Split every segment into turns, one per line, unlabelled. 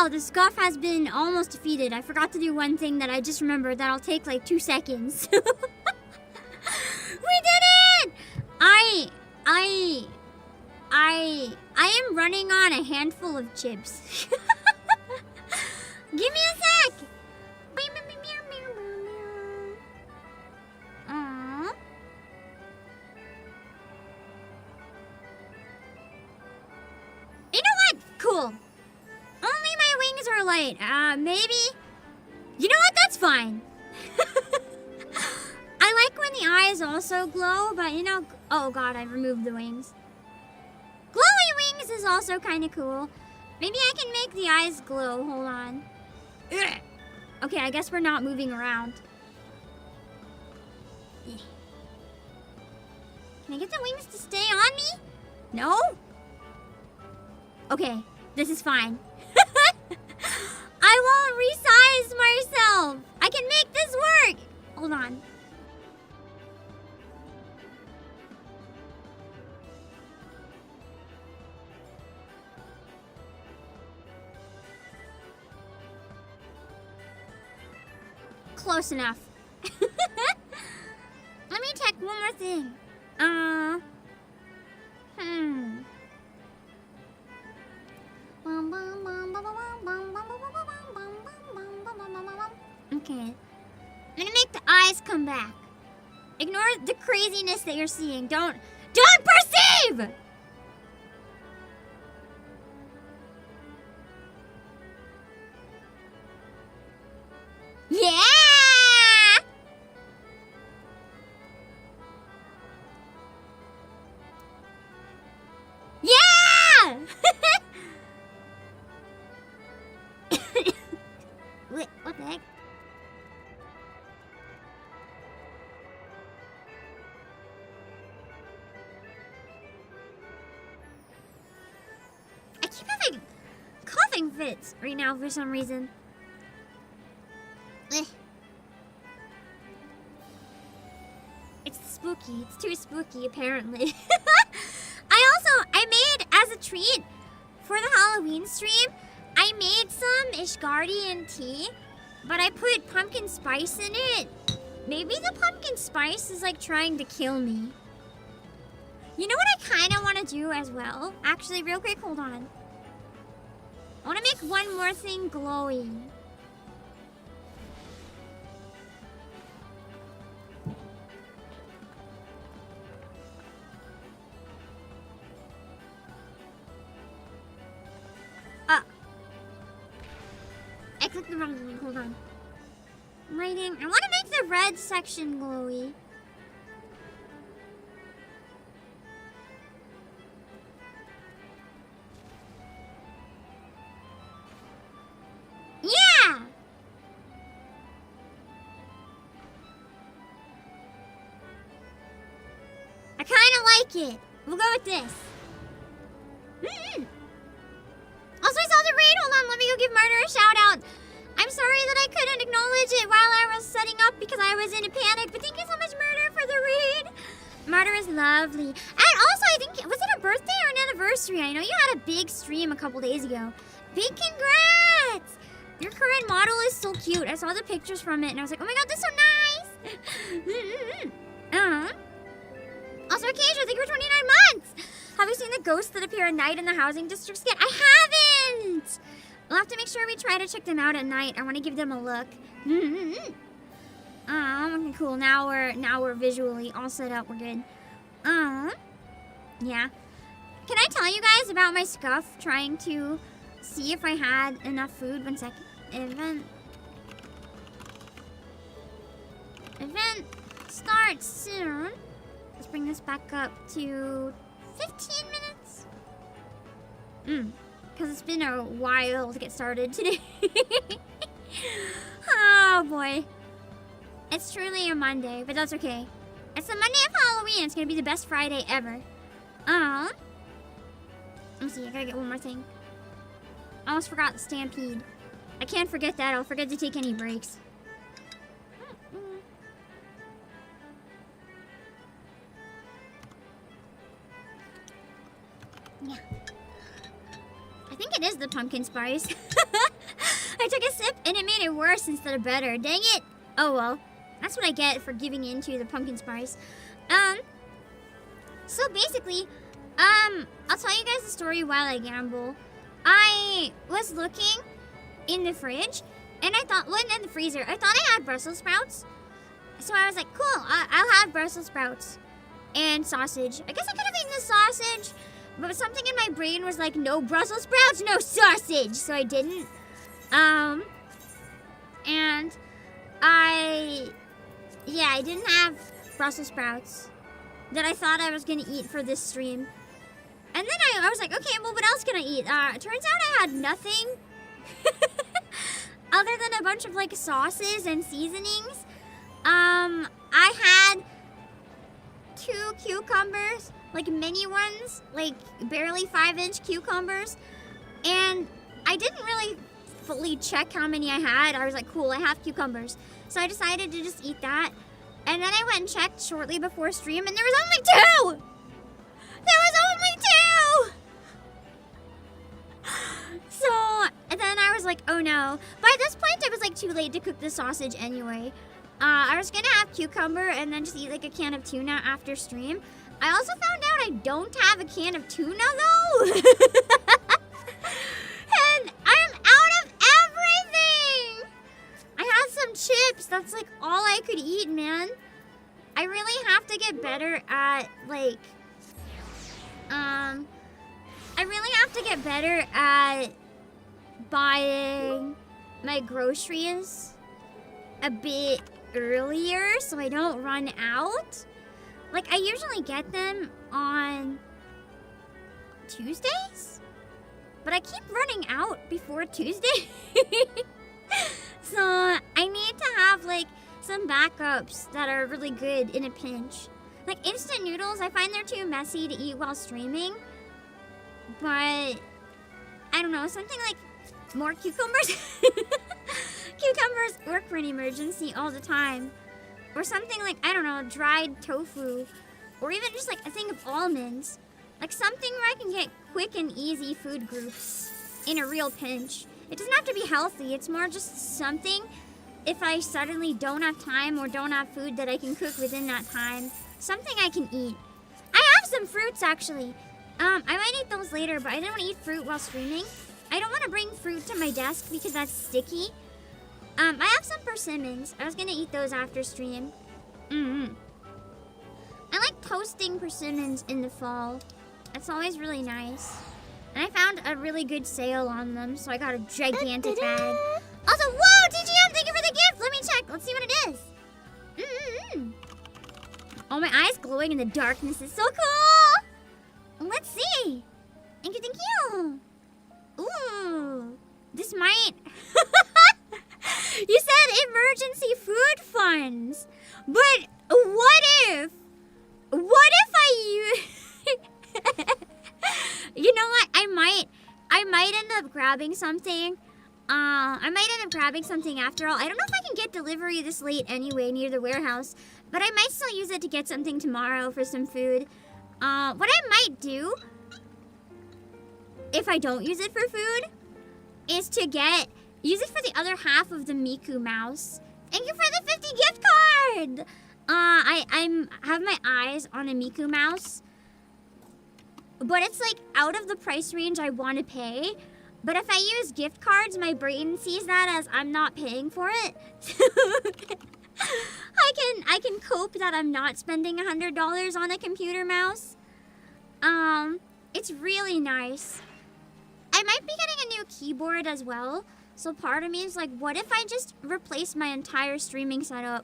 wow, the scuff has been almost defeated. I forgot to do one thing that I just remembered that'll take like 2 seconds. We did it! I am running on a handful of chips. Give me a sec! Aww. You know what? Cool. Only my wings are light. Maybe... You know what? That's fine. I like when the eyes also glow, but you know... Oh god, I removed the wings. Glowy wings is also kind of cool. Maybe I can make the eyes glow. Hold on. Ugh. Okay, I guess we're not moving around. Can I get the wings to stay on me? No? Okay, this is fine. I won't resize myself. I can make this work. Hold on. Close enough. Let me check one more thing. Okay. I'm gonna make the eyes come back. Ignore the craziness that you're seeing. Don't perceive! Yeah! Yeah! What the heck? I keep having coughing fits right now for some reason. It's spooky. It's too spooky, apparently. I made, as a treat for the Halloween stream, I made some Ishgardian tea, but I put pumpkin spice in it. Maybe the pumpkin spice is like trying to kill me. You know what I kind of want to do as well? Actually, real quick, hold on. I want to make one more thing glowy. I clicked the wrong one. Hold on. I'm writing. I want to make the red section glowy. Yeah! I kind of like it. We'll go with this. Also, I saw the raid. Hold on, let me go give Murder a shout out. I'm sorry that I couldn't acknowledge it while I was setting up because I was in a panic. But thank you so much, Murder, for the raid. Murder is lovely. And also, I think, was it a birthday or an anniversary? I know you had a big stream a couple days ago. Big congrats! Your current model is so cute. I saw the pictures from it and I was like, oh my god, that's so nice. Also, Acacia, thank you for 29 months. Have you seen the ghosts that appear at night in the housing districts yet? I haven't! We'll have to make sure we try to check them out at night. I want to give them a look. Okay, cool. Now we're visually all set up. We're good. Yeah. Can I tell you guys about my scuff trying to see if I had enough food? 1 second. Event starts soon. Let's bring this back up to 15 minutes. Because it's been a while to get started today. Oh boy. It's truly a Monday, but that's okay. It's the Monday of Halloween. It's gonna be the best Friday ever. Let me see, I gotta get one more thing. I almost forgot the stampede. I can't forget that. I'll forget to take any breaks. Yeah. I think it is the pumpkin spice. I took a sip and it made it worse instead of better. Dang it. Oh well. That's what I get for giving in to the pumpkin spice. So basically, I'll tell you guys the story while I gamble. I was looking in the fridge, and I thought, well, in the freezer, I thought I had Brussels sprouts. So I was like, cool, I'll have Brussels sprouts and sausage. I guess I could have eaten the sausage, but something in my brain was like, no Brussels sprouts, no sausage. So I didn't. And I didn't have Brussels sprouts that I thought I was going to eat for this stream. And then I was like, okay, well, what else can I eat? It turns out I had nothing other than a bunch of, like, sauces and seasonings. I had 2 cucumbers, like, mini ones, like, barely 5-inch cucumbers. And I didn't really fully check how many I had. I was like, cool, I have cucumbers. So I decided to just eat that. And then I went and checked shortly before stream, and there was only 2! There was only 2! So, and then I was like, oh no. By this point, it was like too late to cook the sausage anyway. I was gonna have cucumber and then just eat like a can of tuna after stream. I also found out I don't have a can of tuna though. And I'm out of everything! I had some chips. That's like all I could eat, man. I really have to get better at like, I really have to get better at buying my groceries a bit earlier so I don't run out. Like, I usually get them on Tuesdays, but I keep running out before Tuesday. So I need to have like some backups that are really good in a pinch. Like instant noodles, I find they're too messy to eat while streaming. But I don't know, something like more cucumbers. Cucumbers work for an emergency all the time. Or something like, I don't know, dried tofu. Or even just like a thing of almonds. Like something where I can get quick and easy food groups in a real pinch. It doesn't have to be healthy, it's more just something if I suddenly don't have time or don't have food that I can cook within that time. Something I can eat. I have some fruits actually. I might eat those later, but I didn't want to eat fruit while streaming. I don't want to bring fruit to my desk because that's sticky. I have some persimmons. I was gonna eat those after stream. I like toasting persimmons in the fall. It's always really nice. And I found a really good sale on them, so I got a gigantic bag. Also, whoa, TGM, thank you for the gift. Let me check. Let's see what it is. Oh, my eye's glowing in the darkness. It's so cool. Let's see. Thank you, thank you. Ooh, this might... You said emergency food funds. But what if I use... You know what? I might end up grabbing something. I might end up grabbing something after all. I don't know if I can get delivery this late anyway near the warehouse, but I might still use it to get something tomorrow for some food. What I might do, if I don't use it for food, is to use it for the other half of the Miku mouse. Thank you for the 50 gift card! I have my eyes on a Miku mouse, but it's like out of the price range I want to pay. But if I use gift cards, my brain sees that as I'm not paying for it. I can cope that I'm not spending $100 on a computer mouse. It's really nice. I might be getting a new keyboard as well. So part of me is like, what if I just replace my entire streaming setup?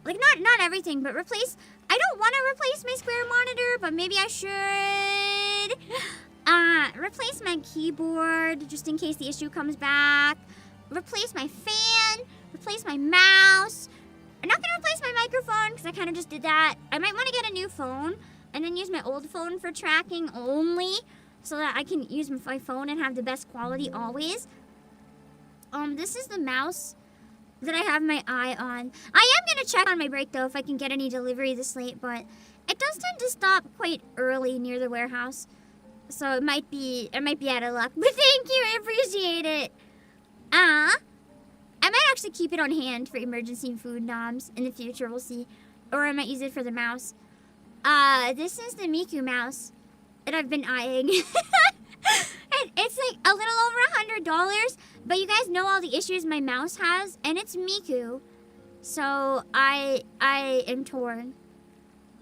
Like not everything, but replace. I don't want to replace my square monitor, but maybe I should. Replace my keyboard just in case the issue comes back. Replace my fan. Replace my mouse. I'm not gonna replace my microphone because I kind of just did that. I might want to get a new phone and then use my old phone for tracking only, so that I can use my phone and have the best quality always. This is the mouse that I have my eye on. I am gonna check on my break though if I can get any delivery this late, but it does tend to stop quite early near the warehouse. So it might be out of luck. But thank you, I appreciate it. I might actually keep it on hand for emergency food noms in the future. We'll see. Or I might use it for the mouse. This is the Miku mouse that I've been eyeing. It's like a little over $100, but you guys know all the issues my mouse has, and it's Miku. So I am torn.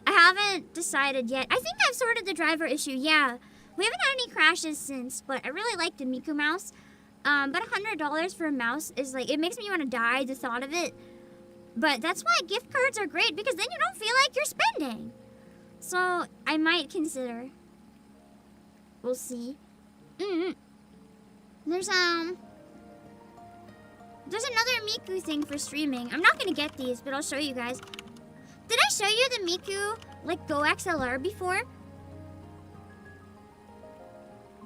I haven't decided yet. I think I've sorted the driver issue, yeah. We haven't had any crashes since, but I really like the Miku mouse. But $100 for a mouse is like, it makes me want to die, the thought of it. But that's why gift cards are great, because then you don't feel like you're spending. So I might consider. We'll see. There's another Miku thing for streaming. I'm not gonna get these, but I'll show you guys. Did I show you the Miku, like, Go XLR before?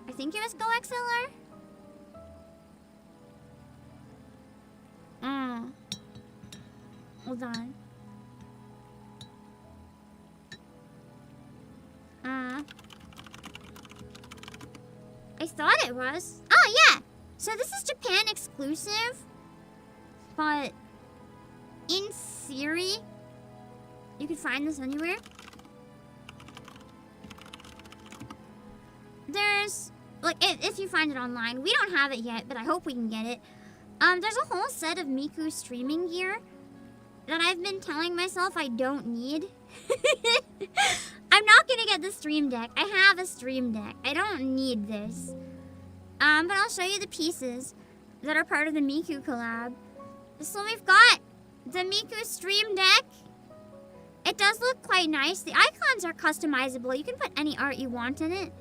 I think it was Go XLR. Hold on. I thought it was. Oh, yeah. So this is Japan exclusive. But in theory, you could find this anywhere. There's, like, if you find it online. We don't have it yet, but I hope we can get it. There's a whole set of Miku streaming gear that I've been telling myself I don't need. I'm not gonna get the stream deck. I have a stream deck. I don't need this. But I'll show you the pieces that are part of the Miku collab. So we've got the Miku stream deck. It does look quite nice. The icons are customizable. You can put any art you want in it.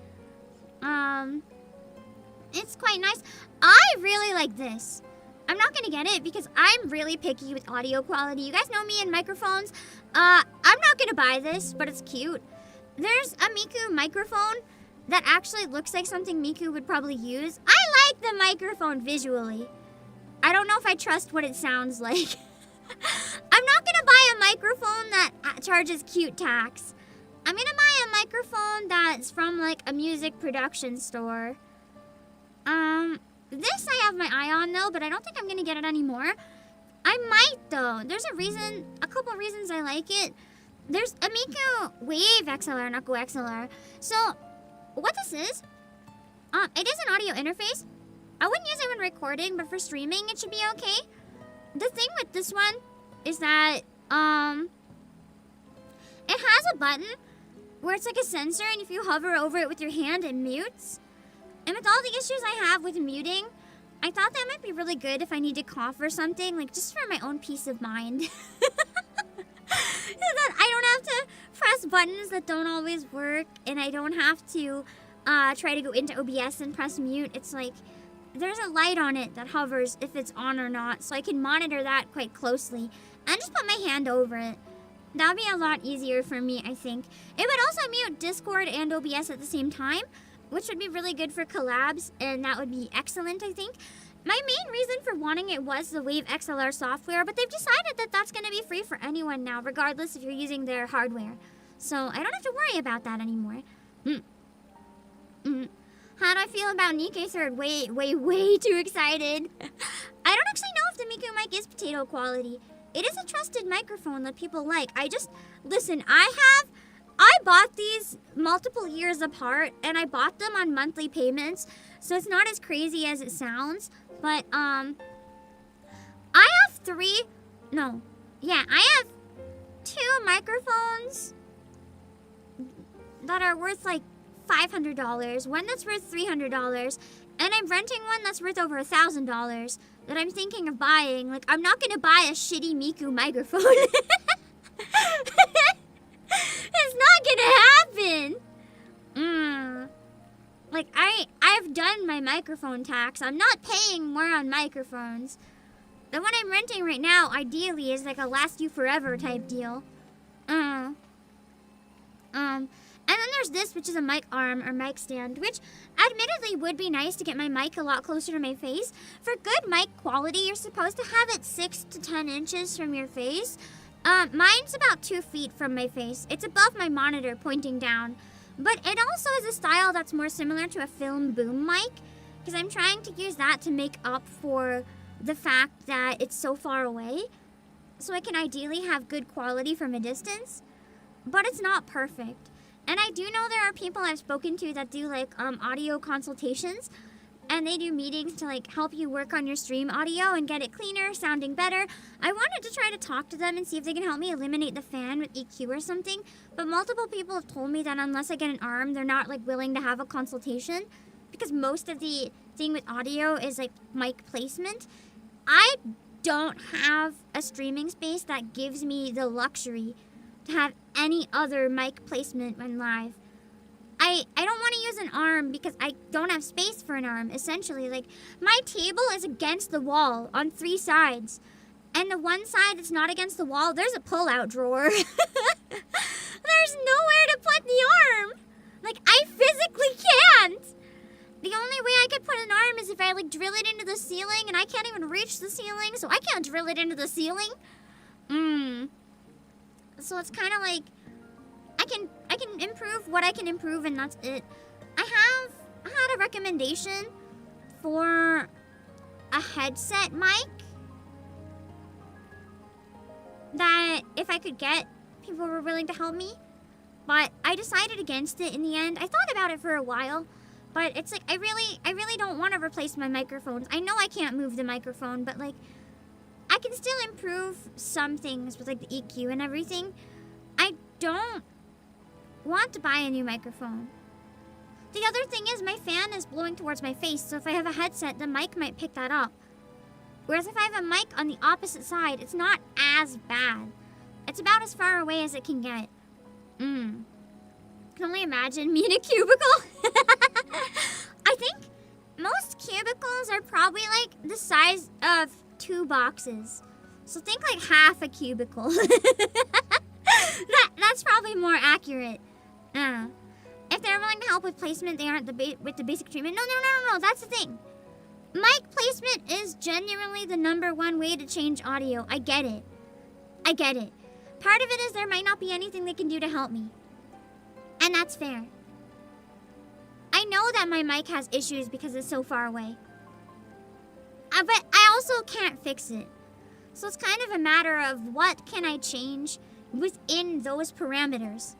It's quite nice. I really like this. I'm not gonna get it because I'm really picky with audio quality. You guys know me and microphones. I'm not gonna buy this, but it's cute. There's a Miku microphone that actually looks like something Miku would probably use. I like the microphone visually. I don't know if I trust what it sounds like. I'm not gonna buy a microphone that charges cute tax. I'm gonna buy a microphone that's from like a music production store. This I have my eye on though, but I don't think I'm gonna get it anymore. I might though. There's a couple reasons I like it. There's a Miku Wave XLR, not Go XLR. So, what this is, it is an audio interface. I wouldn't use it when recording, but for streaming it should be okay. The thing with this one is that, it has a button where it's like a sensor, and if you hover over it with your hand, it mutes. And with all the issues I have with muting, I thought that might be really good if I need to cough or something, like just for my own peace of mind. So that I don't have to press buttons that don't always work, and I don't have to try to go into OBS and press mute. It's like, there's a light on it that hovers if it's on or not, so I can monitor that quite closely and just put my hand over it. That would be a lot easier for me, I think. It would also mute Discord and OBS at the same time, which would be really good for collabs, and that would be excellent, I think. My main reason for wanting it was the Wave XLR software, but they've decided that that's going to be free for anyone now, regardless if you're using their hardware. So I don't have to worry about that anymore. How do I feel about Nikkei Third? Way too excited. I don't actually know if the Miku mic is potato quality. It is a trusted microphone that people like. Listen, I bought these multiple years apart, and I bought them on monthly payments, so it's not as crazy as it sounds. But, I have I have 2 microphones that are worth like $500, one that's worth $300, and I'm renting one that's worth over $1,000 that I'm thinking of buying. Like, I'm not gonna buy a shitty Miku microphone. It's not gonna happen. Like, I've done my microphone tax. I'm not paying more on microphones. The one I'm renting right now, ideally, is like a last you forever type deal. And then there's this, which is a mic arm or mic stand, which admittedly would be nice to get my mic a lot closer to my face. For good mic quality, you're supposed to have it 6 to 10 inches from your face. Mine's about 2 feet from my face. It's above my monitor pointing down. But it also is a style that's more similar to a film boom mic, because I'm trying to use that to make up for the fact that it's so far away. So I can ideally have good quality from a distance. But it's not perfect. And I do know there are people I've spoken to that do like audio consultations. And they do meetings to like help you work on your stream audio and get it cleaner, sounding better. I wanted to try to talk to them and see if they can help me eliminate the fan with EQ or something. But multiple people have told me that unless I get an arm, they're not like willing to have a consultation. Because most of the thing with audio is like mic placement. I don't have a streaming space that gives me the luxury to have any other mic placement when live. I don't want to use an arm because I don't have space for an arm, essentially. Like, my table is against the wall on 3 sides. And the one side that's not against the wall, there's a pull-out drawer. There's nowhere to put the arm. Like, I physically can't. The only way I could put an arm is if I, like, drill it into the ceiling, and I can't even reach the ceiling, so I can't drill it into the ceiling. So it's kind of like, I can improve what I can improve, and that's it. I had a recommendation for a headset mic that if I could get, people were willing to help me. But I decided against it in the end. I thought about it for a while, but it's like I really don't want to replace my microphones. I know I can't move the microphone, but like I can still improve some things with like the EQ and everything. I don't want to buy a new microphone. The other thing is my fan is blowing towards my face, so if I have a headset, the mic might pick that up. Whereas if I have a mic on the opposite side, it's not as bad. It's about as far away as it can get. I can only imagine me in a cubicle. I think most cubicles are probably like the size of 2 boxes. So think like half a cubicle. That's probably more accurate. If they're willing to help with placement, they aren't with the basic treatment. No, that's the thing. Mic placement is genuinely the #1 way to change audio. I get it. Part of it is there might not be anything they can do to help me. And that's fair. I know that my mic has issues because it's so far away. But I also can't fix it. So it's kind of a matter of what can I change within those parameters,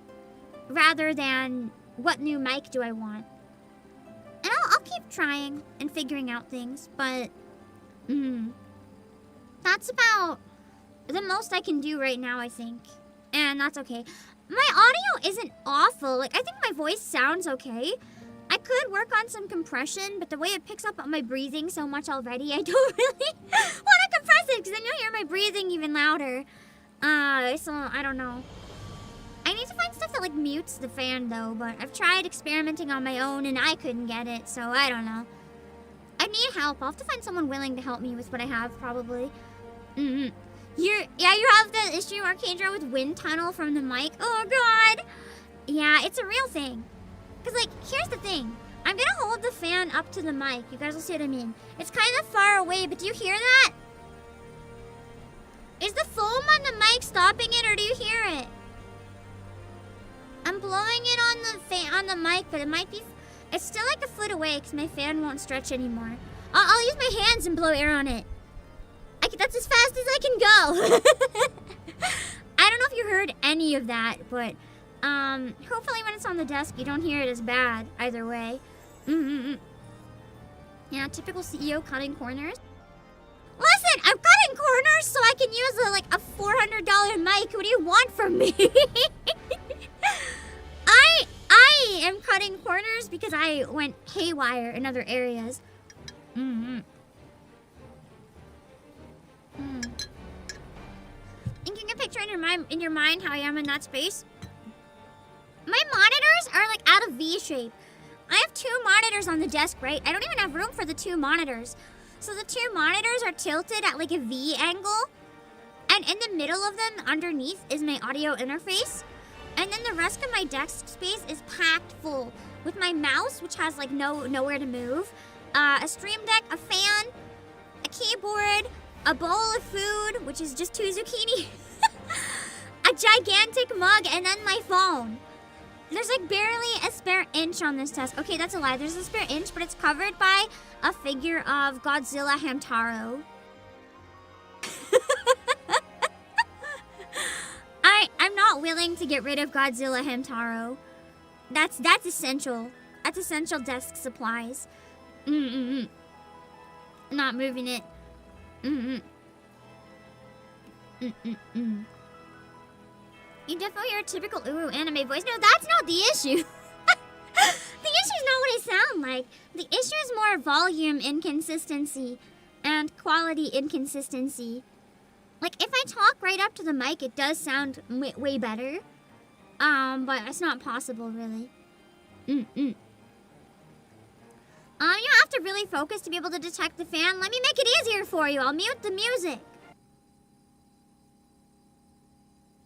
rather than what new mic do I want. And I'll keep trying and figuring out things, but that's about the most I can do right now, I think. And that's okay. My audio isn't awful. Like, I think my voice sounds okay. I could work on some compression, but the way it picks up on my breathing so much already, I don't really want to compress it, because then you'll hear my breathing even louder. So, I don't know. I need to find stuff that, like, mutes the fan, though, but I've tried experimenting on my own, and I couldn't get it, so I don't know. I need help. I'll have to find someone willing to help me with what I have, probably. You have the issue, Arcadra, with wind tunnel from the mic? Oh, God! Yeah, it's a real thing. Because, like, here's the thing. I'm gonna hold the fan up to the mic. You guys will see what I mean. It's kind of far away, but do you hear that? Is the foam on the mic stopping it, or do you hear it? I'm blowing it on the mic, but it might be... It's still like a foot away because my fan won't stretch anymore. I'll use my hands and blow air on it. That's as fast as I can go. I don't know if you heard any of that, but hopefully when it's on the desk, you don't hear it as bad either way. Yeah, typical CEO cutting corners. Listen, I'm cutting corners so I can use a $400 mic. What do you want from me? I am cutting corners because I went haywire in other areas. Thinking a picture in your mind how I am in that space. My monitors are like out of V shape. I have 2 monitors on the desk, right? I don't even have room for the 2 monitors. So the 2 monitors are tilted at like a V angle. And in the middle of them, underneath, is my audio interface. And then the rest of my desk space is packed full with my mouse, which has like nowhere to move, a stream deck, a fan, a keyboard, a bowl of food, which is just 2 zucchini, a gigantic mug, and then my phone. There's like barely a spare inch on this desk. Okay, that's a lie. There's a spare inch, but it's covered by a figure of Godzilla Hamtaro. not willing to get rid of Godzilla Hamtaro. That's essential. That's essential desk supplies. Not moving it. You definitely hear a typical anime voice. No, that's not the issue. The issue is not what I sound like. The issue is more volume inconsistency and quality inconsistency. Like, if I talk right up to the mic, it does sound way better. But it's not possible, really. You have to really focus to be able to detect the fan. Let me make it easier for you. I'll mute the music.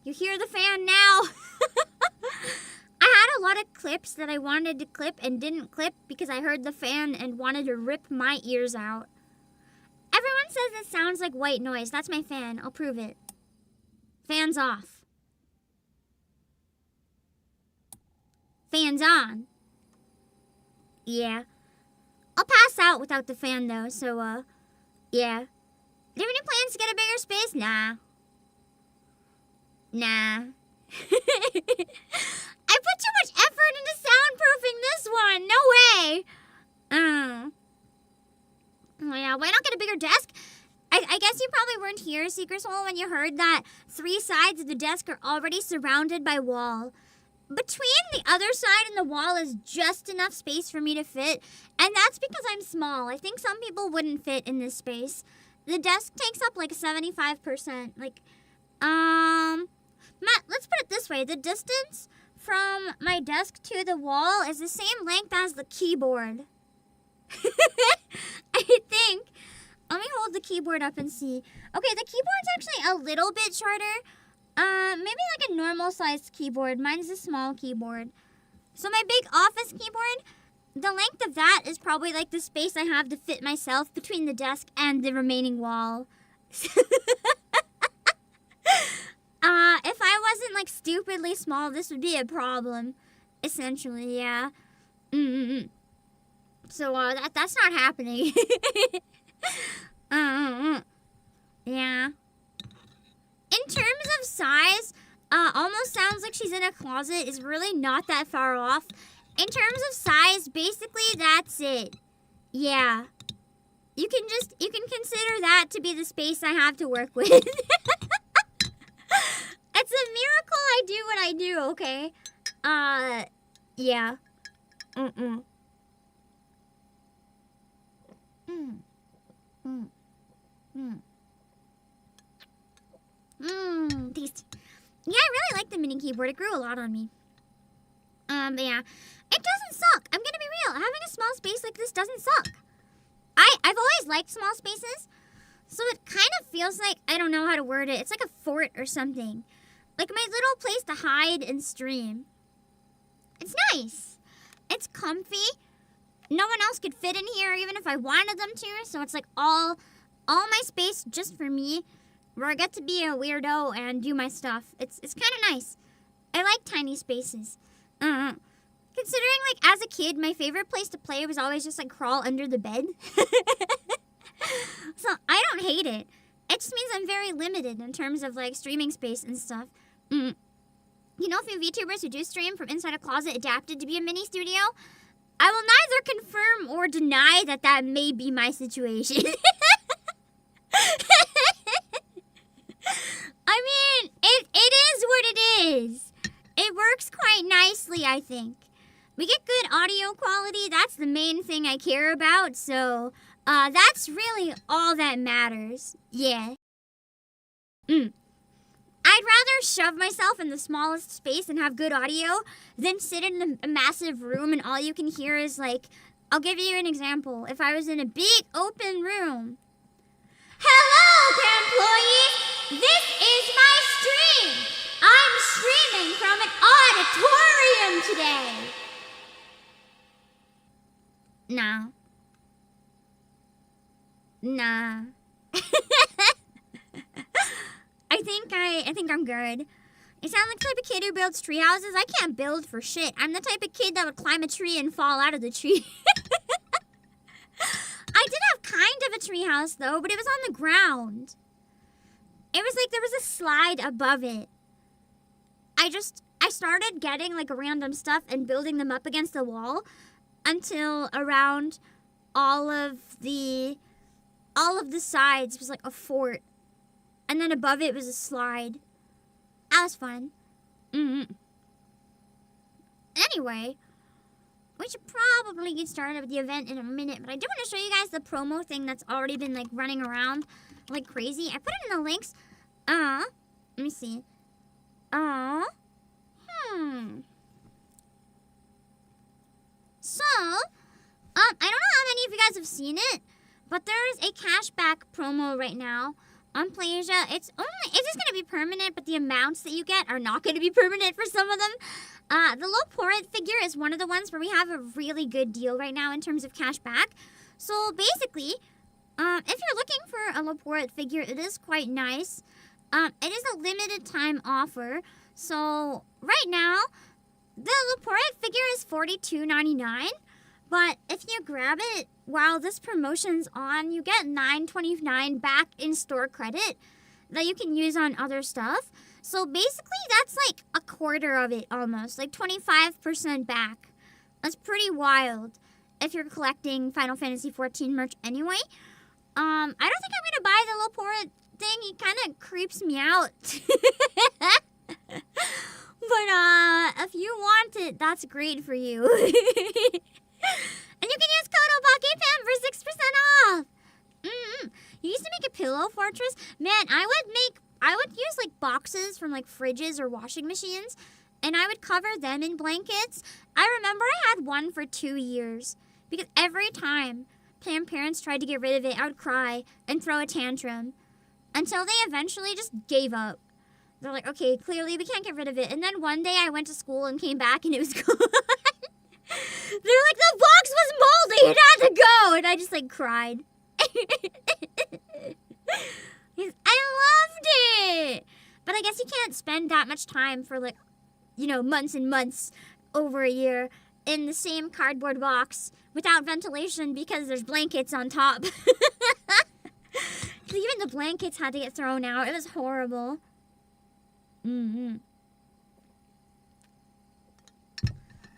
You hear the fan now. I had a lot of clips that I wanted to clip and didn't clip because I heard the fan and wanted to rip my ears out. Everyone says it sounds like white noise. That's my fan. I'll prove it. Fan's off. Fan's on. Yeah. I'll pass out without the fan though, so, yeah. Do you have any plans to get a bigger space? Nah. I put too much effort into soundproofing this one. No way. Oh yeah, why not get a bigger desk? I guess you probably weren't here, Secret Soul, when you heard that 3 sides of the desk are already surrounded by wall. Between the other side and the wall is just enough space for me to fit, and that's because I'm small. I think some people wouldn't fit in this space. The desk takes up like 75%. Like, Matt, let's put it this way. The distance from my desk to the wall is the same length as the keyboard. I think. Let me hold the keyboard up and see. Okay, the keyboard's actually a little bit shorter. Maybe like a normal sized keyboard. Mine's a small keyboard. So my big office keyboard, the length of that is probably like the space I have to fit myself between the desk and the remaining wall. If I wasn't like stupidly small, this would be a problem. Essentially, yeah. So, that's not happening. Yeah. In terms of size, almost sounds like she's in a closet is really not that far off. In terms of size, basically that's it. Yeah. You can consider that to be the space I have to work with. It's a miracle I do what I do, okay? Yeah. Tasty. Yeah, I really like the mini keyboard. It grew a lot on me. But yeah. It doesn't suck. I'm gonna be real. Having a small space like this doesn't suck. I've always liked small spaces. So it kind of feels like, I don't know how to word it. It's like a fort or something. Like my little place to hide and stream. It's nice. It's comfy. No one else could fit in here even if I wanted them to. So it's like all my space just for me. Where I get to be a weirdo and do my stuff. It's kind of nice. I like tiny spaces. Considering like as a kid, my favorite place to play was always just like crawl under the bed. So I don't hate it. It just means I'm very limited in terms of like streaming space and stuff. You know, a few VTubers who do stream from inside a closet adapted to be a mini studio. I will neither confirm or deny that that may be my situation. I mean, it is what it is. It works quite nicely, I think. We get good audio quality. That's the main thing I care about. So, that's really all that matters. Yeah. I'd rather shove myself in the smallest space and have good audio than sit in a massive room and all you can hear is like, I'll give you an example. If I was in a big open room. Hello, employees! This is my stream! I'm streaming from an auditorium today! Nah. I think I'm good. I sound like the type of kid who builds tree houses. I can't build for shit. I'm the type of kid that would climb a tree and fall out of the tree. I did have kind of a tree house though, but it was on the ground. It was like there was a slide above it. I started getting like random stuff and building them up against the wall until around all of the sides was like a fort. And then above it was a slide. That was fun. Anyway, we should probably get started with the event in a minute, but I do want to show you guys the promo thing that's already been like running around like crazy. I put it in the links. Let me see. So, I don't know how many of you guys have seen it, but there's a cashback promo right now on Playasia. It's just gonna be permanent, but the amounts that you get are not gonna be permanent for some of them. The low portrait figure is one of the ones where we have a really good deal right now in terms of cashback. So basically, if you're looking for a low portrait figure, it is quite nice. It is a limited time offer. So right now, the low portrait figure is $42.99. But if you grab it while this promotion's on, you get $9.29 back in store credit that you can use on other stuff. So basically, that's like a quarter of it almost, like 25% back. That's pretty wild if you're collecting Final Fantasy XIV merch anyway. I don't think I'm gonna buy the Laporte thing. He kind of creeps me out. But if you want it, that's great for you. And you can use code OBAKEPAM for 6% off. You used to make a pillow fortress. Man, I would use like boxes from like fridges or washing machines, and I would cover them in blankets. I remember I had one for 2 years because every time parents tried to get rid of it, I would cry and throw a tantrum until they eventually just gave up. They're like, okay, clearly we can't get rid of it. And then one day I went to school and came back and it was gone. They're like, the box was moldy, it had to go. And I just like cried. I loved it. But I guess you can't spend that much time for like, you know, months and months over a year in the same cardboard box without ventilation because there's blankets on top. Even the blankets had to get thrown out. It was horrible. I'm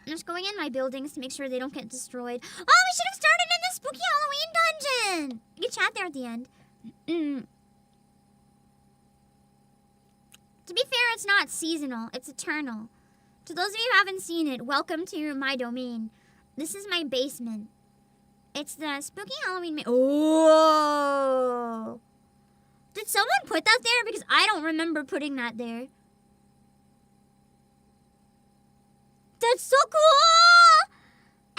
just going in my buildings to make sure they don't get destroyed. Oh, we should have started in the spooky Halloween dungeon. You can chat there at the end. To be fair, it's not seasonal. It's eternal. To those of you who haven't seen it, welcome to my domain. This is my basement. It's the spooky Halloween. Oh! Did someone put that there? Because I don't remember putting that there. That's so cool!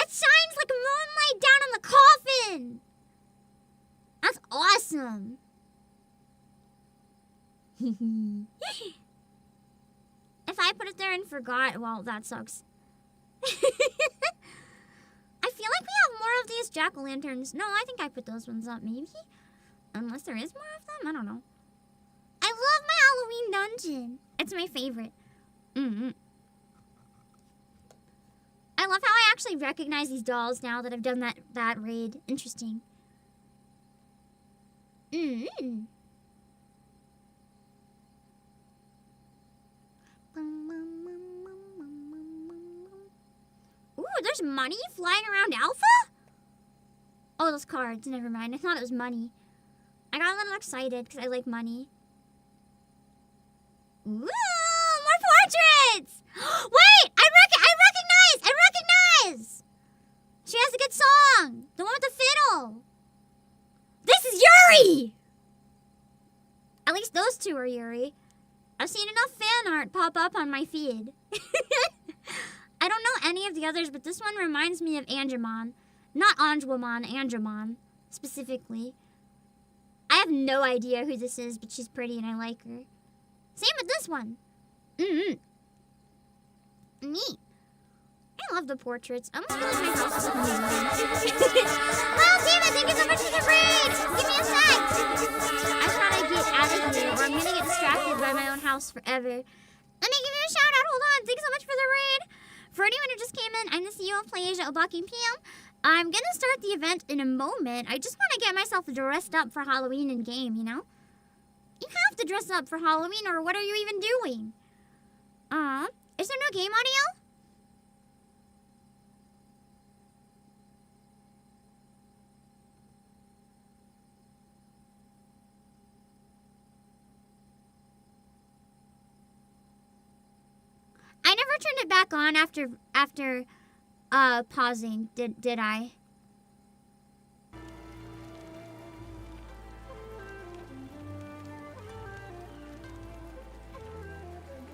It shines like moonlight down on the coffin! That's awesome! If I put it there and forgot, well, that sucks. I feel like we have more of these jack-o'-lanterns. No, I think I put those ones up, maybe? Unless there is more of them? I don't know. I love my Halloween dungeon. It's my favorite. I love how I actually recognize these dolls now that I've done that raid. Interesting. Ooh, there's money flying around Alpha? Oh, those cards. Never mind. I thought it was money. I got a little excited because I like money. Ooh, more portraits! Wait! I recognize! She has a good song. The one with the fiddle. This is Yuri! At least those two are Yuri. I've seen enough fan art pop up on my feed. I don't know any of the others, but this one reminds me of Angemon. Not Angemon, Angemon, specifically. I have no idea who this is, but she's pretty and I like her. Same with this one. Neat. I love the portraits. I almost feel like my house is like Well, David, thank you so much for the raid! Give me a sec! I thought I'd get out of here, or I'm gonna get distracted by my own house forever. Let me give you a shout out. Hold on. Thanks so much for the raid. For anyone who just came in, I'm the CEO of Playasia, Obake PM. I'm gonna start the event in a moment. I just want to get myself dressed up for Halloween in game, you know? You have to dress up for Halloween, or what are you even doing? Is there no game audio? I never turned it back on after pausing, did I?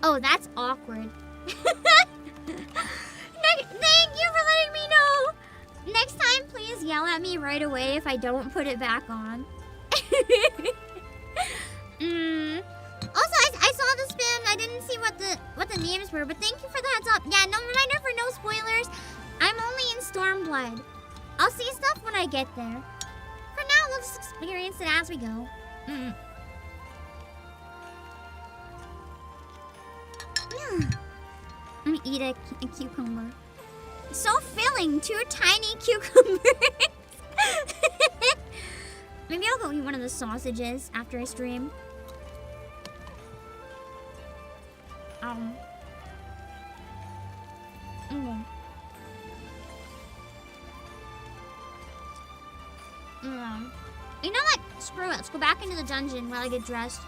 Oh, that's awkward. Thank you for letting me know. Next time, please yell at me right away if I don't put it back on. Also, I saw the spin. I didn't see what the names were, but thank you for the heads up. Yeah, no reminder for no spoilers. I'm only in Stormblood. I'll see stuff when I get there. For now, we'll just experience it as we go. Let me eat a cucumber. So filling, 2 tiny cucumbers. Maybe I'll go eat one of the sausages after I stream. You know what? Screw it. Let's go back into the dungeon while I get dressed.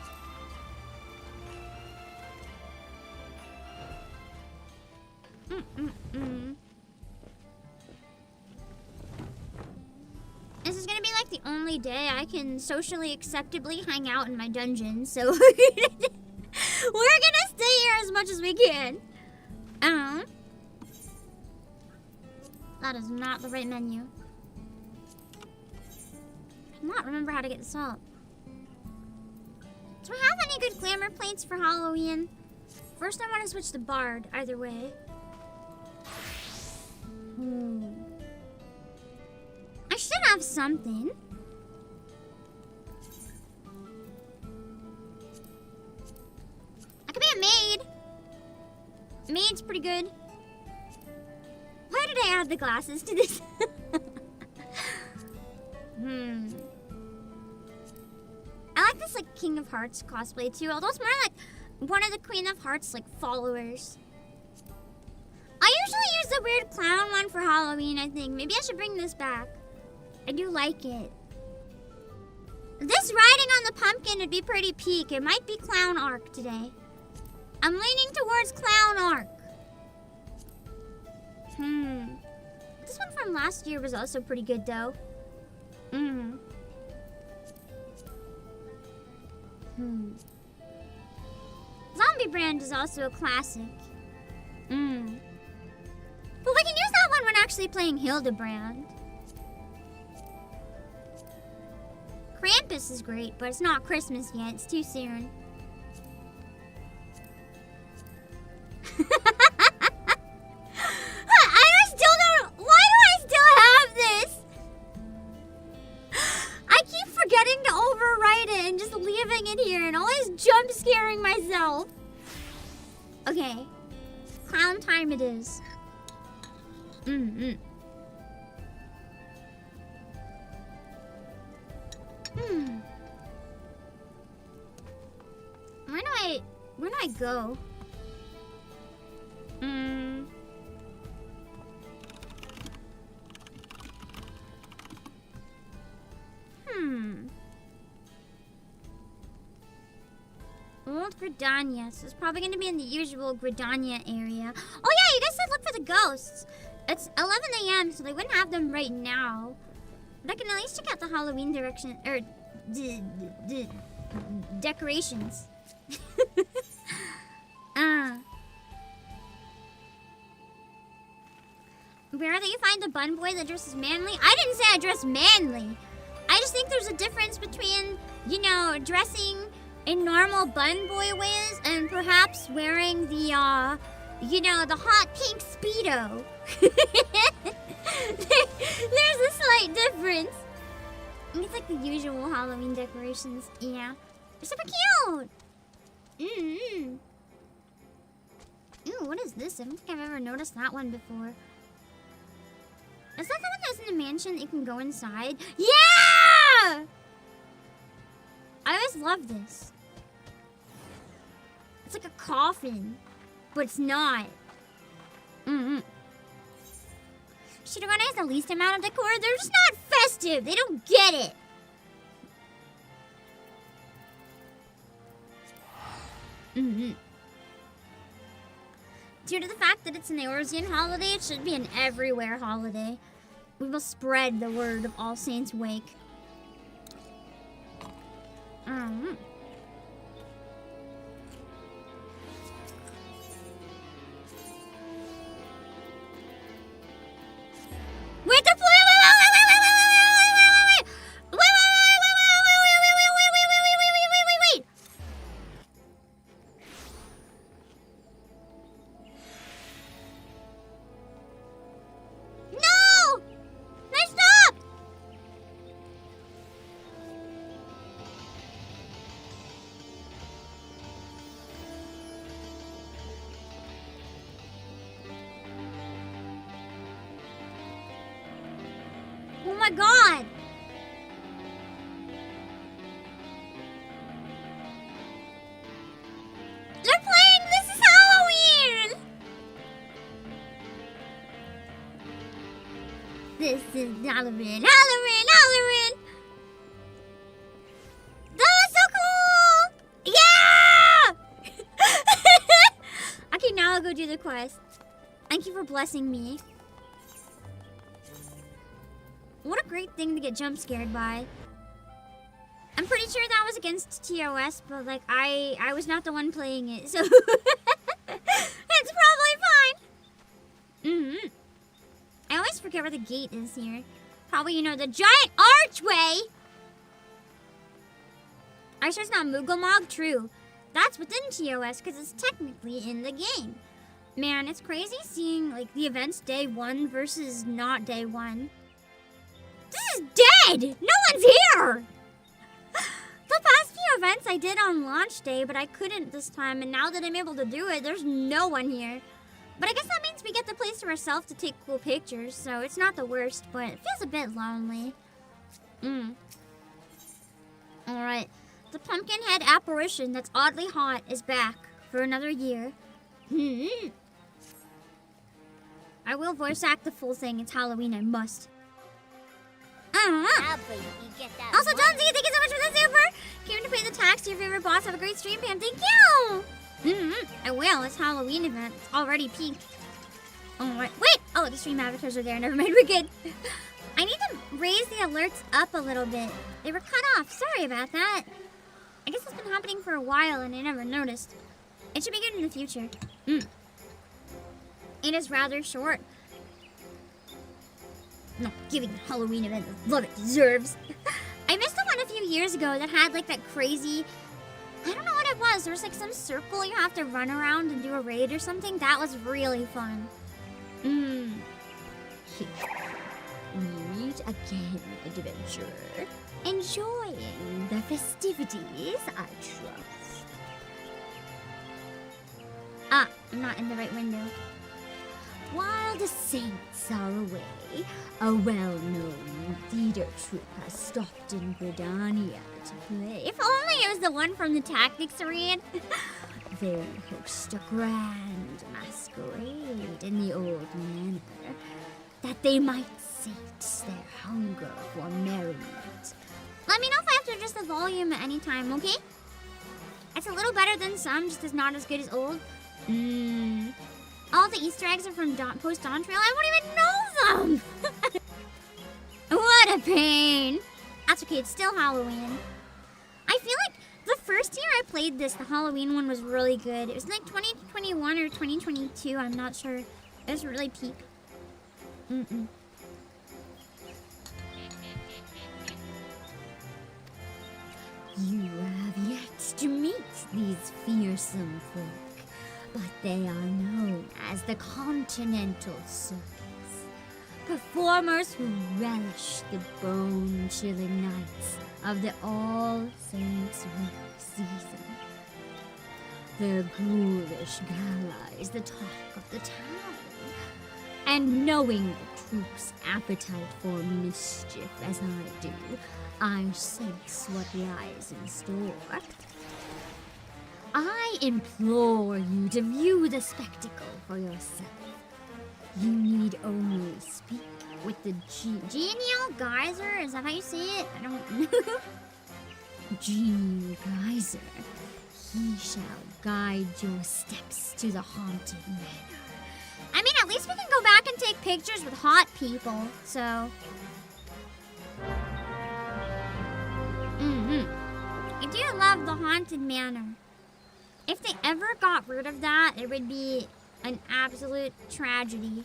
This is gonna be like the only day I can socially acceptably hang out in my dungeon, so we're gonna stay here as much as we can. That is not the right menu. I cannot remember how to get this up. Do we have any good glamour plates for Halloween? First, I want to switch to Bard, either way. I should have something. I could be a maid. Maid's pretty good. Why did I add the glasses to this? I like this like King of Hearts cosplay too, although it's more like one of the Queen of Hearts like followers. I usually use the weird clown one for Halloween, I think. Maybe I should bring this back. I do like it. This riding on the pumpkin would be pretty peak. It might be clown arc today. I'm leaning towards clown arc. This one from last year was also pretty good though. Zombie Brand is also a classic. But we can use that one when actually playing Hildebrand. Krampus is great, but it's not Christmas yet. It's too soon. Why do I still have this? I keep forgetting to overwrite it and just leaving it here and always jump scaring myself. Okay. Clown time it is. Where do I go? Old Gridania. So it's probably going to be in the usual Gridania area. Oh yeah, you guys said look for the ghosts. It's 11 a.m. so they wouldn't have them right now. But I can at least check out the Halloween direction or decorations. Where do you find the bun boy that dresses manly? I didn't say I dress manly. I just think there's a difference between, you know, dressing in normal bun boy ways and perhaps wearing the, you know, the hot pink Speedo. There's a slight difference. It's like the usual Halloween decorations. Yeah. They're super cute. Ooh, what is this? I don't think I've ever noticed that one before. Is that the one that's in the mansion that you can go inside? Yeah! I always love this. It's like a coffin. but it's not. Should organize the least amount of decor. They're just not festive. They don't get it. Due to the fact that it's an Eorzean holiday, it should be an everywhere holiday. We will spread the word of All Saints Wake. Wait, the wait. No! Nice stop! Oh my god! They're playing This Is Halloween! This is Halloween. That was so cool! Yeah! Okay, now I'll go do the quest. Thank you for blessing me. What a great thing to get jump scared by. I'm pretty sure that was against TOS, but like I was not the one playing it, so it's probably fine. I always forget where the gate is here. Probably, you know, the giant archway. Are you sure it's not Moogle True. That's within TOS because it's technically in the game. Man, it's crazy seeing like the events day 1 versus not day 1. This is dead! No one's here! The past few events I did on launch day, but I couldn't this time, and now that I'm able to do it, there's no one here. But I guess that means we get the place to ourselves to take cool pictures, so it's not the worst, but it feels a bit lonely. Alright, the Pumpkinhead apparition that's oddly hot is back for another year. I will voice act the full thing. It's Halloween, I must. Also, Jonesy, thank you so much for the super. Came to pay the tax to your favorite boss. Have a great stream, Pam. Thank you. I will. It's Halloween event. It's already peaked. Alright. Wait. Oh, the stream avatars are there. Never mind. We're good. I need to raise the alerts up a little bit. They were cut off. Sorry about that. I guess it's been happening for a while and I never noticed. It should be good in the future. It is rather short. Not giving the Halloween event the love it deserves. I missed the one a few years ago that had like that crazy, I don't know what it was. There was like some circle you have to run around and do a raid or something. That was really fun. Meet again, adventurer. Enjoying the festivities, I trust. Ah, I'm not in the right window. While the saints are away, a well-known theater troupe has stopped in Bredania to play. If only it was the one from the Tactics Arena. They host a grand masquerade in the old manor, that they might sate their hunger for merriment. Let me know if I have to adjust the volume at any time, okay? It's a little better than some, just as not as good as old. All the Easter eggs are from post-Dawn Trail. I won't even know them! What a pain! That's okay, it's still Halloween. I feel like the first year I played this, the Halloween one was really good. It was like 2021 or 2022, I'm not sure. It was really peak. You have yet to meet these fearsome folk, but they are known as the Continental Circus. Performers who relish the bone-chilling nights of the All Saints Week season. Their ghoulish gala is the talk of the town. And knowing the troops' appetite for mischief as I do, I sense what lies in store.
I implore you to view the spectacle for yourself. You need only speak with the
Genial Geyser? Is that how you say it? I don't know.
Genie Geyser. He shall guide your steps to the haunted manor.
I mean, at least we can go back and take pictures with hot people, so... I do love the haunted manor. If they ever got rid of that, it would be an absolute tragedy.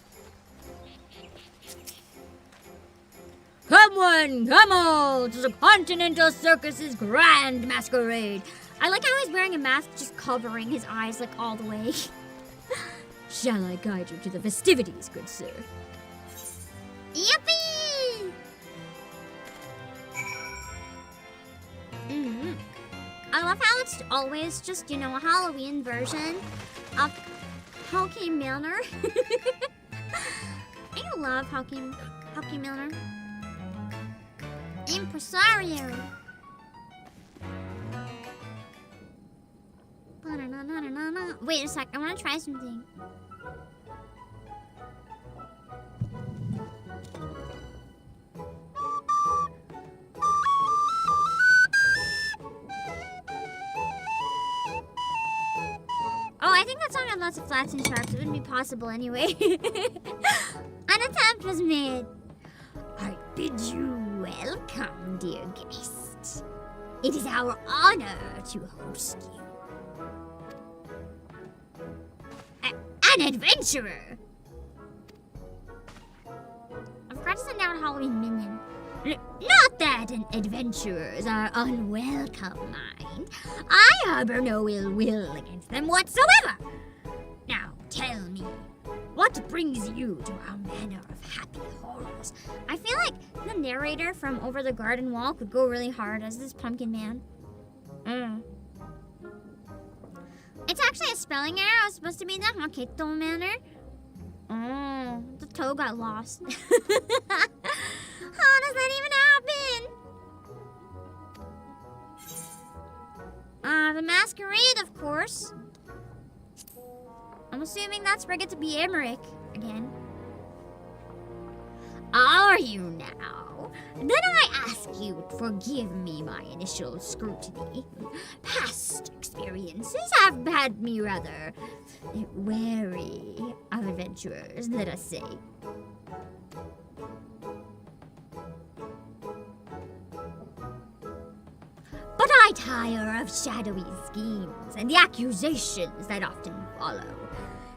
Come one, come all, to the Continental Circus's grand masquerade.
I like how he's wearing a mask just covering his eyes like all the way.
Shall I guide you to the festivities, good sir?
Yippee! I love how it's always just, a Halloween version of Halloween Manor. I love Halloween Manor. Impresario. Wait a sec, I want to try something. Oh, I think that song had lots of flats and sharps. It wouldn't be possible anyway. An attempt was made.
I bid you welcome, dear guest. It is our honor to host you. An adventurer!
I forgot to send out a Halloween minion.
Not that adventurers are unwelcome, mind. I harbor no ill will against them whatsoever. Now, tell me, what brings you to our manor of happy horrors?
I feel like the narrator from Over the Garden Wall could go really hard as this pumpkin man. It's actually a spelling error. It was supposed to be the Hakito manor. Oh, the toe got lost. How does that even happen? The masquerade, of course. I'm assuming that's where I get to be Emmerich again.
Are you now? Then I ask you to forgive me my initial scrutiny. Past experiences have had me rather wary of adventurers, let us say. But I tire of shadowy schemes and the accusations that often follow.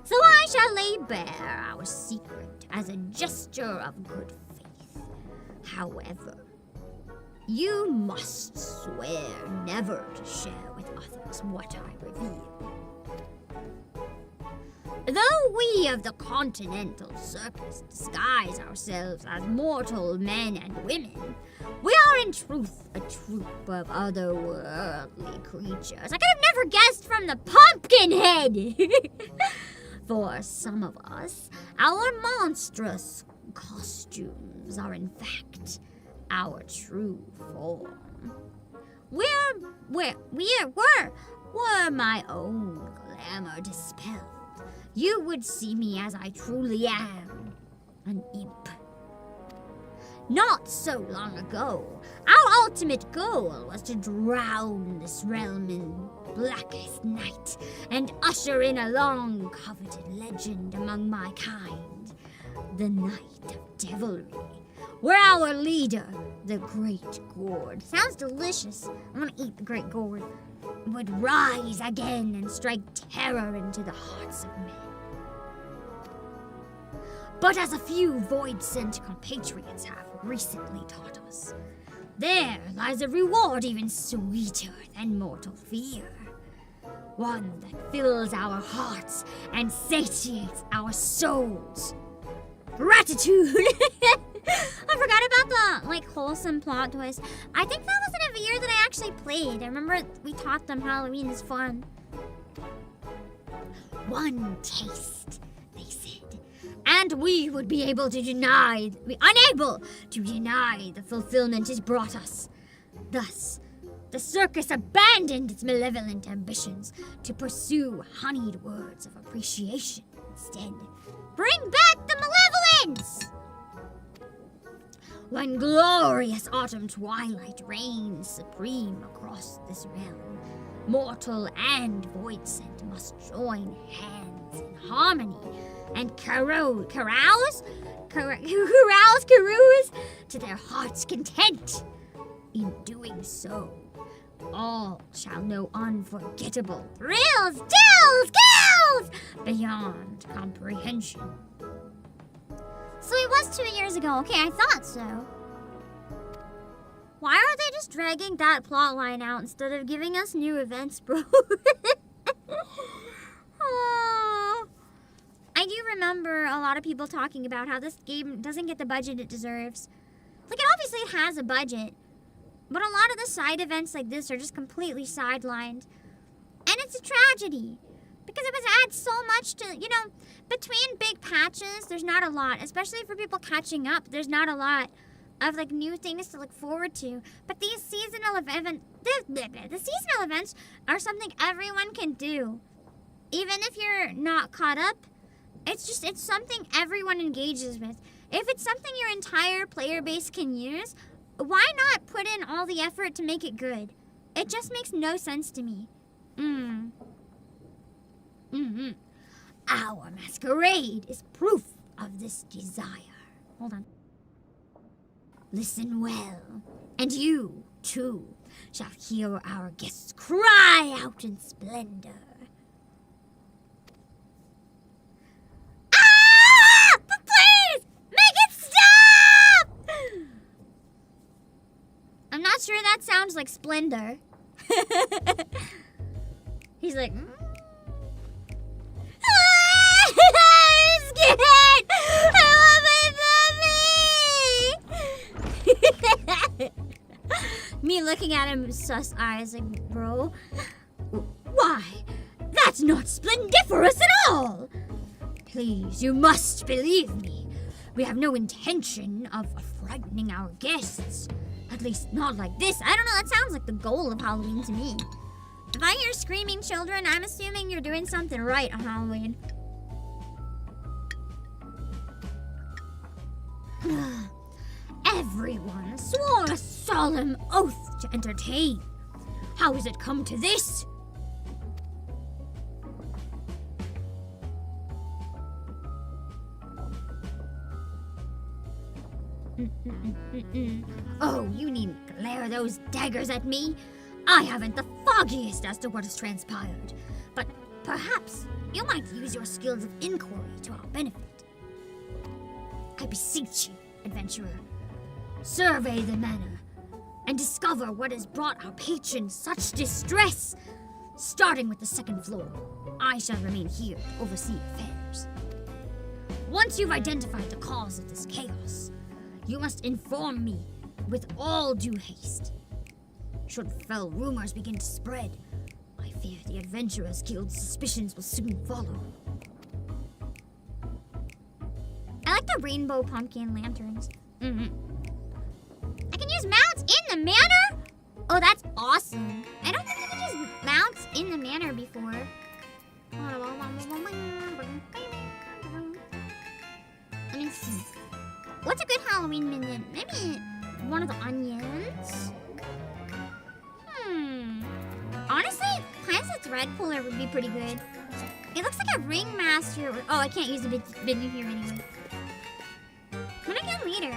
So I shall lay bare our secret as a gesture of good faith. However, you must swear never to share with others what I reveal. Though we of the Continental Circus disguise ourselves as mortal men and women, we are in truth a troop of otherworldly creatures. I could have never guessed from the pumpkin head! For some of us, our monstrous costumes are in fact our true form. Were my own glamour dispelled, you would see me as I truly am, an imp. Not so long ago, our ultimate goal was to drown this realm in blackest night and usher in a long-coveted legend among my kind, the Night of Devilry, where our leader, the Great Gourd,
sounds delicious. I want to eat the Great Gourd.
Would rise again and strike terror into the hearts of men. But as a few void-sent compatriots have recently taught us, there lies a reward even sweeter than mortal fear. One that fills our hearts and satiates our souls. Gratitude!
I forgot about the, wholesome plot twist. I think that was in a year that I actually played. I remember we taught them Halloween is fun.
One taste, they said, and we would be unable to deny the fulfillment it brought us. Thus, the circus abandoned its malevolent ambitions to pursue honeyed words of appreciation instead.
Bring back the malevolence!
When glorious autumn twilight reigns supreme across this realm, mortal and void sent must join hands in harmony and carouse to their heart's content. In doing so, all shall know unforgettable thrills, chills, kills beyond comprehension.
So it was 2 years ago. Okay, I thought so. Why are they just dragging that plot line out instead of giving us new events, bro? Oh. I do remember a lot of people talking about how this game doesn't get the budget it deserves. Like, obviously it has a budget, but a lot of the side events like this are just completely sidelined. And it's a tragedy. Because it would add so much to, you know, between big patches, there's not a lot. Especially for people catching up, there's not a lot of, like, new things to look forward to. But these seasonal the seasonal events are something everyone can do. Even if you're not caught up, it's something everyone engages with. If it's something your entire player base can use, why not put in all the effort to make it good? It just makes no sense to me.
Our masquerade is proof of this desire.
Hold on.
Listen well, and you, too, shall hear our guests cry out in splendor.
Ah! But please! Make it stop! I'm not sure that sounds like splendor. He's like... I'm scared! I want my puppy! Me looking at him with sus eyes like, bro.
Why, that's not splendiferous at all! Please, you must believe me. We have no intention of frightening our guests. At least not like this.
I don't know, that sounds like the goal of Halloween to me. If I hear screaming children, I'm assuming you're doing something right on Halloween.
Everyone swore a solemn oath to entertain. How has it come to this? Oh, you needn't glare those daggers at me. I haven't the foggiest as to what has transpired, but perhaps you might use your skills of inquiry to our benefit. I beseech you, adventurer, survey the manor and discover what has brought our patrons such distress. Starting with the second floor, I shall remain here to oversee affairs. Once you've identified the cause of this chaos, you must inform me with all due haste. Should fell rumors begin to spread, I fear the Adventurers Guild's suspicions will soon follow.
I like the rainbow pumpkin lanterns. I can use mounts in the manor? Oh, that's awesome. I don't think I could use mounts in the manor before. Let me see. What's a good Halloween minion? Maybe one of the onions? Honestly, Plants of Thread Puller would be pretty good. It looks like a ringmaster. Oh, I can't use the menu here anyway. When I get later.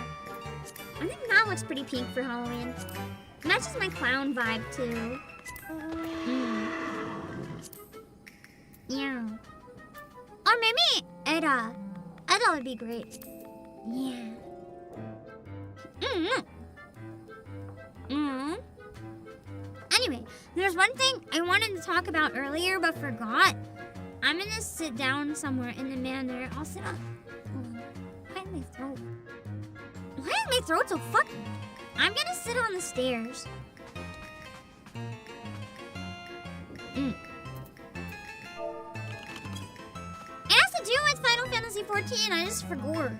I think that looks pretty pink for Halloween. Matches my clown vibe too. Yeah. Or maybe Eda. Eda would be great. Yeah. Anyway, there's one thing I wanted to talk about earlier but forgot. I'm gonna sit down somewhere in the manor. I'll sit on. Why is my throat? Why is my throat so fucking? I'm gonna sit on the stairs. It has to do with Final Fantasy XIV. I just forgot.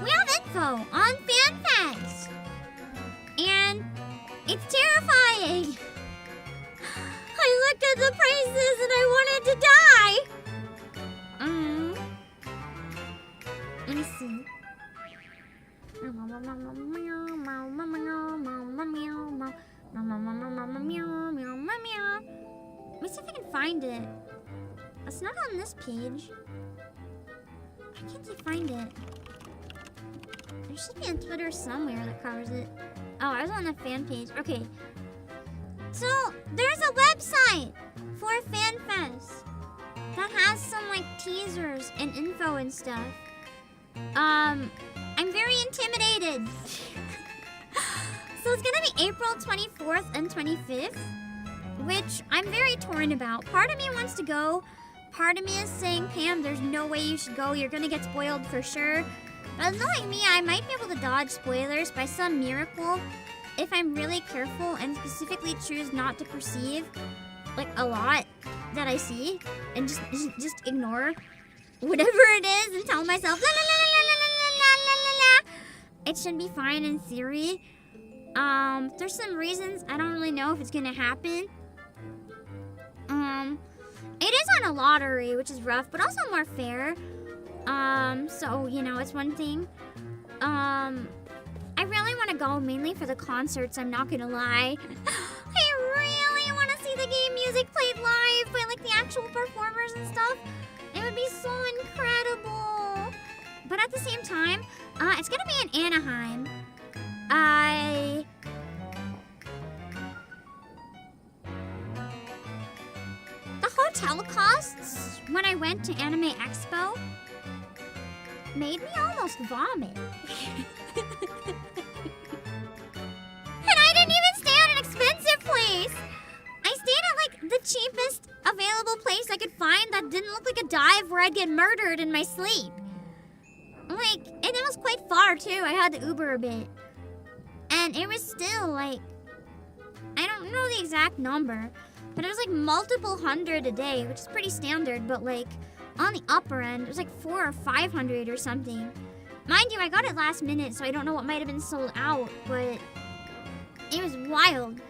We have info on FanFest. the prices and I wanted to die. Let me see. Let me see if I can find it. It's not on this page. I can't find it. There should be a Twitter somewhere that covers it. Oh, I was on the fan page. Okay. So, there's a website for FanFest that has some, like, teasers and info and stuff. I'm very intimidated. So, it's gonna be April 24th and 25th, which I'm very torn about. Part of me wants to go. Part of me is saying, Pam, there's no way you should go. You're gonna get spoiled for sure. But knowing me, I might be able to dodge spoilers by some miracle if I'm really careful and specifically choose not to perceive, like, a lot that I see and just ignore whatever it is and tell myself, la la la la la la la la la la. It should be fine in theory. There's some reasons I don't really know if it's gonna happen. It is on a lottery, which is rough, but also more fair. So, you know, it's one thing. I really want to go mainly for the concerts, I'm not gonna lie. I really want to see the game music played live by, like, the actual performers and stuff. It would be so incredible. But at the same time, it's gonna be in Anaheim. The hotel costs when I went to Anime Expo made me almost vomit. And I didn't even stay at an expensive place. I stayed at, like, the cheapest available place I could find that didn't look like a dive where I'd get murdered in my sleep. Like, and it was quite far too. I had to Uber a bit. And it was still, like, I don't know the exact number, but it was like multiple hundred a day, which is pretty standard, but like on the upper end, it was like 400 or 500 or something. Mind you, I got it last minute, so I don't know what might have been sold out, but it was wild.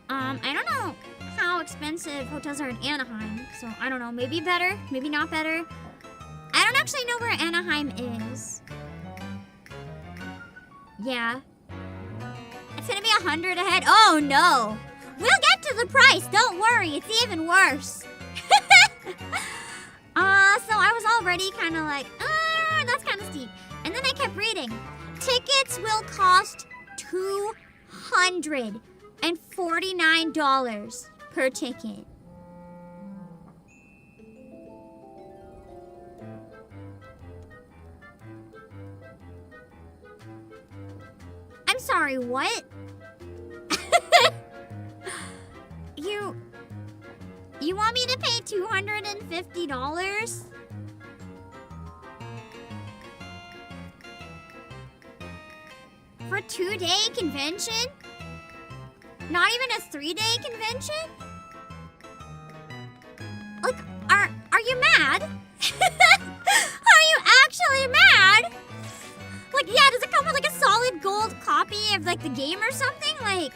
I don't know how expensive hotels are in Anaheim, so I don't know, maybe better, maybe not better. I don't actually know where Anaheim is. Yeah. It's gonna be 100 ahead. Oh no! We'll get to the price, don't worry, it's even worse. So I was already kind of like, that's kind of steep. And then I kept reading. Tickets will cost $249 per ticket. I'm sorry, what? You want me to pay $250? For a 2-day convention? Not even a 3-day convention? Like, are you mad? Are you actually mad? Like, yeah, does it come with like a solid gold copy of like the game or something? Like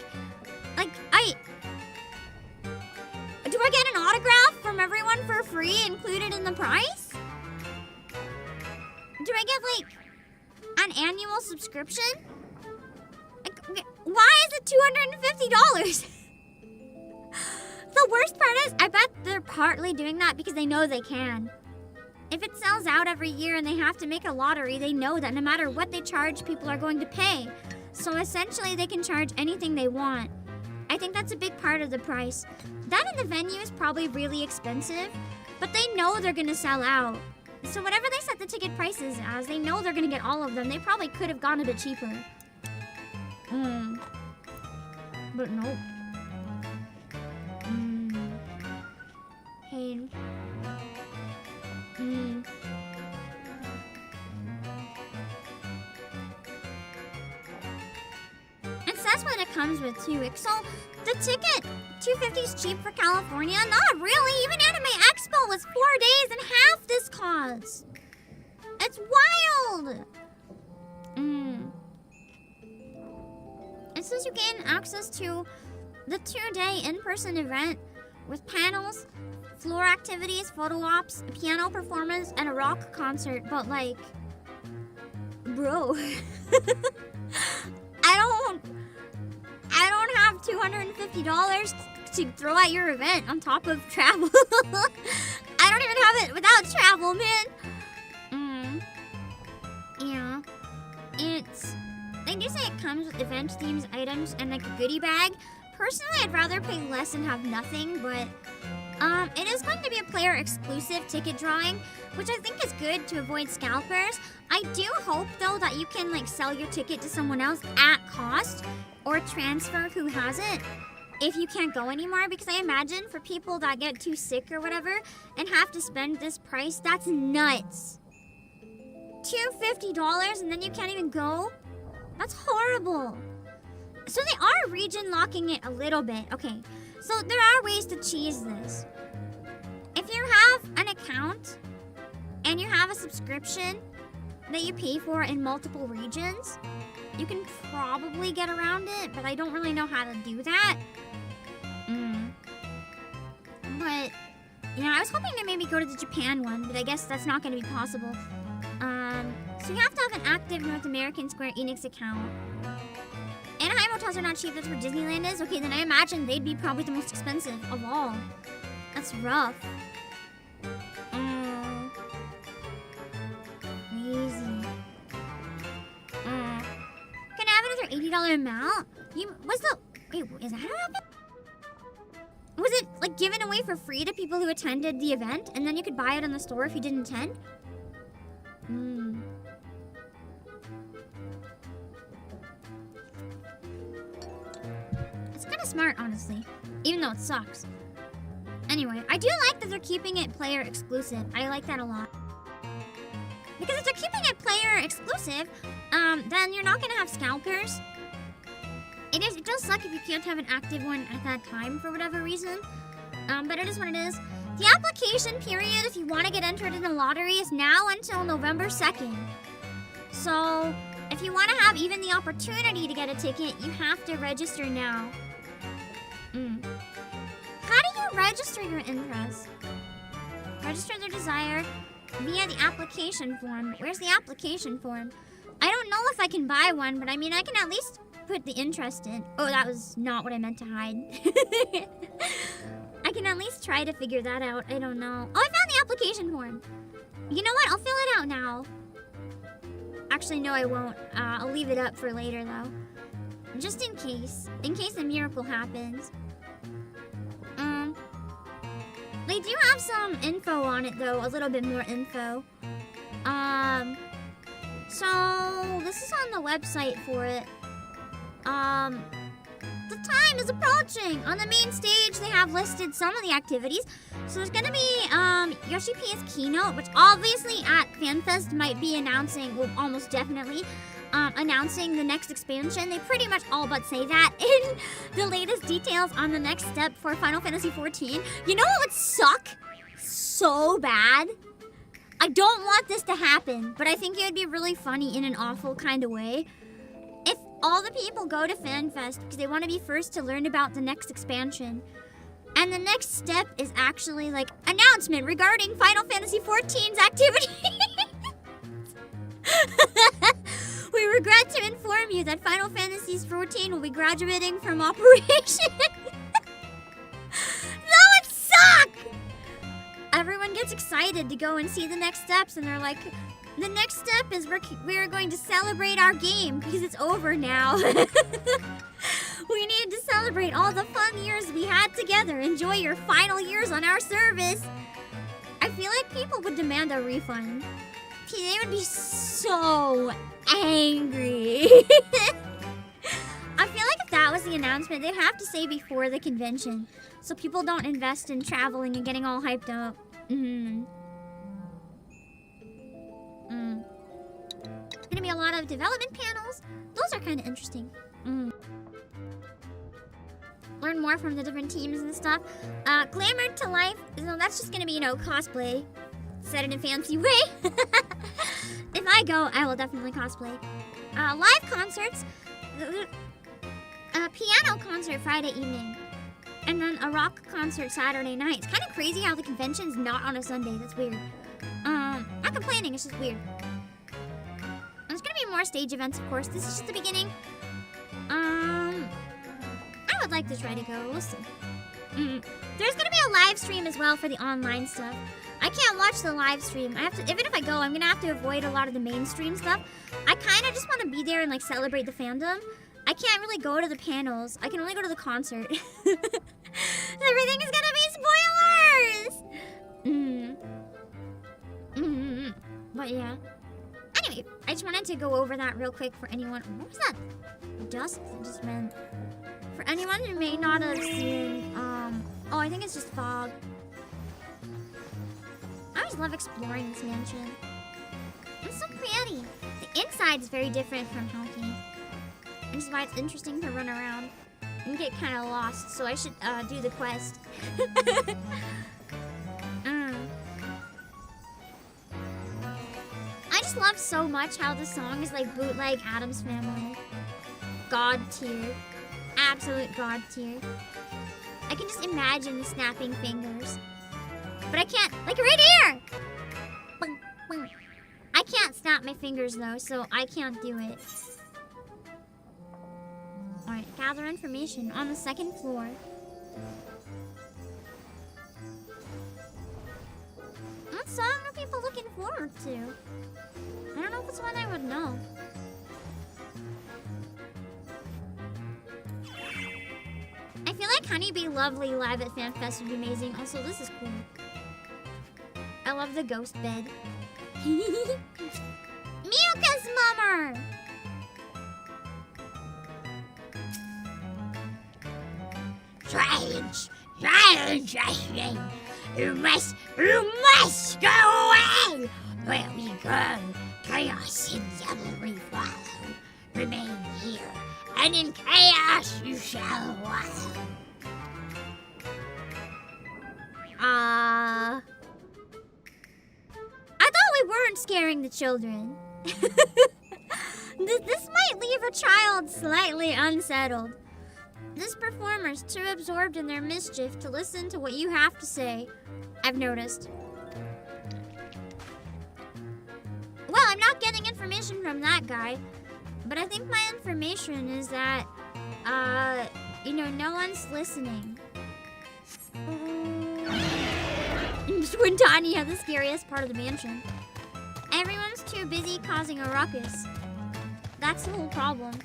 do I get an autograph from everyone for free included in the price? Do I get like an annual subscription? Like, why is it $250? The worst part is, I bet they're partly doing that because they know they can. If it sells out every year and they have to make a lottery, they know that no matter what they charge, people are going to pay. So essentially, they can charge anything they want. I think that's a big part of the price. That and the venue is probably really expensive, but they know they're gonna sell out. So whatever they set the ticket prices as, they know they're gonna get all of them. They probably could have gone a bit cheaper. But nope. Pain. It says what it comes with too. So the ticket, $250 is cheap for California. Not really. Even Anime Expo was 4 days and half this cost. It's wild. It says you gain access to the 2-day in-person event with panels, floor activities, photo ops, a piano performance, and a rock concert. But like, bro, I don't have $250 to throw at your event on top of travel. I don't even have it without travel, man. Yeah. They do say it comes with event themes, items, and like a goodie bag. Personally, I'd rather pay less and have nothing, but it is going to be a player exclusive ticket drawing, which I think is good to avoid scalpers. I do hope though that you can like sell your ticket to someone else at cost or transfer who has it if you can't go anymore, because I imagine for people that get too sick or whatever and have to spend this price, that's nuts. $250 and then you can't even go? That's horrible. So they are region locking it a little bit. Okay, so there are ways to cheese this. If you have an account and you have a subscription that you pay for in multiple regions, you can probably get around it, but I don't really know how to do that. But, yeah, I was hoping to maybe go to the Japan one, but I guess that's not going to be possible. So you have to have an active North American Square Enix account. Anaheim hotels are not cheap, that's where Disneyland is. Okay, then I imagine they'd be probably the most expensive of all. That's rough. Crazy. Can I have another $80 amount? Wait, is that how it happened? Was it like given away for free to people who attended the event, and then you could buy it in the store if you didn't attend? It's kind of smart, honestly, even though it sucks. Anyway, I do like that they're keeping it player exclusive. I like that a lot. Because if they're keeping it player exclusive, then you're not gonna have scalpers. It does suck if you can't have an active one at that time for whatever reason. But it is what it is. The application period, if you want to get entered in the lottery, is now until November 2nd. So, if you want to have even the opportunity to get a ticket, you have to register now. How do you register your interest? Register their desire via the application form. Where's the application form? I don't know if I can buy one, but I mean, I can at least put the interest in. Oh, that was not what I meant to hide. I can at least try to figure that out. I don't know. Oh, I found the application form. You know what? I'll fill it out now. Actually, no, I won't. I'll leave it up for later, though. Just in case. In case a miracle happens. They do have some info on it, though. A little bit more info. So, this is on the website for it. The time is approaching. On the main stage, they have listed some of the activities. So there's gonna be Yoshi P's keynote, which obviously at FanFest might be announcing, well, almost definitely, announcing the next expansion. They pretty much all but say that in the latest details on the next step for Final Fantasy XIV. You know what would suck so bad? I don't want this to happen, but I think it would be really funny in an awful kind of way. If all the people go to FanFest because they want to be first to learn about the next expansion, and the next step is actually like announcement regarding Final Fantasy XIV's activity. We regret to inform you that Final Fantasy XIV will be graduating from operation. That would suck! Everyone gets excited to go and see the next steps, and they're like, the next step is we're going to celebrate our game because it's over now. We need to celebrate all the fun years we had together. Enjoy your final years on our service. I feel like people would demand a refund. They would be so angry. I feel like if that was the announcement, they'd have to say before the convention so people don't invest in traveling and getting all hyped up. Gonna be a lot of development panels. Those are kind of interesting. Learn more from the different teams and stuff. Glamour to life. That's just gonna be, cosplay. Said it in a fancy way. If I go, I will definitely cosplay. Live concerts. Piano concert Friday evening. And then a rock concert Saturday night. It's kind of crazy how the convention's not on a Sunday. That's weird. Not complaining, it's just weird. There's gonna be more stage events, of course. This is just the beginning. I would like to try to go. We'll see. There's gonna be a live stream as well for the online stuff. I can't watch the live stream. I have to, even if I go, I'm gonna have to avoid a lot of the mainstream stuff. I kind of just want to be there and like celebrate the fandom. I can't really go to the panels. I can only go to the concert. Everything is gonna be spoilers! But yeah. Anyway, I just wanted to go over that real quick for anyone. What was that dust that just meant? For anyone who may not have seen, oh, I think it's just fog. I always love exploring this mansion. It's so pretty. The inside is very different from Honky. This is why it's interesting to run around and get kind of lost, so I should do the quest. I just love so much how the song is like bootleg Addams Family. God tier. Absolute God tier. I can just imagine the snapping fingers. But I can't, like right here! I can't snap my fingers though, so I can't do it. Alright, gather information on the second floor. What song are people looking forward to? I don't know if it's one I would know. I feel like Honeybee Lovely live at FanFest would be amazing. Also, this is cool. I love the ghost bed. Mucus Mummer!
Strange! You must go away! Where we go, chaos and devilry follow. Remain here, and in chaos you shall wallow.
I thought we weren't scaring the children. This might leave a child slightly unsettled. This performer's too absorbed in their mischief to listen to what you have to say, I've noticed. Well, I'm not getting information from that guy, but I think my information is that, no one's listening. Twin had the scariest part of the mansion. Everyone's too busy causing a ruckus. That's the whole problem.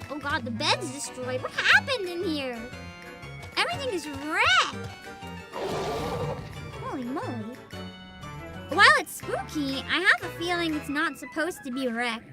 Oh god, the bed's destroyed. What happened in here? Everything is wrecked. Holy moly. While it's spooky, I have a feeling it's not supposed to be wrecked.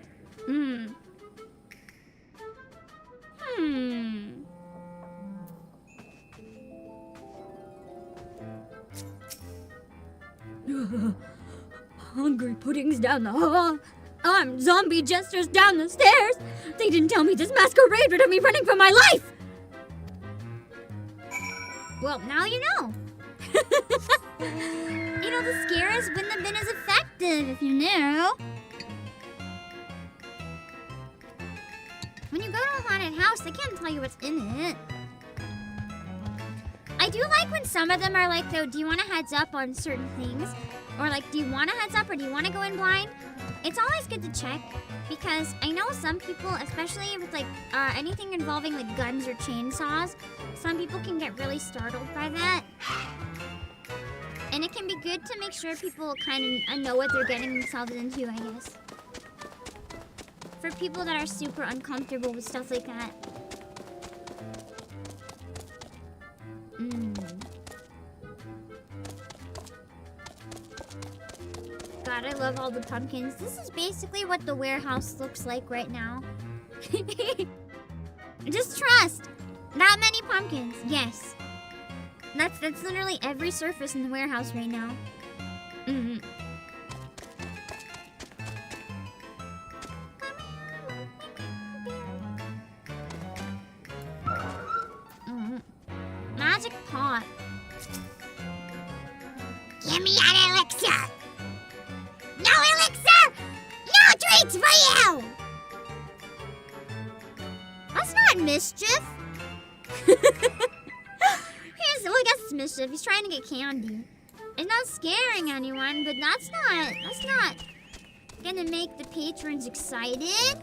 Hungry puddings down the hall. I'm zombie jesters down the stairs. They didn't tell me this masquerade would have me running for my life. Well, now you know. The scares wouldn't have been as effective if you knew. When you go to a haunted house, they can't tell you what's in it. I do like when some of them are like, though, do you want a heads up on certain things? Or like, do you want a heads up or do you want to go in blind? It's always good to check because I know some people, especially with like anything involving like guns or chainsaws, some people can get really startled by that. And it can be good to make sure people kind of know what they're getting themselves into, I guess. For people that are super uncomfortable with stuff like that. God, I love all the pumpkins. This is basically what the warehouse looks like right now. Just trust. That many pumpkins. Yes. That's literally every surface in the warehouse right now. Magic pot.
Give me an elixir! No elixir! No treats for you!
not mischief. Well, I guess it's mischief. He's trying to get candy. It's not scaring anyone, but that's not gonna make the patrons excited.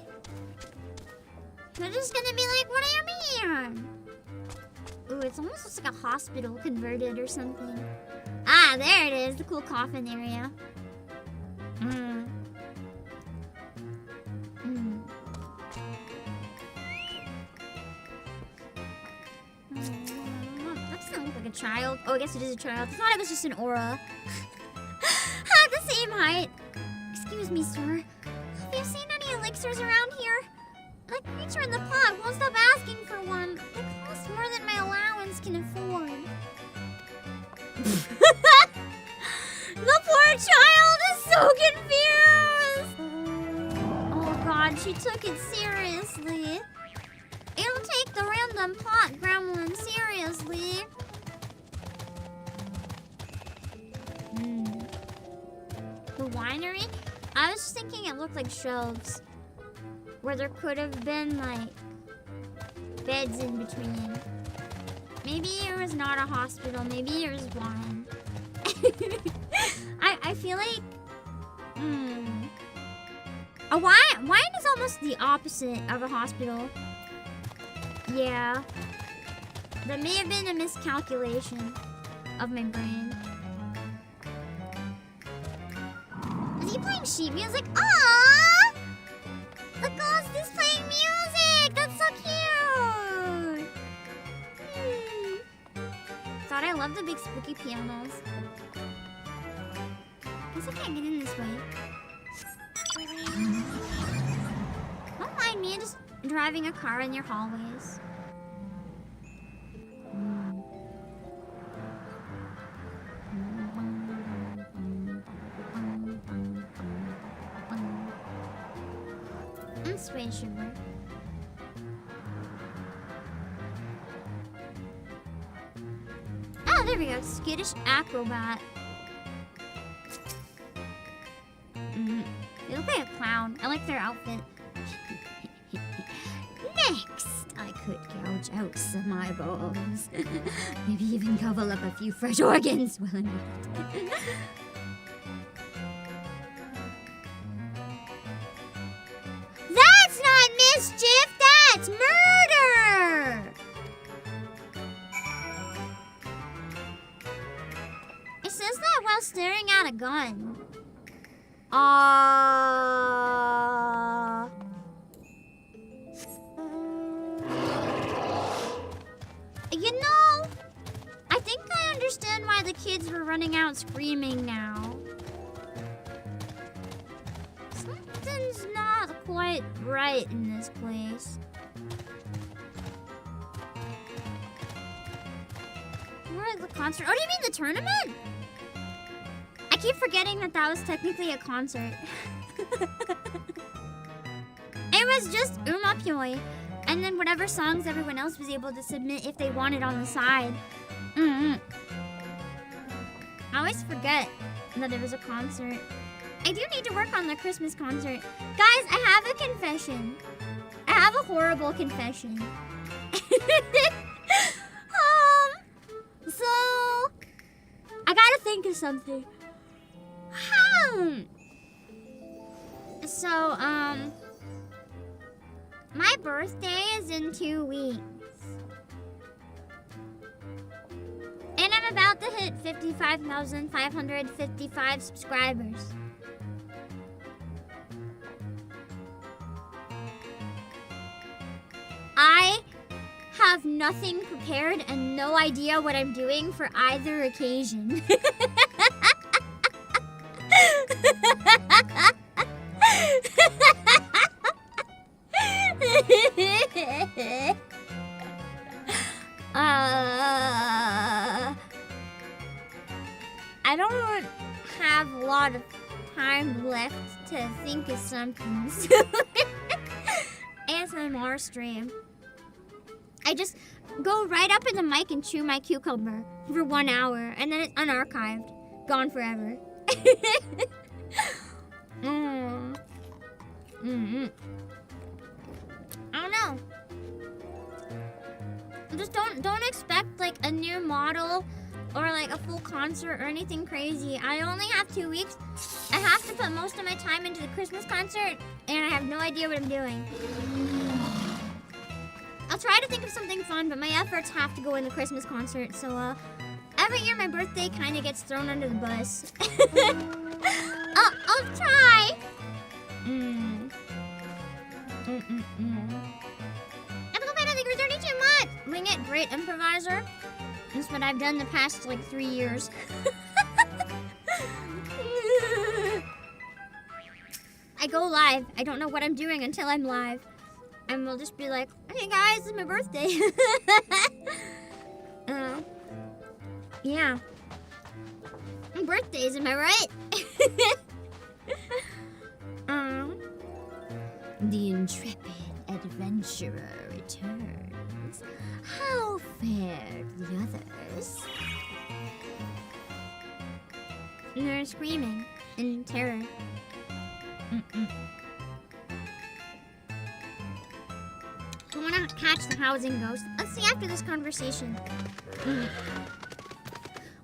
They're just gonna be like, what do you mean? Ooh, it's almost looks like a hospital converted or something. Ah, there it is, the cool coffin area. That doesn't look like a child. Oh, I guess it is a child. I thought it was just an aura. At the same height. Excuse me, sir. Have you seen any elixirs around here? That creature in the pot won't stop asking for one. They cost more than my allowance can afford. The poor child is so confused. Oh god, she took it seriously. It'll take the random pot gremlin seriously. The winery? I was thinking it looked like shelves. Where there could have been, like, beds in between. Maybe it was not a hospital. Maybe it was wine. I feel like... A wine is almost the opposite of a hospital. Yeah. That may have been a miscalculation of my brain. Is he playing sheet music? Aww! The ghost is playing music! That's so cute! Thought I loved the big spooky pianos. Guess I can't get in this way. Don't mind me just driving a car in your hallways. This way should work. Oh, there we go. Skittish acrobat. They look like a clown. I like their outfit. Next, I could gouge out some eyeballs. Maybe even gobble up a few fresh organs while I'm at it. That's not mischief, that's murder! It says that while staring at a gun. You know, I think I understand why the kids were running out screaming now. Something's not quite right in this place. Where's the concert? Oh, do you mean the tournament? I keep forgetting that was technically a concert. It was just Umapyoi, and then whatever songs everyone else was able to submit if they wanted on the side. I always forget that it was a concert. I do need to work on the Christmas concert. Guys, I have a confession. I have a horrible confession. So I gotta think of something. So, my birthday is in 2 weeks. And I'm about to hit 55,555 subscribers. I have nothing prepared and no idea what I'm doing for either occasion. I don't have a lot of time left to think of something. ASMR stream. I just go right up in the mic and chew my cucumber for 1 hour, and then it's unarchived, gone forever. I don't know. Just don't expect like a new model or like a full concert or anything crazy. I only have 2 weeks. I have to put most of my time into the Christmas concert, and I have no idea what I'm doing. I'll try to think of something fun, but my efforts have to go in the Christmas concert. So every year my birthday kind of gets thrown under the bus. I'll try. I think we're 32 much. Wing it, great improviser. That's what I've done the past like 3 years. I go live. I don't know what I'm doing until I'm live. And we'll just be like, hey guys, it's my birthday. Yeah. Birthdays, am I right?
The intrepid adventurer returns. How fared the others?
And they're screaming in terror. I want to catch the housing ghost. Let's see after this conversation.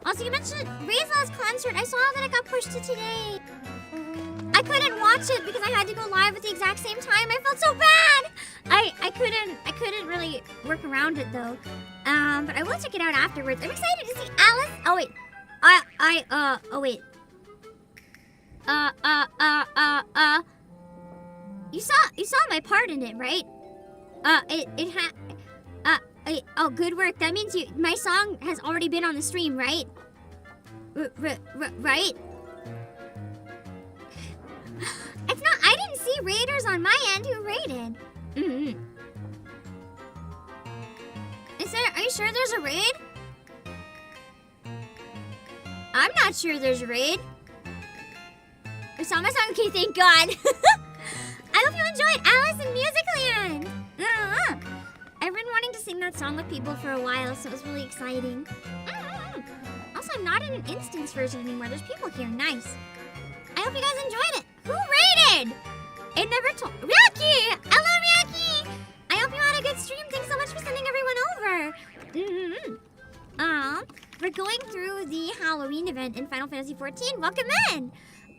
Also, you mentioned Ray's concert. I saw that it got pushed to today. I couldn't watch it because I had to go live at the exact same time. I felt so bad. I couldn't really work around it though. But I will check it out afterwards. I'm excited to see Alice. Oh wait. Oh wait. You saw my part in it, right? Oh, good work. That means my song has already been on the stream, right? Right? It's not. I didn't see raiders on my end. Who raided? Are you sure there's a raid? I'm not sure there's a raid. I saw my song. Okay, thank God. I hope you enjoyed Alice in Musicland. I've been wanting to sing that song with people for a while, so it was really exciting. Also, I'm not in an instance version anymore. There's people here. Nice. I hope you guys enjoyed it. Who raided? It never told. Ryaki! Hello, Ryaki! I hope you had a good stream. Thanks so much for sending everyone over. We're going through the Halloween event in Final Fantasy XIV. Welcome in.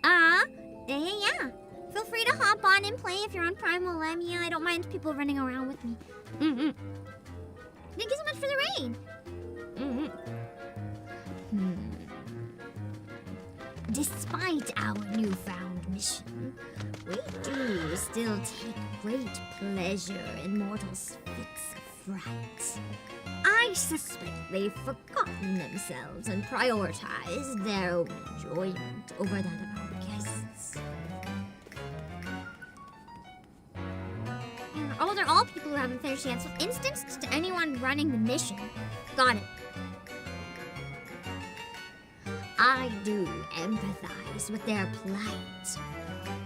Yeah. Feel free to hop on and play if you're on Primal, Lamia. I don't mind people running around with me. Thank you so much for the raid.
Despite our newfound mission, we do still take great pleasure in mortals' fits of fright. I suspect they've forgotten themselves and prioritized their own enjoyment over that of our guests.
Oh, they're all people who haven't finished yet, so instanced to anyone running the mission. Got it.
I do empathize with their plight.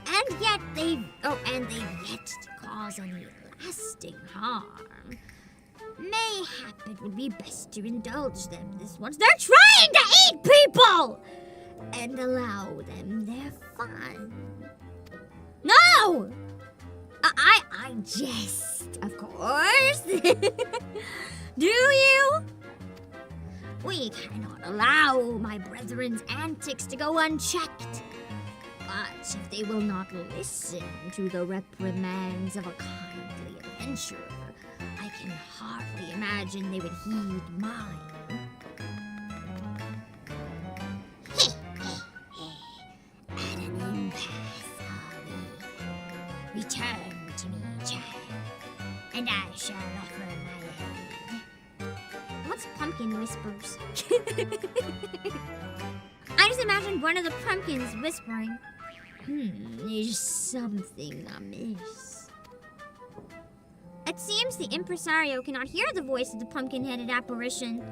And yet they've yet to cause any lasting harm. Mayhap it would be best to indulge them this once they're trying to eat people! And allow them their fun.
No!
I jest, of course. Do you? We cannot allow my brethren's antics to go unchecked. But if they will not listen to the reprimands of a kindly adventurer, I can hardly imagine they would heed mine. At an impasse, are we? Return to me, child, and I shall offer my aid.
What's pumpkin whispers? I just imagined one of the pumpkins whispering.
There's something amiss.
It seems the impresario cannot hear the voice of the pumpkin-headed apparition.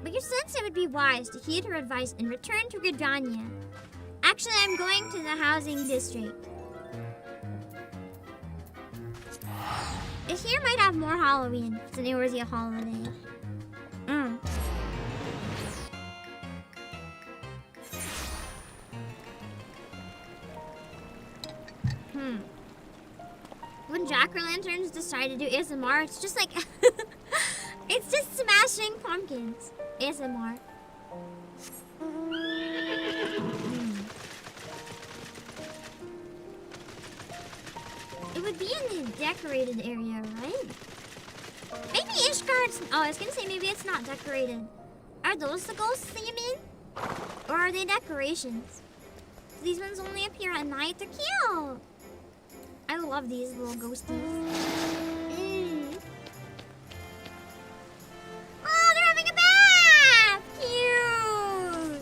But you sense it would be wise to heed her advice and return to Gridania. Actually, I'm going to the housing district. This here might have more Halloween. It's a New Year's Eve holiday. When jack-o'-lanterns decide to do ASMR, it's just like... It's just smashing pumpkins. ASMR. It would be in the decorated area, right? Maybe Ishgard's... Oh, I was gonna say maybe it's not decorated. Are those the ghosts that you mean? Or are they decorations? These ones only appear at night. They're cute. I love these little ghosties. Oh, they're having a bath! Cute!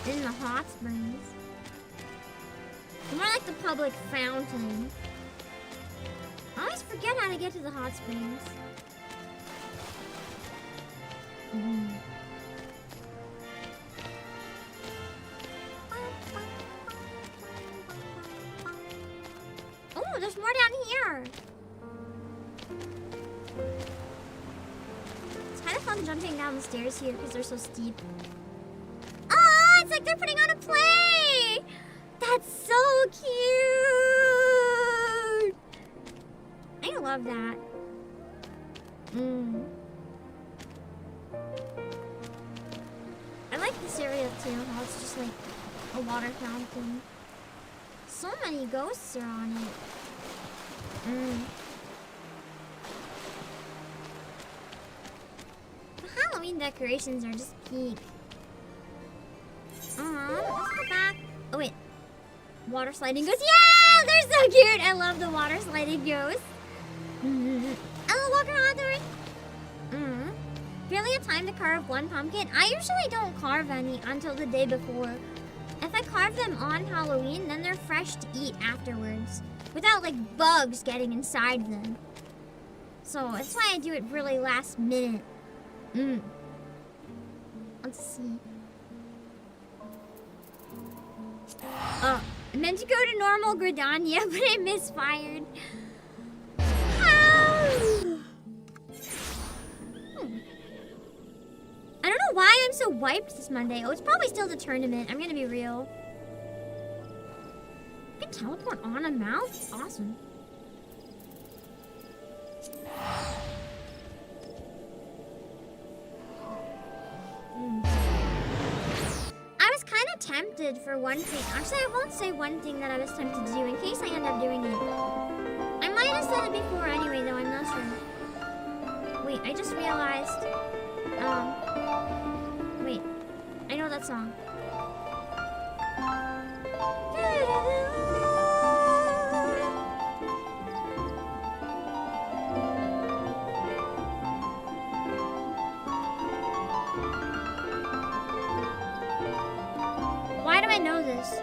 In the hot springs. More like the public fountain. I always forget how to get to the hot springs. Oh, there's more down here. It's kind of fun jumping down the stairs here because they're so steep. Oh, it's like they're putting on a play. That's so cute. I love that. I like this area too, how it's just like a water fountain. So many ghosts are on it. The Halloween decorations are just peak. Let's go back. Oh wait. Water sliding ghosts. Yeah! They're so cute! I love the water sliding ghosts. I'll walk around there. Barely have time to carve one pumpkin. I usually don't carve any until the day before. If I carve them on Halloween, then they're fresh to eat afterwards. Without like bugs getting inside them. So that's why I do it really last minute. Let's see. Oh, I meant to go to normal Gridania, but I misfired. I don't know why I'm so wiped this Monday. Oh, it's probably still the tournament. I'm gonna be real. I can teleport on a mouth? Awesome. I was kind of tempted for one thing. Actually, I won't say one thing that I was tempted to do in case I end up doing it. I might have said it before anyway, though. I'm not sure. Wait, I just realized... Wait. I know that song. Why do I know this?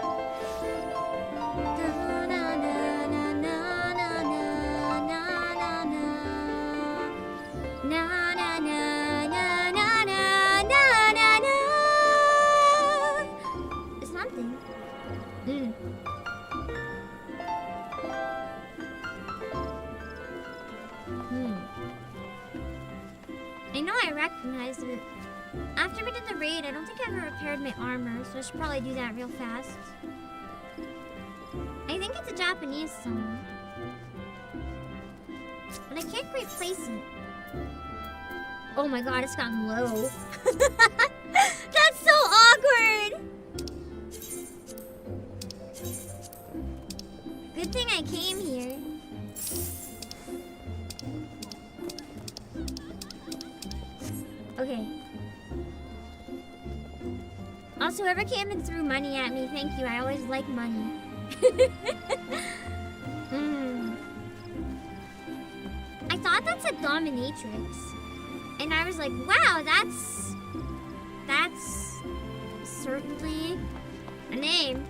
It's something. I know I recognized it. After we did the raid, I don't think I ever repaired my armor, so I should probably do that real fast. I think it's a Japanese song. But I can't quite place it. Oh my god, it's gotten low. That's so awkward! Good thing I came here. Okay. Also, whoever came and threw money at me, thank you. I always like money. I thought that's a dominatrix. And I was like, wow, that's certainly a name.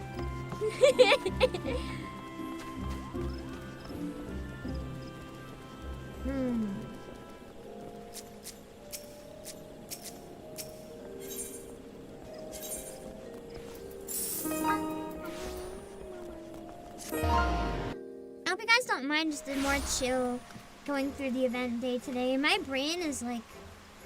I hope you guys don't mind, just a more chill going through the event day today. My brain is like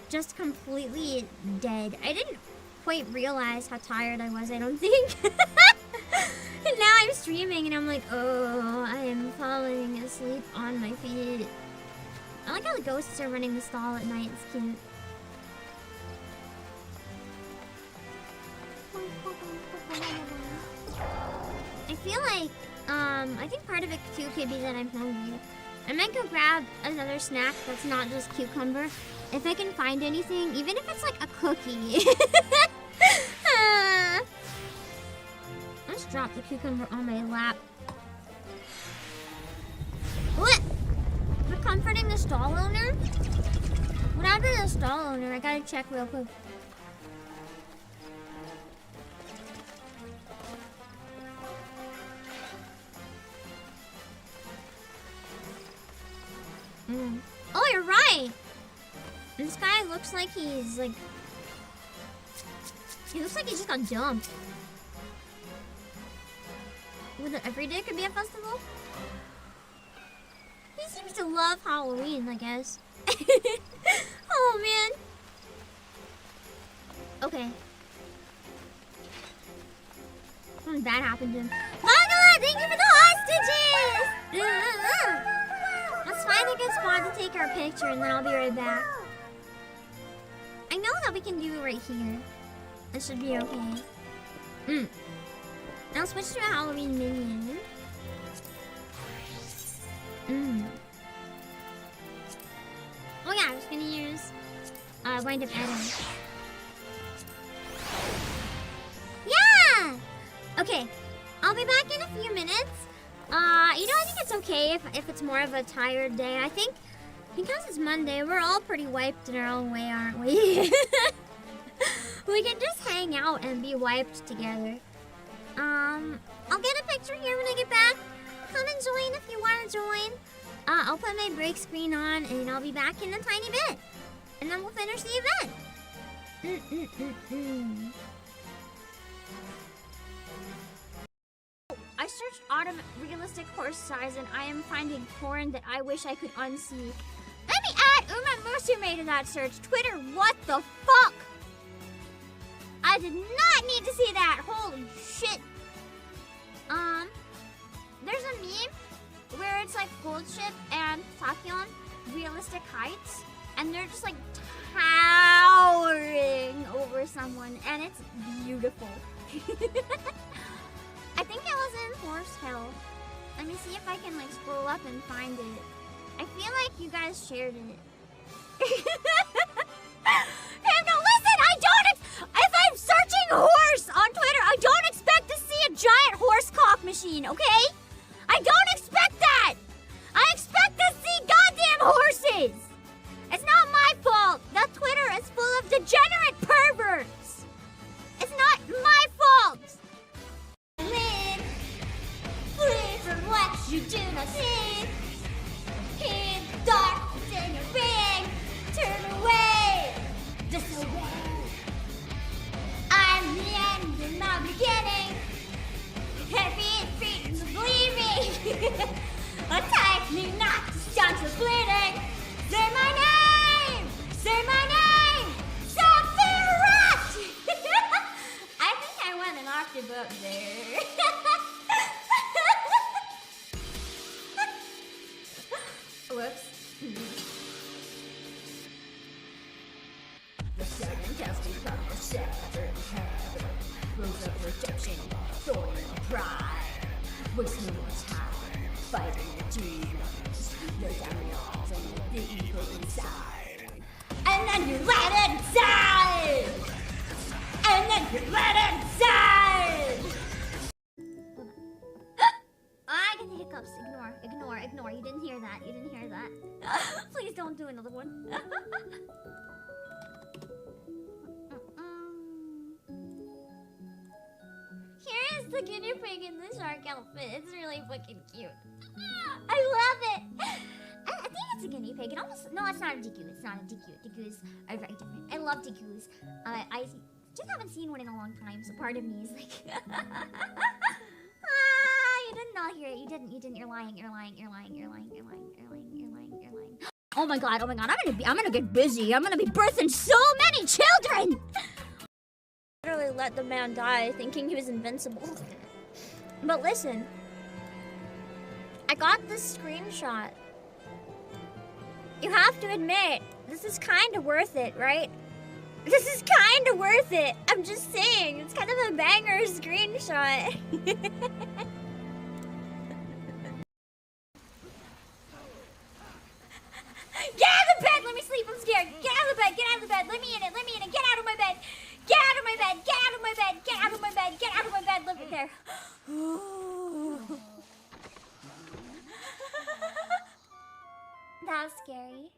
just completely dead. I didn't quite realize how tired I was, I don't think. And now I'm streaming and I'm like, oh, I am falling asleep on my feet. I like how the ghosts are running the stall at night. It's cute. I feel like, I think part of it too could be that I'm hungry. I might go grab another snack that's not just cucumber. If I can find anything, even if it's like a cookie. I just dropped the cucumber on my lap. What? We're comforting the stall owner? What happened to the stall owner? I gotta check real quick. Oh, you're right! This guy looks like he's like... He looks like he just got dumped. Would every day could be a festival? He seems to love Halloween, I guess. Oh, man. Okay. Something bad happened to him. Magala, thank you for the hostages! Let's find a good spot to take our picture, and then I'll be right back. I know that we can do it right here. It should be okay. Now switch to a Halloween minion. Oh yeah, I was gonna use wind up Adam. Yeah! Okay, I'll be back in a few minutes. You know, I think it's okay if it's more of a tired day. I think because it's Monday, we're all pretty wiped in our own way, aren't we? We can just hang out and be wiped together. I'll get a picture here when I get back. Come and join if you want to join. I'll put my break screen on and I'll be back in a tiny bit. And then we'll finish the event. I searched autumn realistic horse size and I am finding porn that I wish I could unsee. Let me add Uma Musume to that search. Twitter, what the fuck? I did not need to see that. Holy shit. There's a meme where it's like Goldship and Takyon realistic heights, and they're just like towering over someone, and it's beautiful. I think it was in Horse Hell. Let me see if I can like scroll up and find it. I feel like you guys shared it. Hey, no, listen, if I'm searching horse on Twitter, I don't expect to see a giant horse cock machine, okay? I don't expect that! I expect to see goddamn horses! It's not my fault that Twitter is full of degenerate perverts! It's not my fault! Live free from what you do not see. In the dark in your being, turn away, disobey. I'm the end and my beginning. Heavy feet to believing. Attack me not to start your bleeding. Say my name! Say my name! Sephiroth! I think I went an octave up there. Whoops. The sudden testing from the Saturn heaven. Rules of redemption, thorn and pride. Wasting your time, fighting the demons. No dominoes and the evil inside. And then you let it inside! And then you let it inside! I get the hiccups. Ignore. You didn't hear that. Please don't do another one. Here is the guinea pig in the shark outfit. It's really fucking cute. I love it. I think it's a guinea pig. No, it's not a Deku. Dekus are very different. I love Dekus. I just haven't seen one in a long time, so part of me is like... You did not hear it. You didn't. You're lying. Oh my god. I'm gonna get busy. I'm gonna be birthing so many children! Literally let the man die thinking he was invincible. But listen. I got this screenshot. You have to admit, this is kind of worth it, right? This is kind of worth it. I'm just saying, it's kind of a banger screenshot. Get out of the bed! Let me sleep, I'm scared. Get out of the bed, get out of the bed. Let me in it, let me in it. Get out of my bed. Get out of my bed, get out of my bed, get out of my bed, get out of my bed. Look at there. That was scary.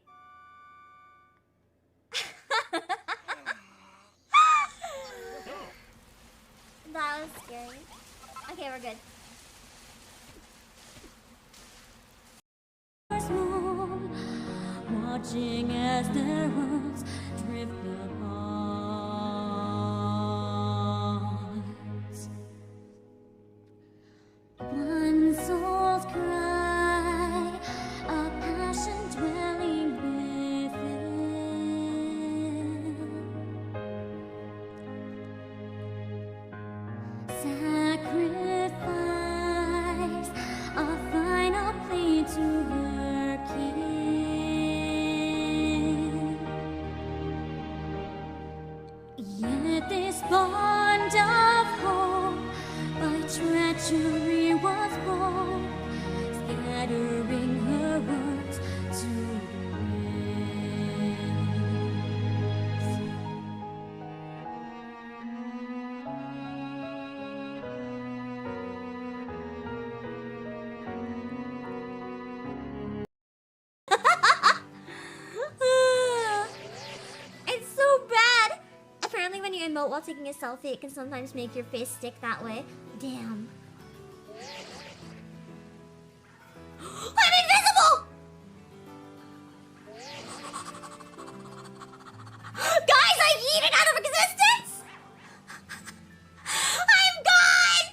That was scary. Okay, we're good.
Watching as their worlds drift apart. One soul's cry, a passion dwelling within. Sacrifice, a final plea to her king. Yet this bond of hope by treachery was broke, scattering her words to the winds.
It's so bad. Apparently when you emote while taking a selfie, it can sometimes make your face stick that way. Damn. I'm invisible! Guys, I yeeted out of existence! I'm gone!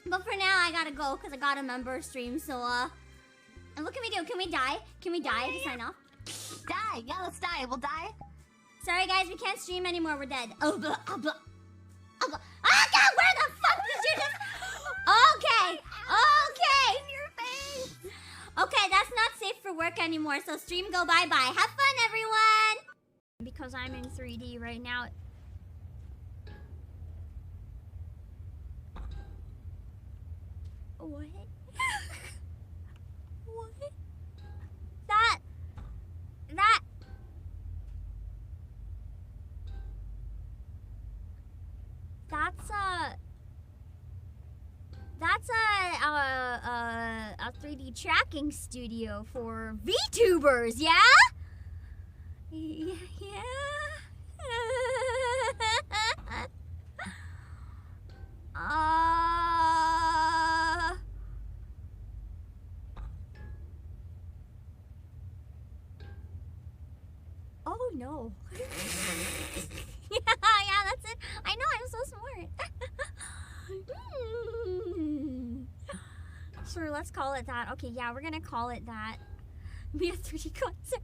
But for now, I gotta go because I got a member stream, so, and what can we do? Can we die? Can we die to sign off?
Die! Yeah, let's die. We'll die.
Sorry, guys, we can't stream anymore. We're dead. Oh, blah, oh, blah. Oh, blah. Oh, God, where the fuck did you just... Okay, okay.
In your face!
Okay, that's not safe for work anymore, so stream go bye-bye. Have fun, everyone! Because I'm in 3D right now. What? What? That's a 3D tracking studio for VTubers, yeah? Yeah. Oh no. yeah, that's it. I know, I'm so smart. Sure, let's call it that. Okay, yeah, we're gonna call it that. We have 3D concert.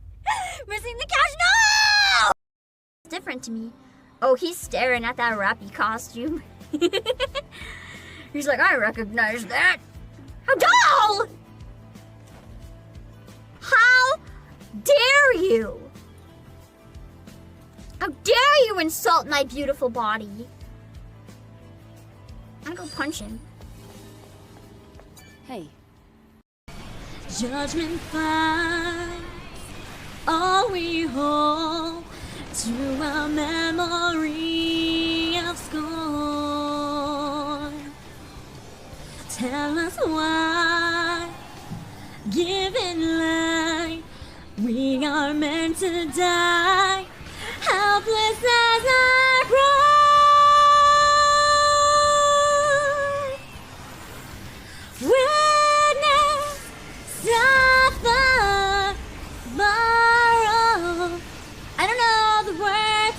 Missing the couch. No! It's different to me. Oh, he's staring at that rappy costume. He's like, I recognize that. How dull! How dare you? How dare you insult my beautiful body? I'm gonna go punch him.
Hey.
Judgment finds all we hold to our memory of scorn. Tell us why, given life, we are meant to die, helpless as our pride. Witness suffer borrow. I don't know the words.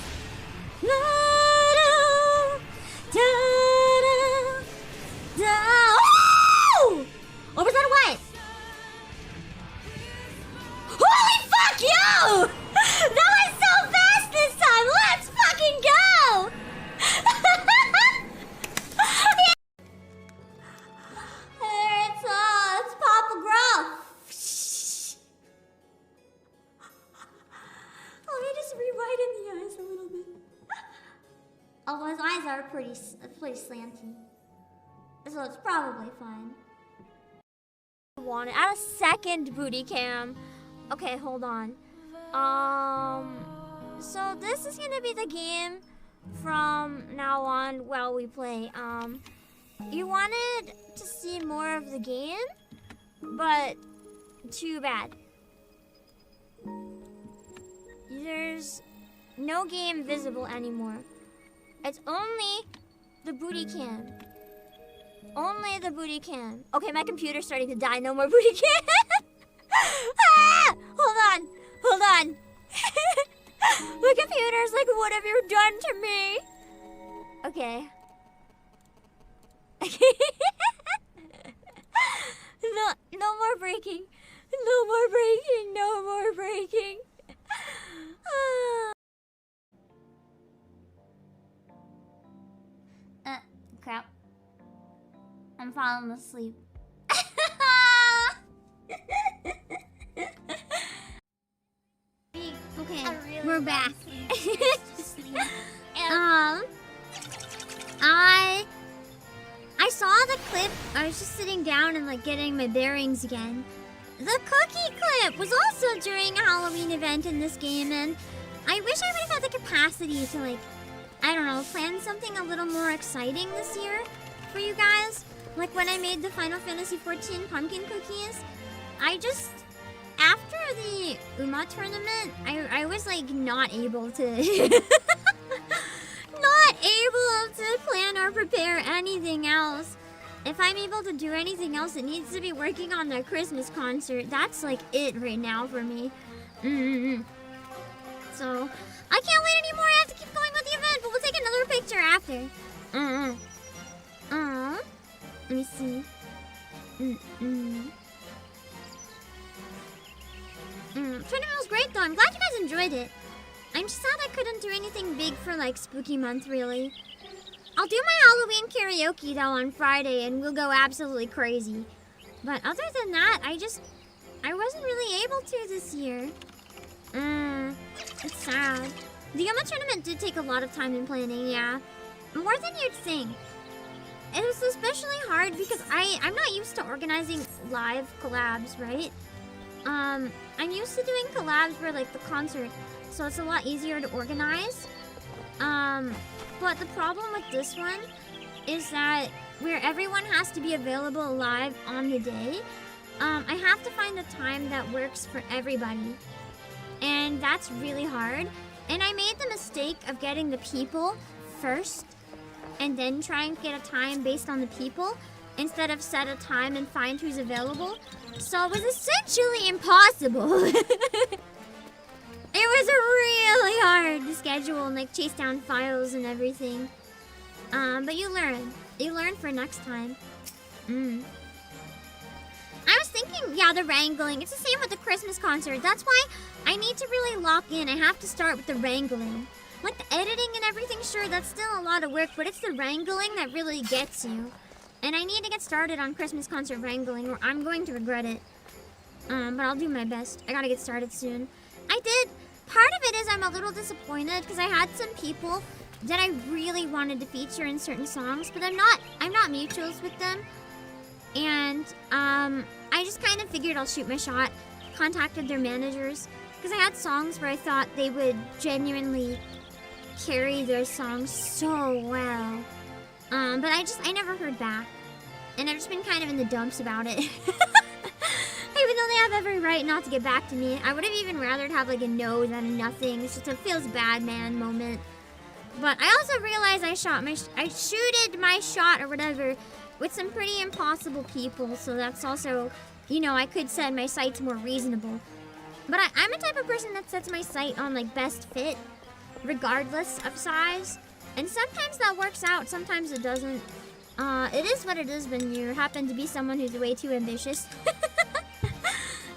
Oh! Or was that a what? Holy fuck you! That was so fast this time! Let's
Although his eyes are pretty slanty. So it's probably fine. Wanted add a second booty cam. Okay, hold on. So this is gonna be the game from now on while we play. You wanted to see more of the game, but too bad. There's no game visible anymore. It's only the booty cam. Only the booty cam. Okay, my computer's starting to die. No more booty cam. Ah! Hold on. Hold on. My computer's like, what have you done to me? Okay. No more breaking. No more breaking. No more breaking. Crap. I'm falling asleep.
Okay,
really
we're back. I saw the clip. I was just sitting down and like getting my bearings again. The cookie clip was also during a Halloween event in this game, and I wish I would have had the capacity to like, I don't know, plan something a little more exciting this year for you guys. Like when I made the Final Fantasy XIV pumpkin cookies, I just, after the Uma tournament, I was like not able to, not able to plan or prepare anything else. If I'm able to do anything else, it needs to be working on the Christmas concert. That's like it right now for me. So, I can't wait anymore. I have to keep going with the event, but we'll take another picture after. Let me see. Tournament was great though. I'm glad you guys enjoyed it. I'm just sad I couldn't do anything big for like spooky month, really. I'll do my Halloween karaoke though on Friday and we'll go absolutely crazy. But other than that, I wasn't really able to this year. It's sad. The Yuma tournament did take a lot of time in planning, yeah. More than you'd think. It was especially hard because I'm not used to organizing live collabs, right? I'm used to doing collabs for like the concert, so it's a lot easier to organize. But the problem with this one is that where everyone has to be available live on the day, I have to find a time that works for everybody. And that's really hard. And I made the mistake of getting the people first and then trying to get a time based on the people instead of set a time and find who's available. So it was essentially impossible. It was really hard to schedule and like chase down files and everything. But you learn. You learn for next time. I was thinking, yeah, the wrangling. It's the same with the Christmas concert. That's why I need to really lock in. I have to start with the wrangling. Like the editing and everything, sure, that's still a lot of work, but it's the wrangling that really gets you. And I need to get started on Christmas concert wrangling or I'm going to regret it. But I'll do my best. I gotta get started soon. I did. Part of it is I'm a little disappointed because I had some people that I really wanted to feature in certain songs, but I'm not mutuals with them. And I just kind of figured I'll shoot my shot. Contacted their managers because I had songs where I thought they would genuinely carry their songs so well. But I never heard back. And I've just been kind of in the dumps about it. Even though they have every right not to get back to me. I would have even rather have like a no than a nothing. It's just a feels bad man moment. But I also realized I shooted my shot or whatever with some pretty impossible people. So that's also, you know, I could set my sights more reasonable. But I'm a type of person that sets my sight on like best fit, regardless of size. And sometimes that works out, sometimes it doesn't. It is what it is when you happen to be someone who's way too ambitious.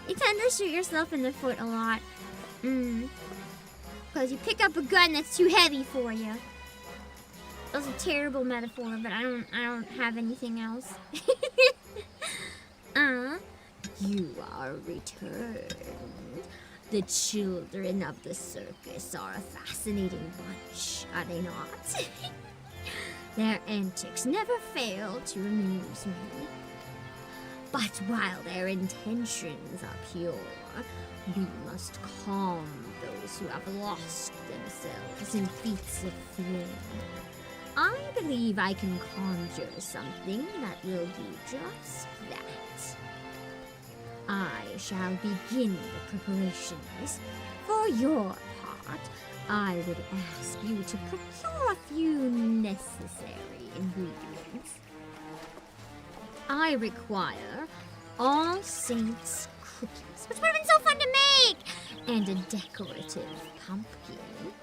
You tend to shoot yourself in the foot a lot. Because you pick up a gun that's too heavy for you. That was a terrible metaphor, but I don't have anything else. You are returned. The children of the circus are a fascinating bunch, are they not? Their antics never fail to amuse me. But while their intentions are pure, we must calm those who have lost themselves in feats of fear. I believe I can conjure something that will do just that. I shall begin the preparations. For your part, I would ask you to procure a few necessary ingredients. I require All Saints cookies,
Which would have been so fun to make!
and a decorative pumpkin.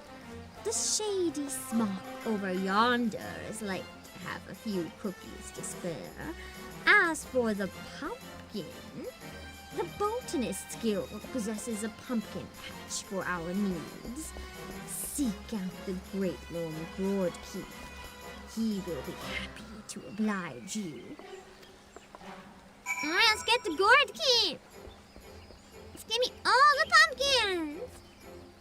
The shady smock over yonder is like to have a few cookies to spare. As for the pumpkin, the Botanist Guild possesses a pumpkin patch for our needs. Seek out the great Lord Gordkeep. He will be happy to oblige you.
Alright, let's get the gourd key. Let's give me all the pumpkins.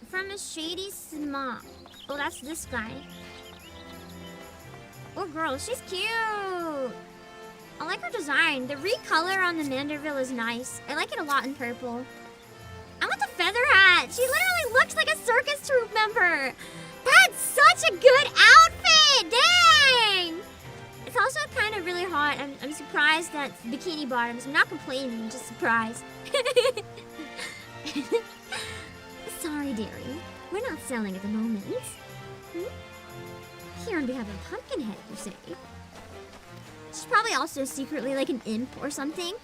From a shady smock. Oh, that's this guy. Oh, girl, she's cute. I like her design. The recolor on the Manderville is nice. I like it a lot in purple. I want the feather hat. She literally looks like a circus troupe member. That's such a good outfit. Dang. It's also kind of really hot. I'm surprised that bikini bottoms. I'm not complaining, I'm just surprised.
Sorry, dearie. We're not selling at the moment. Here on behalf of Pumpkinhead, you say?
She's probably also secretly like an imp or something.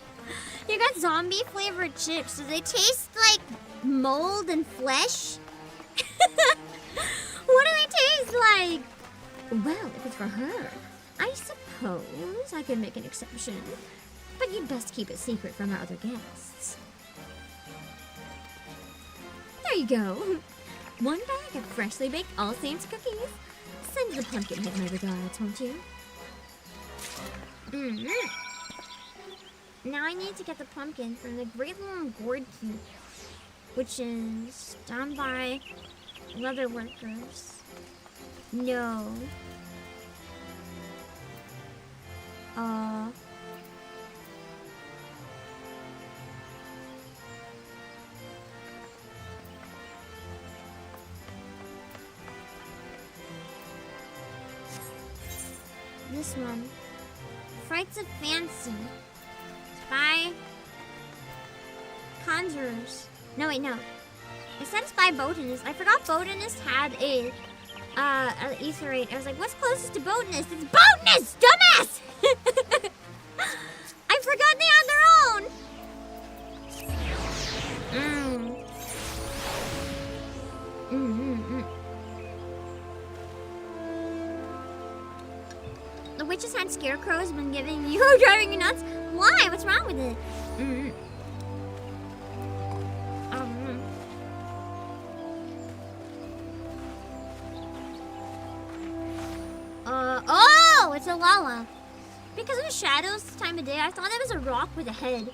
You got zombie flavored chips. Do they taste like mold and flesh? What do they taste like?
Well, if it's for her, I suppose I could make an exception. But you'd best keep it secret from our other guests. There you go. One bag of freshly baked All Saints cookies. Send the Pumpkinhead my regards, won't you?
Now I need to get the pumpkin from the Great Lone Gourd Keep, which is down by leather workers. No. This one. Frights of Fancy. By Conjurers. No, wait, no. It said it's by Botanist. I forgot Botanist had an ether rate. I was like, what's closest to Botanist? It's Botanist, dumbass! I forgot they had their own! The witch's had scarecrows been giving you driving you nuts. Why? What's wrong with it? Oh, it's a Lala. Because of the shadows this time of day, I thought it was a rock with a head.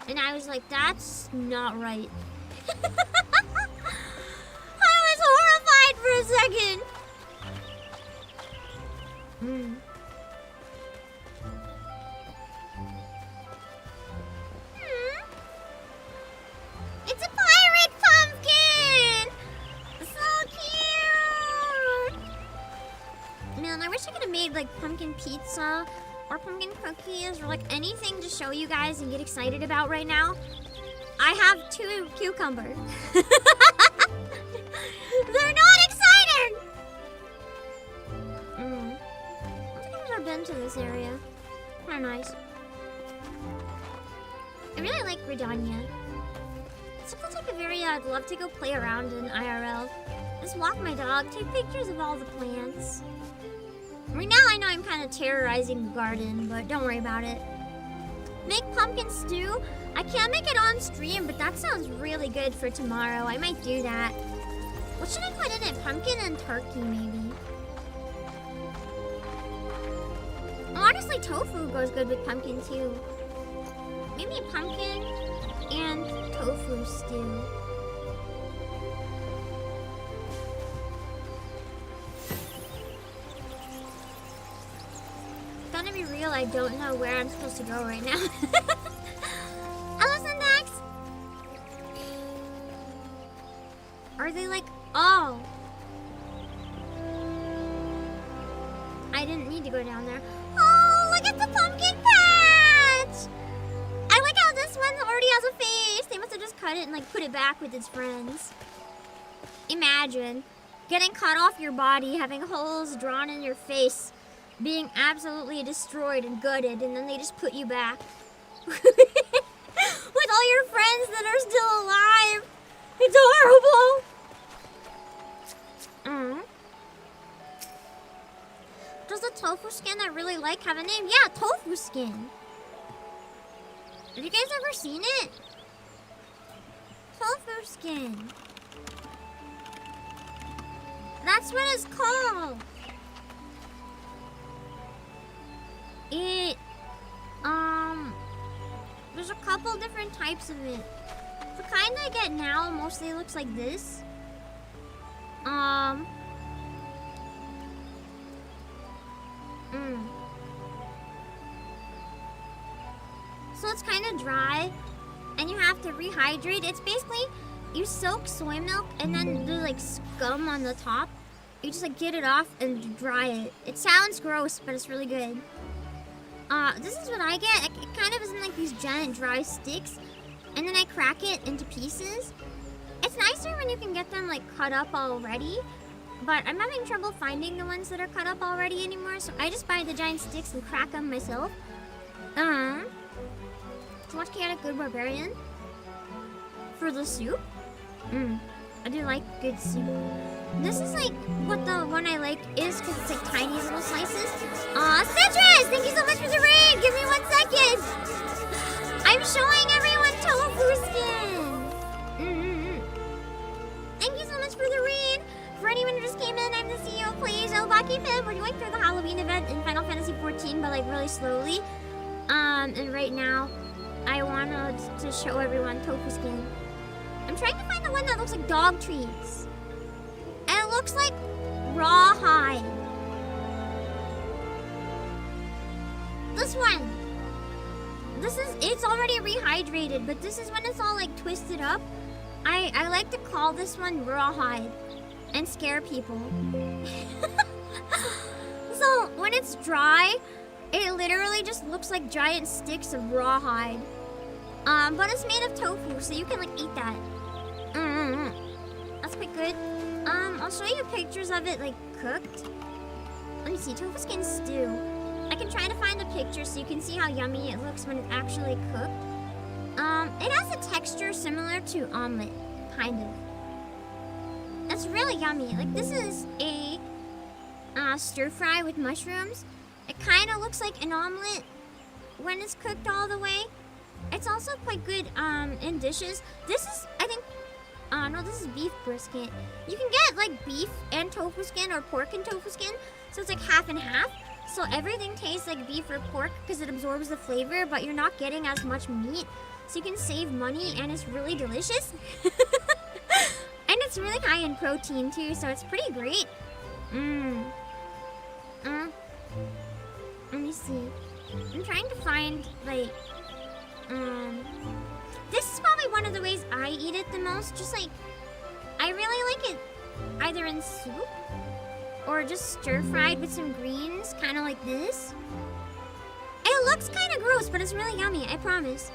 And I was like, that's not right. I was horrified for a second. It's a pirate pumpkin! So cute! Man, I wish I could have made like pumpkin pizza or pumpkin cookies or like anything to show you guys and get excited about right now. I have 2 cucumbers. They're not exciting! I don't think I've ever been to this area. Kinda nice. I really like Redania. It's the type of area I'd love to go play around in IRL. Just walk my dog, take pictures of all the plants. Right now I know I'm kind of terrorizing the garden, but don't worry about it. Make pumpkin stew? I can't make it on stream, but that sounds really good for tomorrow. I might do that. What should I put in it? Pumpkin and turkey, maybe. Honestly, tofu goes good with pumpkin too. Maybe a pumpkin and tofu stew. gonna be real, I don't know where I'm supposed to go right now. Hello, Syntax! Are they like, oh. I didn't need to go down there. Oh, look at the pumpkin patch! I like how this one already has a face. They must have just cut it and like put it back with its friends. Imagine getting cut off your body, having holes drawn in your face, being absolutely destroyed and gutted, and then they just put you back. With all your friends that are still alive. It's horrible. Does the tofu skin I really like have a name? Yeah, tofu skin. Have you guys ever seen it? Tofu skin. That's what it's called. It, there's a couple different types of it. The kind I get now mostly looks like this. So it's kind of dry, and you have to rehydrate. It's basically, you soak soy milk, and then the like scum on the top. You just like get it off and dry it. It sounds gross, but it's really good. This is what I get. It kind of is in like these giant dry sticks, and then I crack it into pieces. It's nicer when you can get them like cut up already, but I'm having trouble finding the ones that are cut up already anymore, so I just buy the giant sticks and crack them myself. To watch Chaotic Good Barbarian for the soup. I do like good soup. This is like what the one I like is because it's like tiny little slices. Citrus! Thank you so much for the raid! Give me 1 second! I'm showing everyone tofu skin! Thank you so much for the raid! For anyone who just came in, I'm the CEO of Plays Obake Fib. We're going through the Halloween event in Final Fantasy XIV, but like really slowly. And right now, I wanted to show everyone tofu skin. I'm trying to find the one that looks like dog treats. And it looks like rawhide. This one. It's already rehydrated, but this is when it's all like twisted up. I like to call this one rawhide and scare people. So when it's dry, it literally just looks like giant sticks of rawhide. But it's made of tofu, so you can like eat that. That's quite good. I'll show you pictures of it like cooked. Let me see, tofu skin stew. I can try to find a picture so you can see how yummy it looks when it's actually cooked. It has a texture similar to omelet, kind of. It's really yummy. Like this is a stir fry with mushrooms. It kind of looks like an omelet when it's cooked all the way. It's also quite good in dishes. This is, I think, no, this is beef brisket. You can get like beef and tofu skin or pork and tofu skin. So it's like half and half. So everything tastes like beef or pork because it absorbs the flavor, but you're not getting as much meat. So you can save money and it's really delicious. And it's really high in protein too, so it's pretty great. Let me see. I'm trying to find like this is probably one of the ways I eat it the most. Just like I really like it either in soup or just stir-fried with some greens, kind of like this. It looks kind of gross, but it's really yummy, I promise.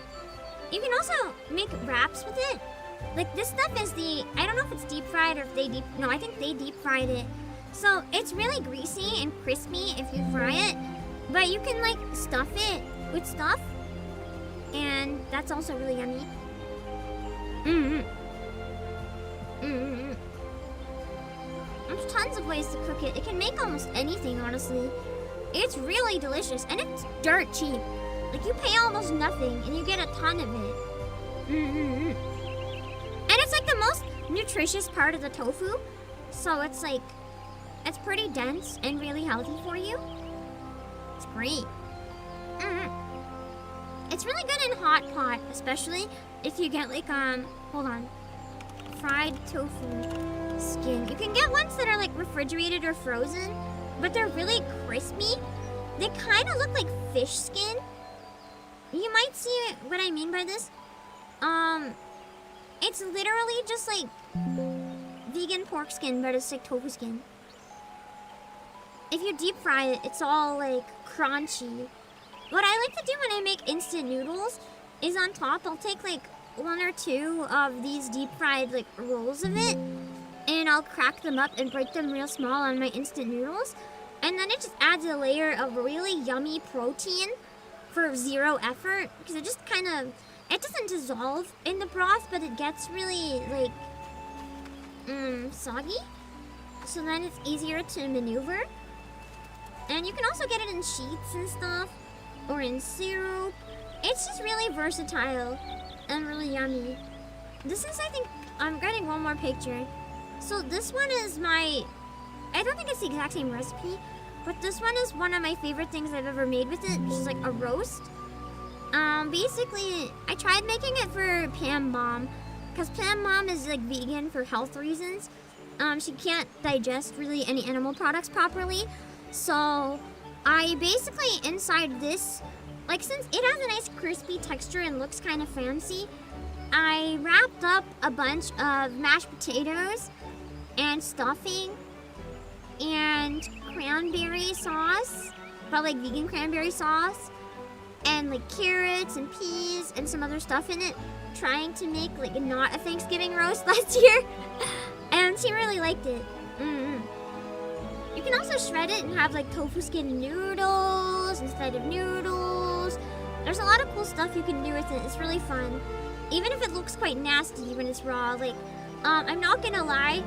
You can also make wraps with it. Like this stuff is I don't know if it's deep fried or if they no, I think they deep fried it. So it's really greasy and crispy if you fry it, but you can like stuff it with stuff, and that's also really yummy. There's tons of ways to cook it. It can make almost anything, honestly. It's really delicious, and it's dirt cheap. Like you pay almost nothing, and you get a ton of it. And it's like the most nutritious part of the tofu, so it's like it's pretty dense and really healthy for you. It's great. It's really good in hot pot, especially if you get like hold on, fried tofu skin. You can get ones that are like refrigerated or frozen, but they're really crispy. They kind of look like fish skin. You might see what I mean by this. It's literally just like vegan pork skin, but it's like tofu skin. If you deep fry it, it's all like crunchy. What I like to do when I make instant noodles is on top, I'll take like 1 or 2 of these deep fried like rolls of it, and I'll crack them up and break them real small on my instant noodles. And then it just adds a layer of really yummy protein for 0 effort, because it just kind of, it doesn't dissolve in the broth, but it gets really like soggy. So then it's easier to maneuver. And you can also get it in sheets and stuff, or in syrup. It's just really versatile and really yummy. This is, I think, I'm getting one more picture. So this one is my, I don't think it's the exact same recipe, but this one is one of my favorite things I've ever made with it, which is like a roast. Basically, I tried making it for Pam Mom, because Pam Mom is like vegan for health reasons. She can't digest really any animal products properly. So I basically, inside this, like since it has a nice crispy texture and looks kind of fancy, I wrapped up a bunch of mashed potatoes and stuffing and cranberry sauce, but like vegan cranberry sauce, and like carrots and peas and some other stuff in it, trying to make like not a Thanksgiving roast last year. And she really liked it. You can also shred it and have like tofu skin noodles instead of noodles. There's a lot of cool stuff you can do with it. It's really fun. Even if it looks quite nasty when it's raw. Like, I'm not gonna lie,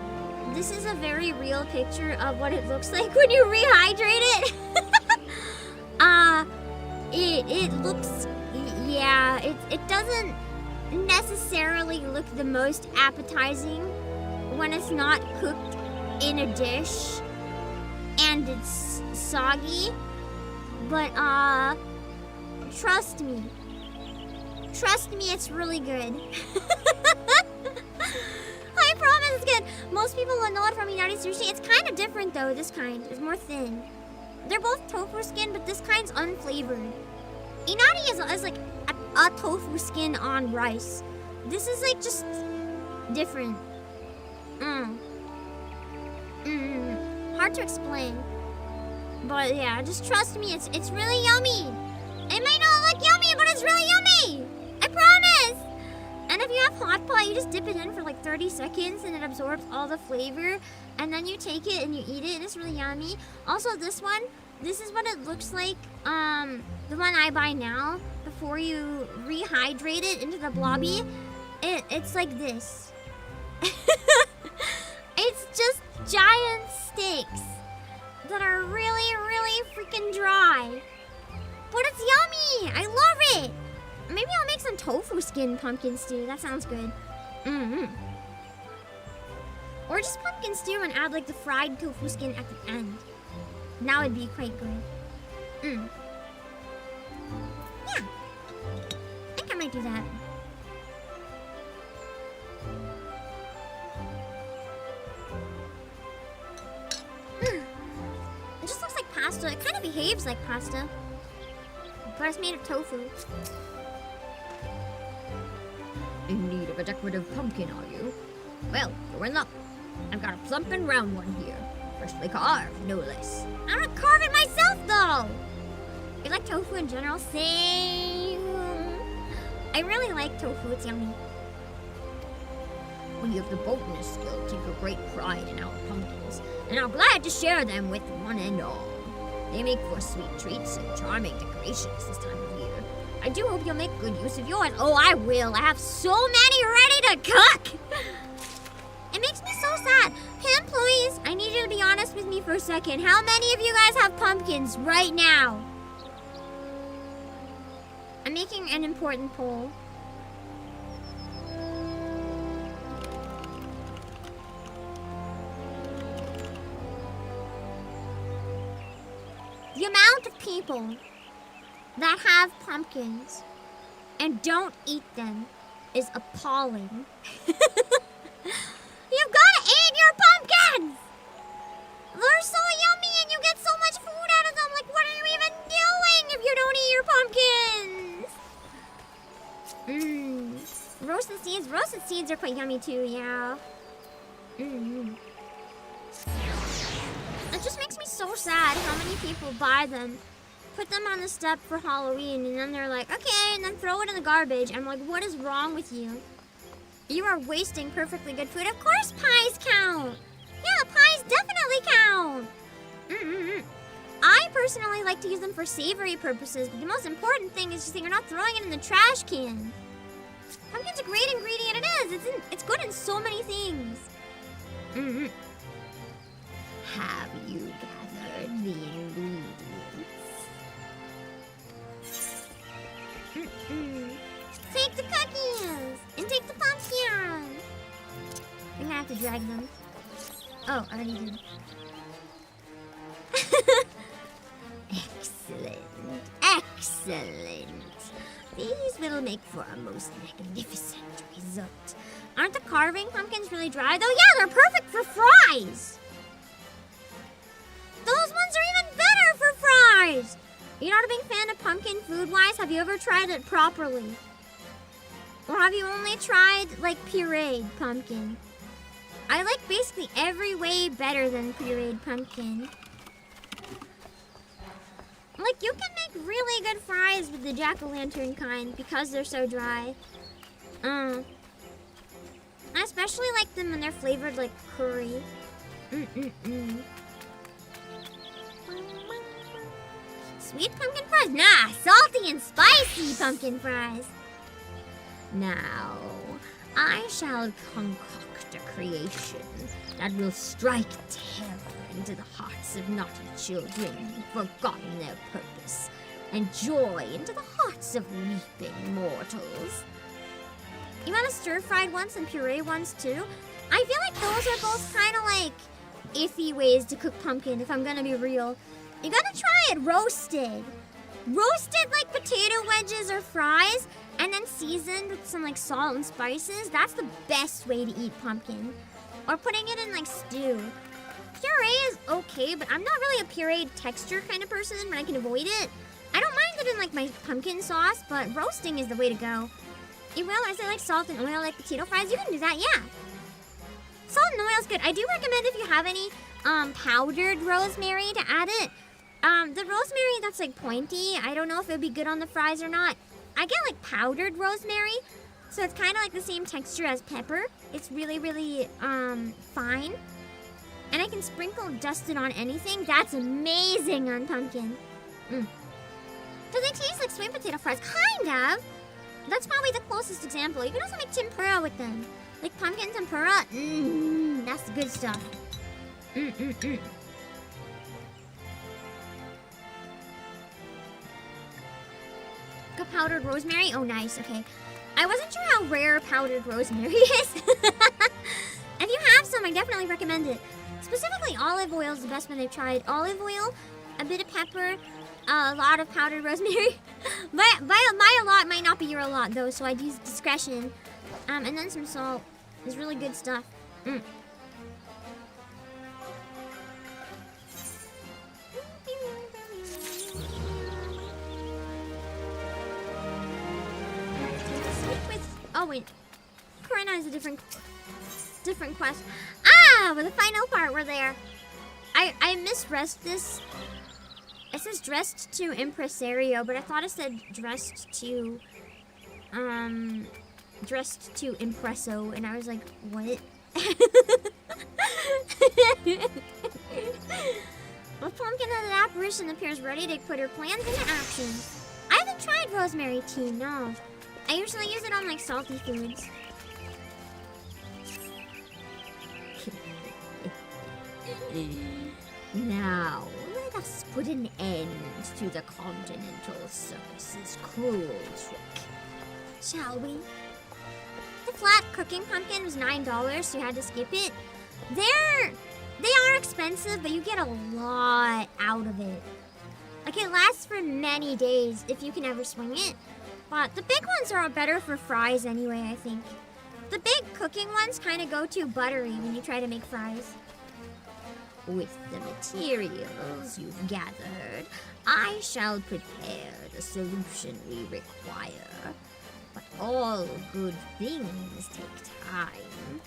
this is a very real picture of what it looks like when you rehydrate it. It looks, yeah, it doesn't necessarily look the most appetizing when it's not cooked in a dish and it's soggy, but trust me, it's really good. I promise it's good. Most people will know it from Inari Sushi. It's kind of different though. This kind is more thin. They're both tofu skin, but this kind's unflavored. Inari is like a tofu skin on rice. This is like just different. Hard to explain. But yeah, just trust me, it's really yummy. It might not look yummy, but it's really yummy. I promise. And if you have hot pot, you just dip it in for like 30 seconds and it absorbs all the flavor. And then you take it and you eat it, and it's really yummy. Also, this one, this is what it looks like. The one I buy now, before you rehydrate it into the blobby, it's like this. It's just giant steaks that are really, really freaking dry. But it's yummy! I love it! Maybe I'll make some tofu skin pumpkin stew. That sounds good. Or just pumpkin stew and add like the fried tofu skin at the end. That would be quite good. Yeah. I think I might do that. It just looks like pasta. It kind of behaves like pasta, but it's made of tofu.
In need of a decorative pumpkin, are you? Well, you're in luck. I've got a plump and round one here. Freshly carved, no less.
I don't carve it myself, though! I like tofu in general. Same. I really like tofu. It's yummy.
We of the botanist skill take a great pride in our pumpkins, and are glad to share them with one and all. They make for sweet treats and charming decorations this time of year. I do hope you'll make good use of yours.
Oh, I will. I have so many ready to cook. It makes me so sad. Pam, please, I need you to be honest with me for a second. How many of you guys have pumpkins right now? I'm making an important poll. The amount of people that have pumpkins and don't eat them is appalling. You've got to eat your pumpkins! They're so yummy and you get so much food out of them. Like, what are you even pumpkins are quite yummy too, yeah. Mm-hmm. It just makes me so sad how many people buy them, put them on the step for Halloween, and then they're like, okay, and then throw it in the garbage. I'm like, what is wrong with you? You are wasting perfectly good food. Of course pies count. Yeah, pies definitely count. Mm-mm-mm. I personally like to use them for savory purposes, but the most important thing is just that you're not throwing it in the trash can. Pumpkin's a great ingredient. It is. It's good in so many things. Mm-hmm.
Have you gathered the ingredients?
Mm-mm. Take the cookies and take the pumpkin. I'm gonna have to drag them. Oh, I already did.
Excellent. Excellent. These will make for a most magnificent result.
Aren't the carving pumpkins really dry? Though, yeah, they're perfect for fries. Those ones are even better for fries. You're not a big fan of pumpkin food-wise? Have you ever tried it properly? Or have you only tried, like, pureed pumpkin? I like basically every way better than pureed pumpkin. Like, you can make really good fries with the jack-o'-lantern kind because they're so dry. I especially like them when they're flavored like curry. Sweet pumpkin fries? Nah, salty and spicy pumpkin fries.
Now, I shall concoct a creation that will strike terror into the hearts of naughty children who've forgotten their purpose, and joy into the hearts of weeping mortals.
You want a stir-fried ones and puree ones too? I feel like those are both kind of like iffy ways to cook pumpkin, if I'm gonna be real. You gotta try it roasted. Roasted like potato wedges or fries, and then seasoned with some like salt and spices. That's the best way to eat pumpkin. Or putting it in like stew. Puree is okay, but I'm not really a pureed texture kind of person when I can avoid it. I don't mind it in like my pumpkin sauce, but roasting is the way to go. You will, I say like salt and oil like potato fries. You can do that, yeah. Salt and oil is good. I do recommend if you have any powdered rosemary to add it. The rosemary that's like pointy, I don't know if it would be good on the fries or not. I get like powdered rosemary, so it's kind of like the same texture as pepper. It's really, really fine. And I can sprinkle dust it on anything. That's amazing on pumpkin. Do they taste like sweet potato fries? Kind of. That's probably the closest example. You can also make tempura with them. Like pumpkin tempura. That's the good stuff. Got powdered rosemary? Oh, nice. Okay. I wasn't sure how rare powdered rosemary is. If you have some, I definitely recommend it. Specifically, olive oil is the best one I've tried. Olive oil, a bit of pepper, a lot of powdered rosemary. My a lot might not be your a lot, though, so I'd use discretion. And then some salt. It's really good stuff. Oh, wait. Corona is a different quest. But the final part, we're there. I misread this. It says dressed to impresario, but I thought it said dressed to impresso, and I was like, what? A pumpkin as an apparition appears ready to put her plans into action. I haven't tried rosemary tea, no. I usually use it on like salty foods.
Now, let us put an end to the Continental Circus's cruel trick, shall we?
The flat cooking pumpkin was $9, so you had to skip it. They are expensive, but you get a lot out of it. Like, it lasts for many days if you can ever swing it. But the big ones are better for fries anyway, I think. The big cooking ones kind of go too buttery when you try to make fries.
With the materials you've gathered, I shall prepare the solution we require. But all good things take time,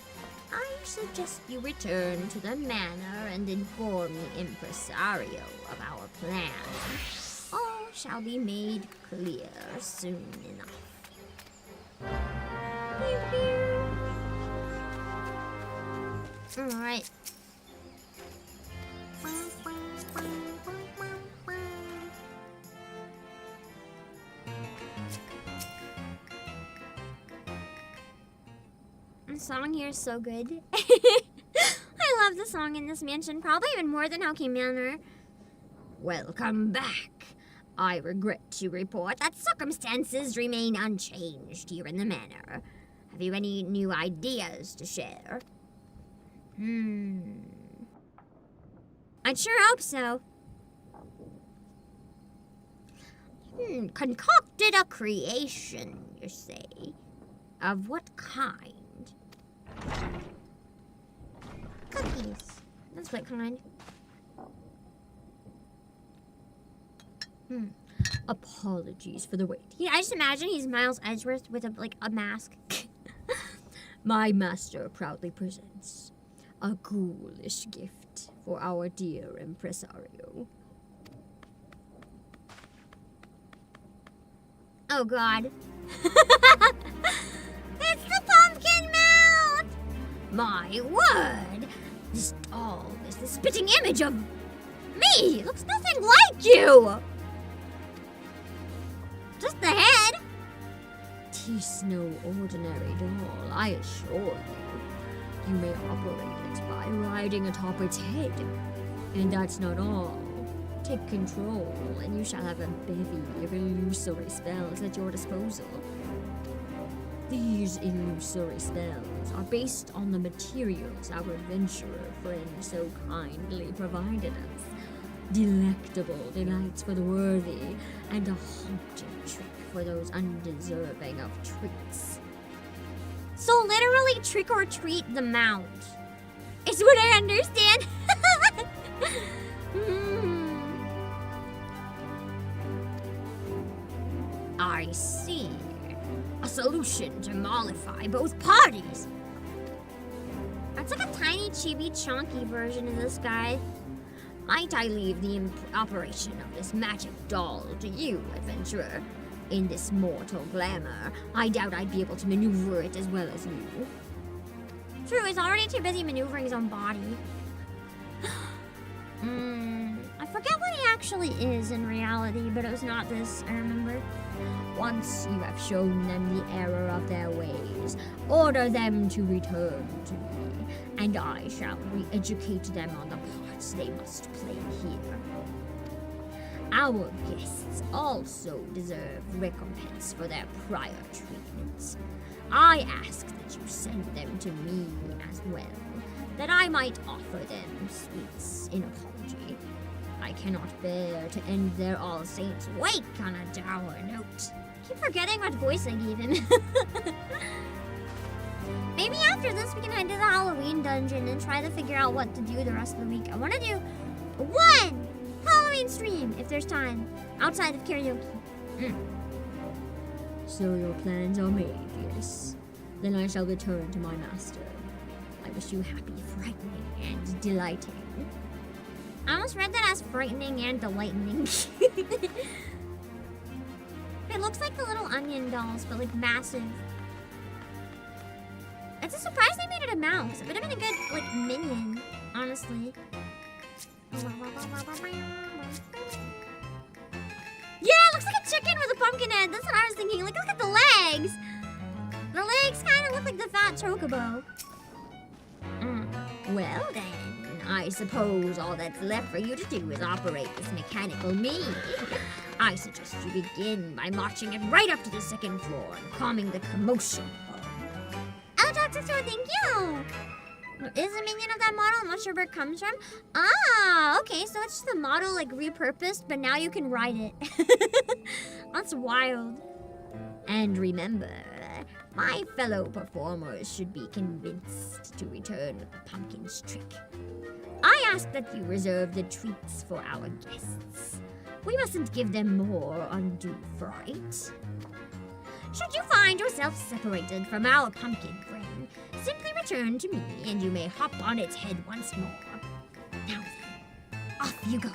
I suggest you return to the manor and inform the impresario of our plan. All shall be made clear soon enough.
Alright. The song here is so good. I love the song in this mansion, probably even more than Howkey Manor.
Welcome back. I regret to report that circumstances remain unchanged here in the manor. Have you any new ideas to share?
I'd sure hope so.
Concocted a creation, you say? Of what kind?
Cookies. That's what kind.
Apologies for the wait.
Yeah, I just imagine he's Miles Edgeworth with a mask.
My master proudly presents a ghoulish gift for our dear impresario.
Oh God. It's the pumpkin mouth!
My word! This doll is the spitting image of me! It looks nothing like you!
Just the head.
'Tis no ordinary doll, I assure you. You may operate it by riding atop its head. And that's not all. Take control, and you shall have a bevy of illusory spells at your disposal. These illusory spells are based on the materials our adventurer friend so kindly provided us. Delectable delights for the worthy, and a haunting trick for those undeserving of treats.
So literally trick or treat the mount. Is what I understand.
I see. A solution to mollify both parties.
That's like a tiny chibi chunky version of this guy.
Might I leave the operation of this magic doll to you, adventurer? In this mortal glamour, I doubt I'd be able to maneuver it as well as you.
True, he's already too busy maneuvering his own body. I forget what he actually is in reality, but it was not this, I remember.
Once you have shown them the error of their ways, order them to return to me, and I shall re-educate them on the parts they must play here. Our guests also deserve recompense for their prior treatments. I ask that you send them to me as well, that I might offer them sweets in apology. I cannot bear to end their All Saints' wake on a dour note.
Keep forgetting what voice I gave him. Maybe after this we can head to the Halloween dungeon and try to figure out what to do the rest of the week. I want to do one Halloween stream if there's time, outside of karaoke.
So your plans are made, yes? Then I shall return to my master. I wish you happy, frightening, and delighting.
I almost read that as frightening and delightening. It looks like the little onion dolls, but like massive. It's a surprise they made it a mouse. It would have been a good like minion, honestly. Yeah, it looks like a chicken with a pumpkin head. That's what I was thinking. Like, look at the legs. The legs kind of look like the fat chocobo.
Well then, I suppose all that's left for you to do is operate this mechanical me. I suggest you begin by marching it right up to the second floor and calming the commotion.
Oh, Dr. Sword, thank you. Is a minion of that model? I'm not sure where it comes from. Ah, okay, so it's just the model like repurposed, but now you can ride it. That's wild.
And remember, my fellow performers should be convinced to return with the pumpkin's trick. I ask that you reserve the treats for our guests. We mustn't give them more undue fright. Should you find yourself separated from our pumpkin friend, simply return to me and you may hop on its head once more. Now then, off you go.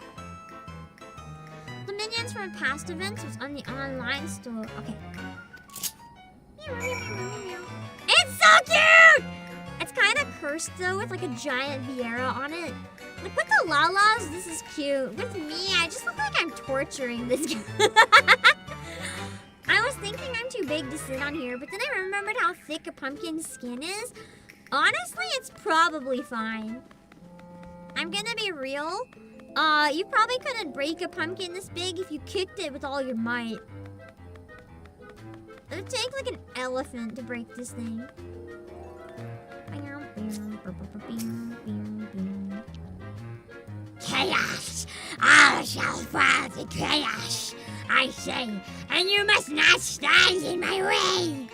The minions from past events was on the online store. Okay. It's so cute! It's kind of cursed though with like a giant Viera on it. Like with the Lalas, this is cute. With me, I just look like I'm torturing this guy. I was thinking I'm too big to sit on here, but then I remembered how thick a pumpkin's skin is. Honestly, it's probably fine. I'm gonna be real. You probably couldn't break a pumpkin this big if you kicked it with all your might. It would take like an elephant to break this thing.
Chaos! All shall fall to chaos, I say, and you must not stand in my way!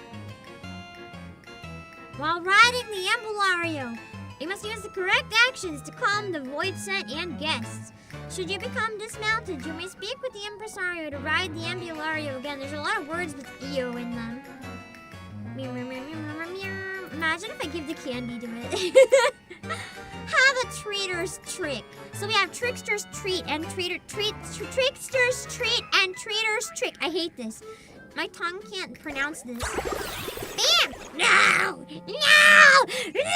While riding the Ambulario, you must use the correct actions to calm the void set and guests. Should you become dismounted, you may speak with the Impresario to ride the Ambulario again. There's a lot of words with EO in them. Imagine if I give the candy to it. Have a treater's trick. So we have trickster's treat and trickster's treat and treater's trick. I hate this. My tongue can't pronounce this. Bam!
No! No! No!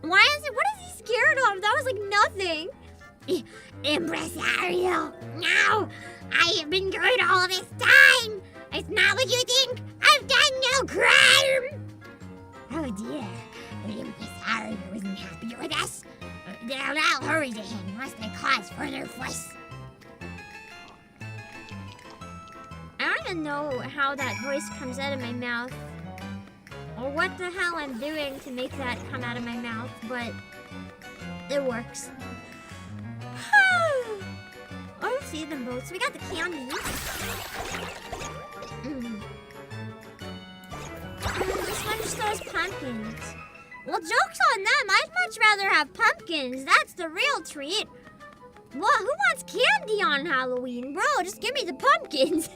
Why is it? What is he scared of? That was like nothing.
Impresario! No! I have been good all this time! It's not what you think! I've done no crime! Oh dear, the Impresario isn't happy with us. I'll hurry to him lest I cause further fuss.
I don't even know how that voice comes out of my mouth. Or what the hell I'm doing to make that come out of my mouth, but it works. I don't see them both. So we got the candy. This one just throws pumpkins. Well, joke's on them. I'd much rather have pumpkins. That's the real treat. What? Who wants candy on Halloween? Bro, just give me the pumpkins.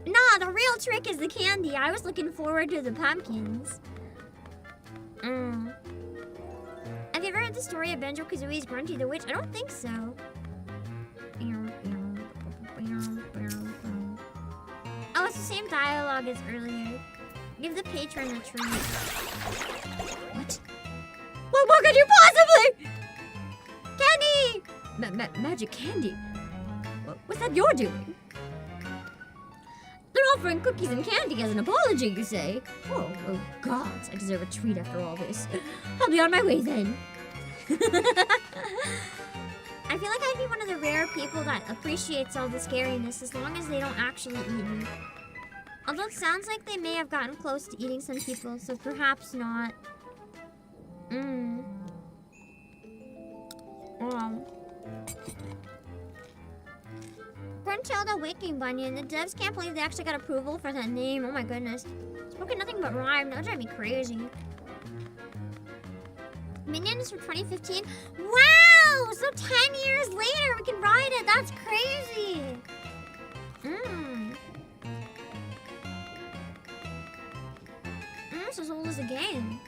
Nah, the real trick is the candy. I was looking forward to the pumpkins. Have you ever heard the story of Banjo-Kazooie's Grunty the Witch? I don't think so. Oh, it's the same dialogue as earlier. Give the patron a treat.
What?
What could you possibly? Candy!
Magic candy? What's that you're doing? They're offering cookies and candy as an apology, you say? Oh gods, I deserve a treat after all this. I'll be on my way then.
I feel like I'd be one of the rare people that appreciates all the scariness as long as they don't actually eat me. Although it sounds like they may have gotten close to eating some people, so perhaps not. Gruntilda Waking Bunyan. The devs can't believe they actually got approval for that name. Oh my goodness. Spoken nothing but rhyme. That would drive me crazy. Minions from 2015. Wow! So 10 years later we can ride it. That's crazy. It's as old as the game.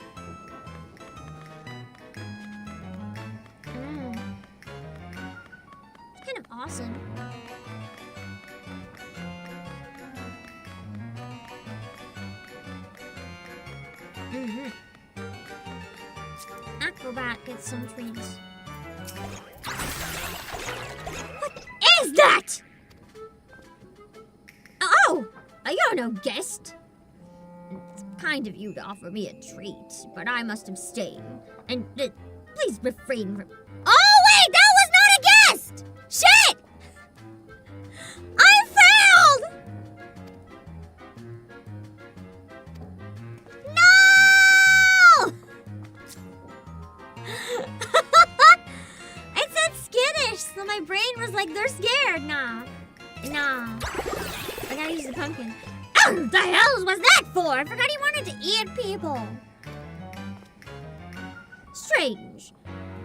It's kind of awesome. Acrobat gets some treats. What is that?
Oh! You're no guest. It's kind of you to offer me a treat, but I must abstain. And please refrain from...
Oh wait, that was not a guest! Shit! I failed! No! It said skittish, so my brain was like, they're scared. Nah. I gotta use the pumpkin. What the hell was that for? I forgot he wanted to eat people.
Strange.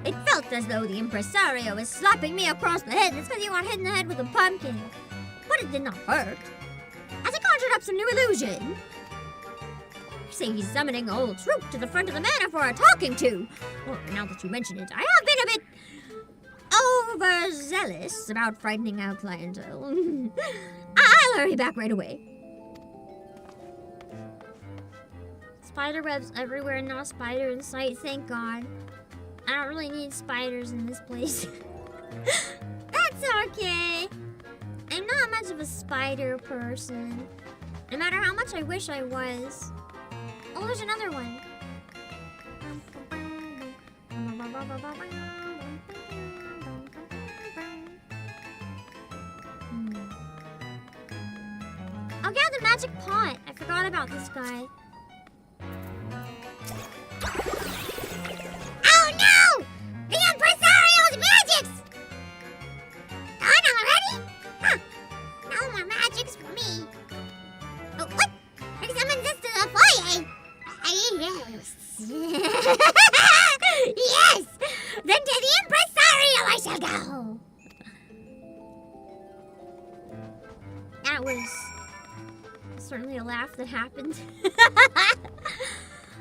It felt as though the impresario was slapping me across the head. It's because you got hit in the head with a pumpkin. But it did not hurt. As I conjured up some new illusion. Say he's summoning a whole troop to the front of the manor for a talking to. Well, now that you mention it, I have been a bit overzealous about frightening our clientele. I'll hurry back right away.
Spider webs everywhere, not a spider in sight, thank God. I don't really need spiders in this place. That's okay. I'm not much of a spider person. No matter how much I wish I was. Oh, there's another one. I'll get the magic pot. I forgot about this guy. Oh no! The impresario's magics! Gone already? Huh. No more magics for me. Oh, what? He summons us to the foyer. Yes. Yes! Then to the impresario I shall go. That was certainly a laugh that happened.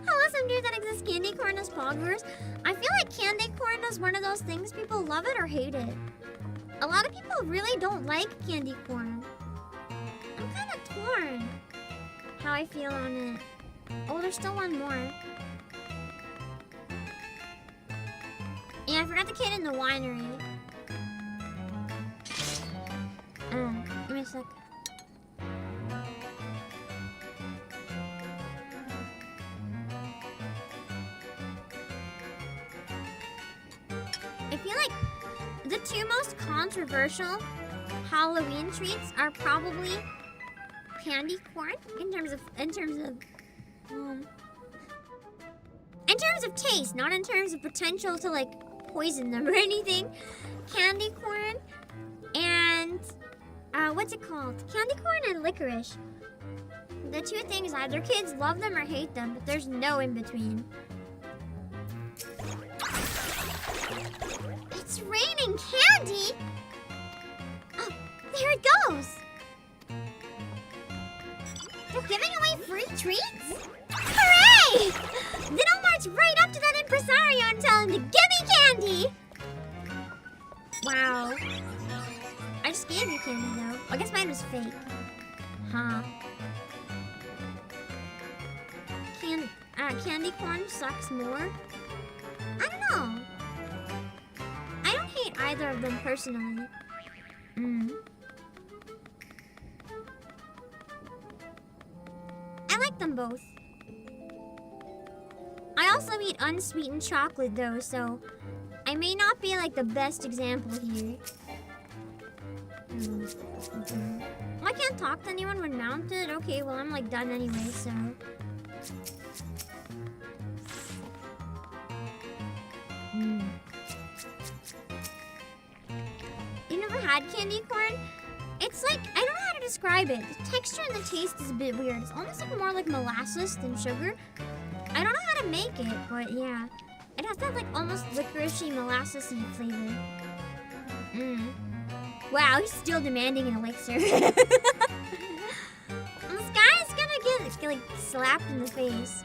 Hello, some dude that exists candy corn as poggers. I feel like candy corn is one of those things people love it or hate it. A lot of people really don't like candy corn. I'm kind of torn how I feel on it. Oh, there's still one more. Yeah, I forgot the kid in the winery. Give me a sec. I feel like the two most controversial Halloween treats are probably candy corn in terms of taste, not in terms of potential to like poison them or anything. Candy corn and what's it called? Candy corn and licorice. The two things, either kids love them or hate them, but there's no in between. It's raining candy! Oh, there it goes! They're giving away free treats? Hooray! Then I'll march right up to that impresario and tell him to give me candy! Wow. I just gave you candy though. I guess mine was fake. Huh. Candy corn sucks more? I don't know. I don't hate either of them personally. I like them both. I also eat unsweetened chocolate though, so I may not be like the best example here. Well, I can't talk to anyone when mounted. Okay, well I'm like done anyway, so. You never had candy corn? It's like, I don't know how to describe it. The texture and the taste is a bit weird. It's almost like more like molasses than sugar. I don't know how to make it, but yeah. It has that like almost licoricey, molassesy flavor. Wow, he's still demanding an elixir. This guy's gonna get like slapped in the face.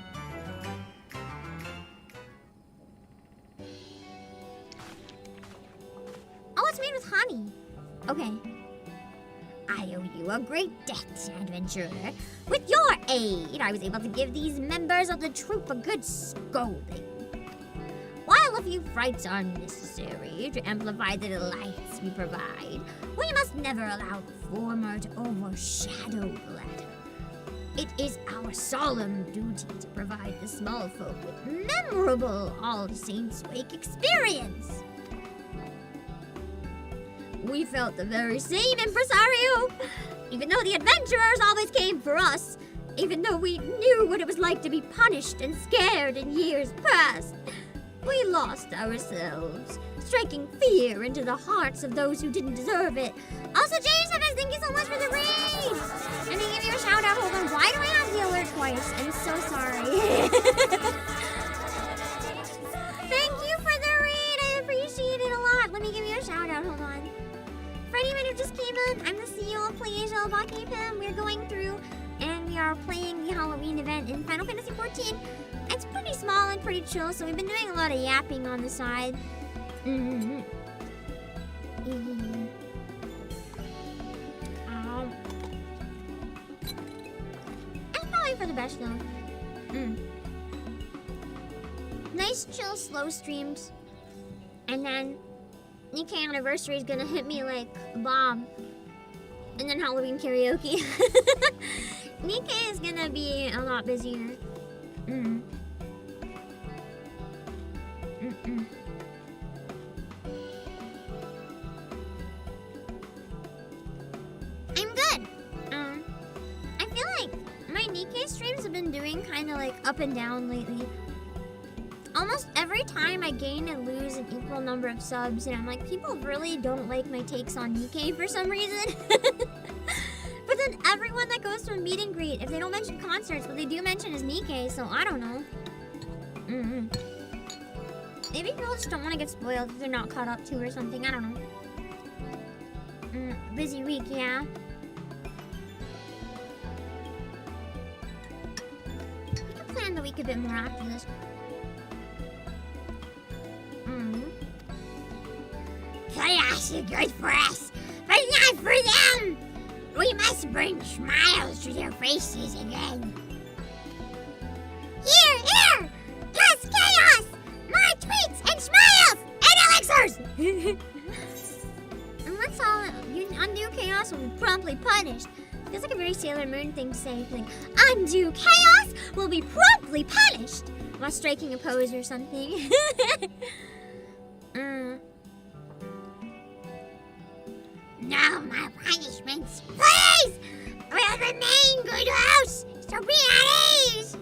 Oh, it's made with honey. Okay. I owe you a great debt, adventurer. With your aid, I was able to give these members of the troop a good scolding. While a few frights are necessary to amplify the delights we provide, we must never allow the former to overshadow the latter. It is our solemn duty to provide the small folk with memorable All Saints Wake experience. We felt the very same, impresario. Even though the adventurers always came for us, even though we knew what it was like to be punished and scared in years past, we lost ourselves, striking fear into the hearts of those who didn't deserve it. Also, James, thank you so much for the raid. And to give you a shout out, hold on, why do I have the alert twice? I'm so sorry. Thank you for the raid. I Obake Pim. We're going through and we are playing the Halloween event in Final Fantasy XIV. It's pretty small and pretty chill, so we've been doing a lot of yapping on the side. It's probably for the best though. Nice, chill, slow streams. And then Nikkei anniversary is gonna hit me like a bomb. And then Halloween karaoke. Nikkei is gonna be a lot busier. I'm good. I feel like my Nikkei streams have been doing kind of like up and down lately. Almost every time I gain and lose an equal number of subs, and I'm like, people really don't like my takes on Nikkei for some reason. But then everyone that goes to a meet and greet, if they don't mention concerts, what they do mention is Nikkei, so I don't know. Maybe people just don't want to get spoiled if they're not caught up to or something, I don't know. Busy week, yeah. We can plan the week a bit more after this. Chaos is good for us, but not for them! We must bring smiles to their faces again. Here! Yes, chaos! More tweets and smiles! And elixirs! And let's all undo chaos will be promptly punished. Feels like a very Sailor Moon thing to say. Like, undo chaos will be promptly punished! While striking a pose or something. No more punishments, please! We'll remain good house, so be at ease!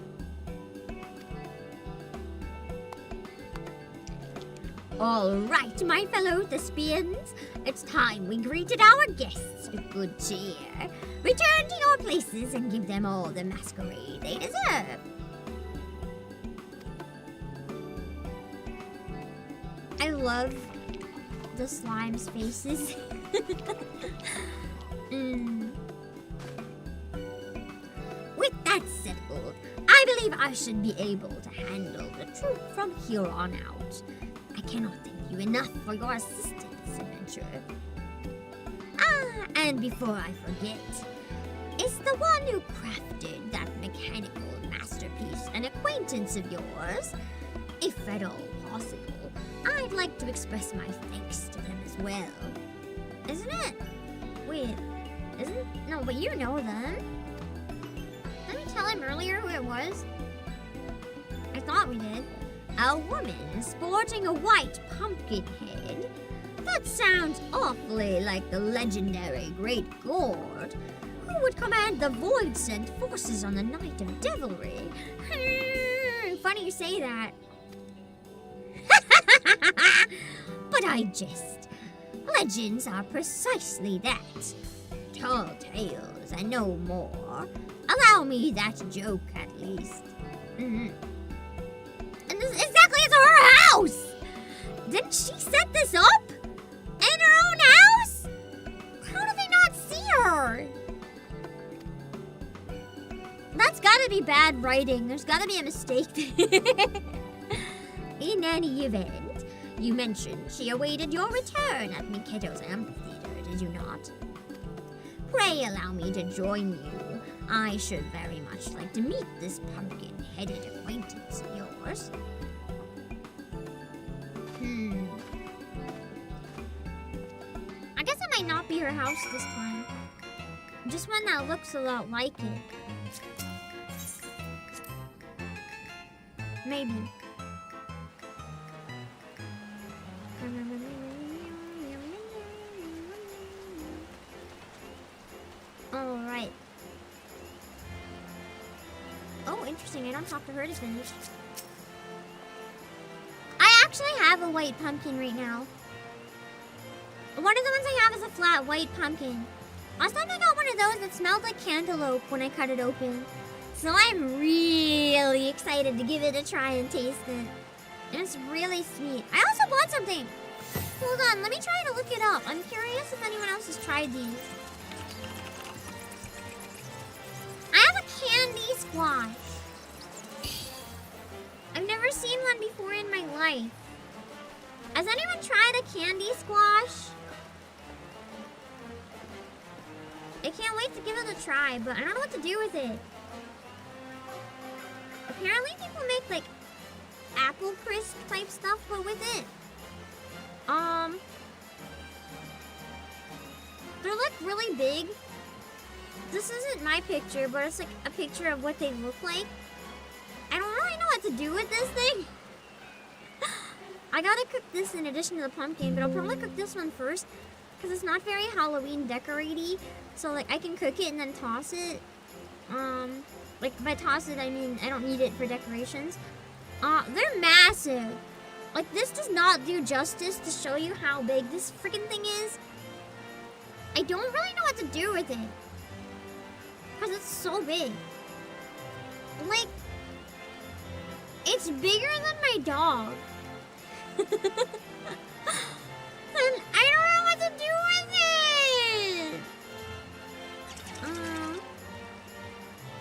All right, my fellow thespians, it's time we greeted our guests with good cheer. Return to your places and give them all the masquerade they deserve.
I love the slime's faces.
With that settled, I believe I should be able to handle the troop from here on out. I cannot thank you enough for your assistance, adventurer. And before I forget, is the one who crafted that mechanical masterpiece an acquaintance of yours? If at all possible, I'd like to express my thanks to them as well.
Isn't it? Wait, no, but you know them. Didn't we tell him earlier who it was? I thought we did.
A woman sporting a white pumpkin head? That sounds awfully like the legendary Great Gourd, who would command the Void-Sent forces on the Night of Devilry.
Funny you say that.
But I jest. Legends are precisely that. Tall tales and no more. Allow me that joke at least.
And this exactly is her house! Didn't she set this up? In her own house? How do they not see her? That's gotta be bad writing. There's gotta be a mistake there.
In any event, you mentioned she awaited your return at Miketo's amphitheater, did you not? Pray allow me to join you. I should very much like to meet this pumpkin-headed acquaintance of yours.
I guess it might not be her house this time. Just one that looks a lot like it. Maybe. Alright. Oh, interesting. I don't talk to her to finish. I actually have a white pumpkin right now. One of the ones I have is a flat white pumpkin. Last time I got one of those that smelled like cantaloupe when I cut it open. So I'm really excited to give it a try and taste it. And it's really sweet. I also bought something. Hold on, let me try to look it up. I'm curious if anyone else has tried these. squash. I've never seen one before in my life. Has anyone tried a candy squash? I can't wait to give it a try, but I don't know what to do with it. Apparently people make like apple crisp type stuff, but with it. They're like really big. This isn't my picture, but it's like a picture of what they look like. I don't really know what to do with this thing. I gotta cook this in addition to the pumpkin, but I'll probably cook this one first because it's not very Halloween decoraty. So like I can cook it and then toss it. Like by toss it I mean I don't need it for decorations. They're massive. Like this does not do justice to show you how big this freaking thing is. I don't really know what to do with it because it's so big. Like it's bigger than my dog. And I don't know what to do with it.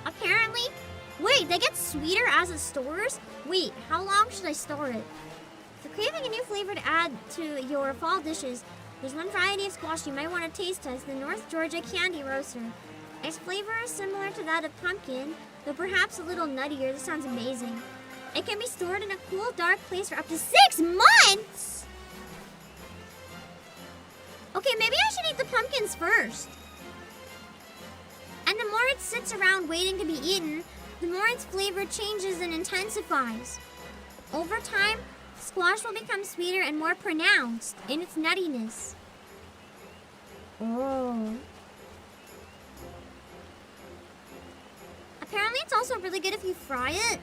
Apparently, wait, they get sweeter as it stores? Wait, how long should I store it? If you're craving a new flavor to add to your fall dishes, there's one variety of squash you might want to taste test, the North Georgia Candy Roaster. Its flavor is similar to that of pumpkin, though perhaps a little nuttier. This sounds amazing. It can be stored in a cool, dark place for up to 6 months! Okay, maybe I should eat the pumpkins first. And the more it sits around waiting to be eaten, the more its flavor changes and intensifies. Over time, squash will become sweeter and more pronounced in its nuttiness. Oh. Apparently it's also really good if you fry it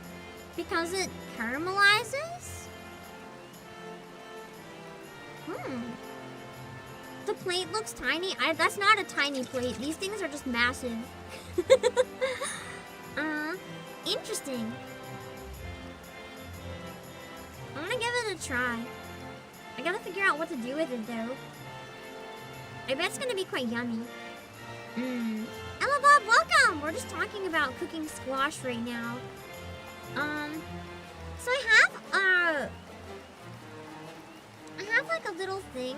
because it caramelizes. The plate looks tiny. That's not a tiny plate. These things are just massive. Interesting. I'm gonna give it a try. I gotta figure out what to do with it though. I bet it's gonna be quite yummy. Ella Bob, welcome! We're just talking about cooking squash right now. So I have like a little thing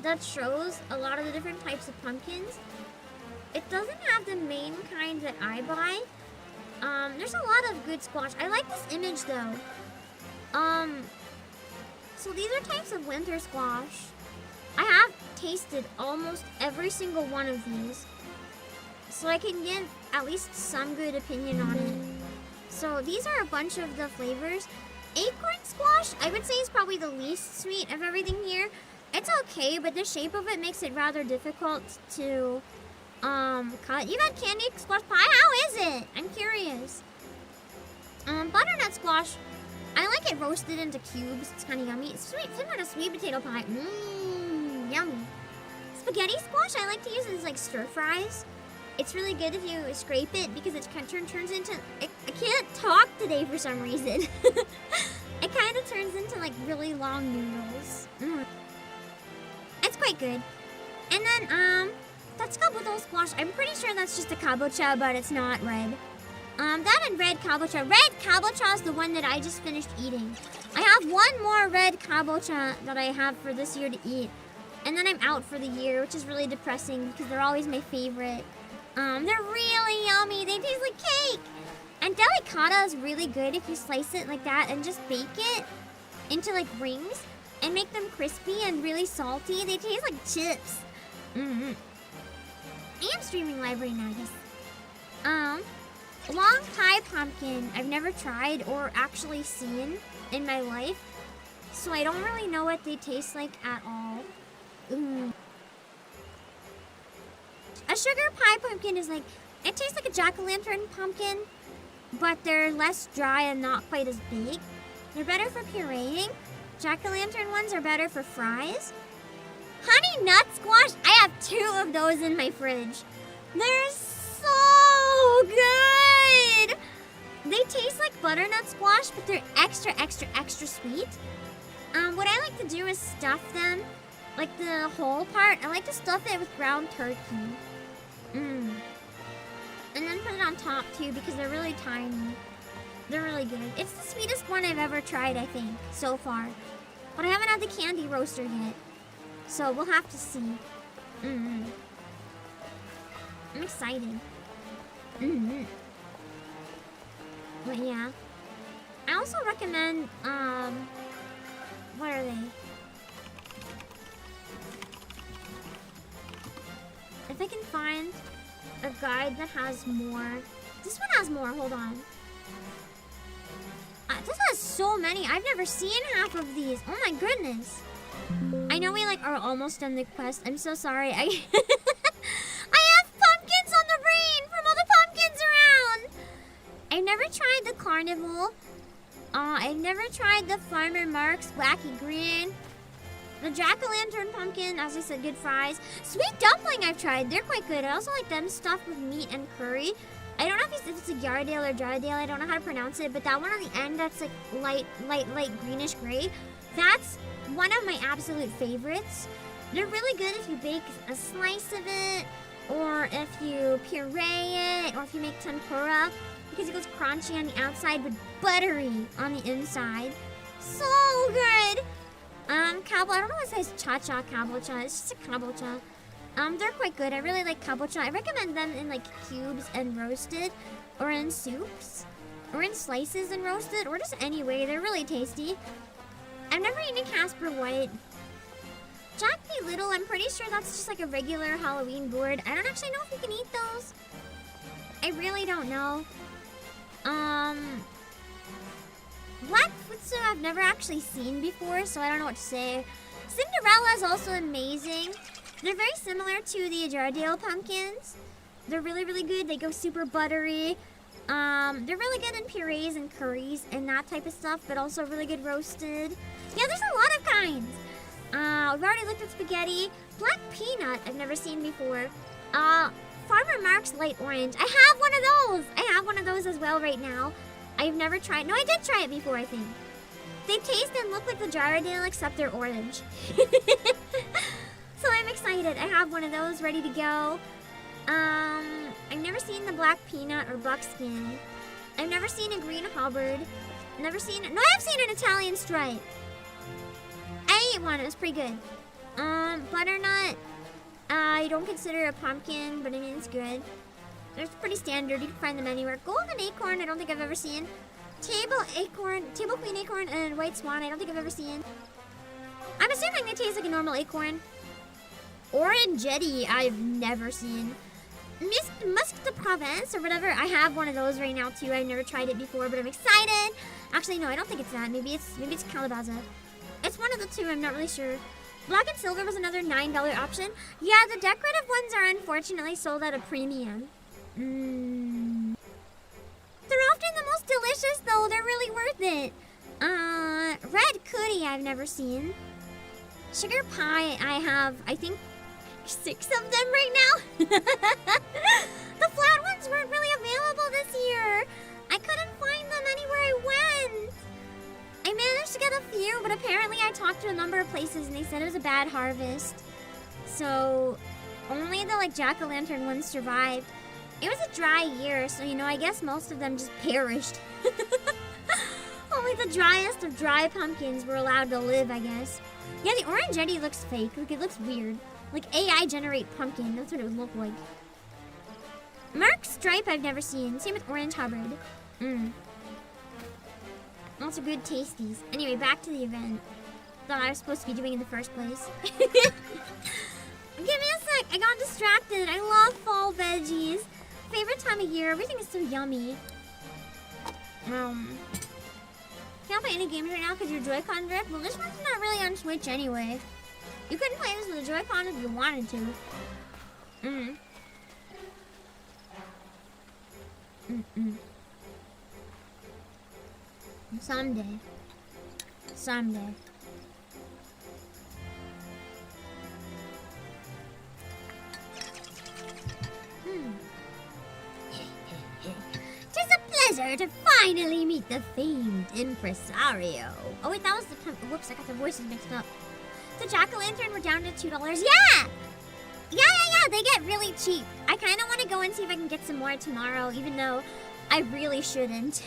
that shows a lot of the different types of pumpkins. It doesn't have the main kind that I buy. There's a lot of good squash. I like this image though. So these are types of winter squash. I have tasted almost every single one of these, so I can give at least some good opinion on it. So these are a bunch of the flavors. Acorn squash, I would say, is probably the least sweet of everything here. It's okay, but the shape of it makes it rather difficult to cut. You've had candy squash pie? How is it? I'm curious. Butternut squash, I like it roasted into cubes. It's kind of yummy. It's sweet, similar to sweet potato pie. Yummy. Spaghetti squash, I like to use it as like stir fries. It's really good if you scrape it because it kind of turns into... I can't talk today for some reason. It kind of turns into like really long noodles. It's quite good. And then, that's kabuto squash. I'm pretty sure that's just a kabocha, but it's not red. That and red kabocha. Red kabocha is the one that I just finished eating. I have one more red kabocha that I have for this year to eat. And then I'm out for the year, which is really depressing because they're always my favorite. They're really yummy. They taste like cake. And delicata is really good if you slice it like that and just bake it into like rings and make them crispy and really salty. They taste like chips. I am streaming live right now, yes. Long pie pumpkin, I've never tried or actually seen in my life, so I don't really know what they taste like at all. A sugar pie pumpkin is like, it tastes like a jack-o'-lantern pumpkin, but they're less dry and not quite as big. They're better for pureeing. Jack-o'-lantern ones are better for fries. Honey nut squash, I have 2 of those in my fridge. They're so good! They taste like butternut squash, but they're extra, extra, extra sweet. What I like to do is stuff them, like the whole part. I like to stuff it with ground turkey. And then put it on top too because they're really tiny. They're really good. It's the sweetest one I've ever tried, I think, so far. But I haven't had the candy roaster yet. So we'll have to see. I'm excited. But yeah. I also recommend, what are they? If I can find a guide that has more. This one has more, hold on. This has so many. I've never seen half of these. Oh my goodness. I know we like are almost done the quest. I'm so sorry. I I have pumpkins on the brain from all the pumpkins around. I've never tried the Cryovol. I've never tried the Farmer Mark's Wacky Green. The jack-o'-lantern pumpkin, as I said, good fries. Sweet dumpling I've tried. They're quite good. I also like them stuffed with meat and curry. I don't know if it's a Yardale or Jardale. I don't know how to pronounce it. But that one on the end that's like light greenish gray. That's one of my absolute favorites. They're really good if you bake a slice of it. Or if you puree it. Or if you make tempura. Because it goes crunchy on the outside but buttery on the inside. So good. Kabocha, I don't know what it says cha-cha kabocha. It's just a kabocha. They're quite good. I really like kabocha. I recommend them in like cubes and roasted, or in soups, or in slices and roasted, or just any way. They're really tasty. I've never eaten a Casper White. Jack P. Little, I'm pretty sure that's just like a regular Halloween gourd. I don't actually know if you can eat those. I really don't know. Black Futsu I've never actually seen before, so I don't know what to say. Cinderella is also amazing. They're very similar to the Jardale pumpkins. They're really, really good. They go super buttery. They're really good in purees and curries and that type of stuff, but also really good roasted. Yeah, there's a lot of kinds. We've already looked at spaghetti. Black Peanut I've never seen before. Farmer Mark's Light Orange. I have one of those. I have one of those as well right now. I've never tried. No, I did try it before, I think. They taste and look like the Jardale, except they're orange. So I'm excited. I have one of those ready to go. I've never seen the Black Peanut or Buckskin. I've never seen a Green Hubbard. Never seen... No, I've seen an Italian Stripe. I ate one. It was pretty good. Butternut. I don't consider it a pumpkin, but I mean, it's good. They're pretty standard. You can find them anywhere. Golden Acorn, I don't think I've ever seen. Table Queen Acorn, and White Swan, I don't think I've ever seen. I'm assuming they taste like a normal acorn. Orangetti, I've never seen. Musc de Provence, or whatever. I have one of those right now, too. I've never tried it before, but I'm excited. Actually, no, I don't think it's that. Maybe it's Calabaza. It's one of the two. I'm not really sure. Black and Silver was another $9 option. Yeah, the decorative ones are unfortunately sold at a premium. They're often the most delicious, though. They're really worth it. Red Cootie I've never seen. Sugar Pie, I have, I think, 6 of them right now. The flat ones weren't really available this year. I couldn't find them anywhere I went. I managed to get a few, but apparently I talked to a number of places and they said it was a bad harvest. So only the like jack-o'-lantern ones survived. It was a dry year, so you know, I guess most of them just perished. Only the driest of dry pumpkins were allowed to live, I guess. Yeah, the Orangetti looks fake. Like, it looks weird. Like AI generate pumpkin. That's what it would look like. Mark's Stripe I've never seen. Same with Orange Hubbard. Also good tasties. Anyway, back to the event that I was supposed to be doing in the first place. Give me a sec. I got distracted. I love fall veggies. Favorite time of year. Everything is so yummy. Can't play any games right now because your Joy-Con drift. Well, this one's not really on Switch anyway. You couldn't play this with a Joy-Con if you wanted to. Someday. Someday. Tis a pleasure to finally meet the famed impresario. Oh wait, that was the... Whoops, I got the voices mixed up. The jack-o'-lantern were down to $2. Yeah! Yeah! Yeah, they get really cheap. I kind of want to go and see if I can get some more tomorrow, even though I really shouldn't.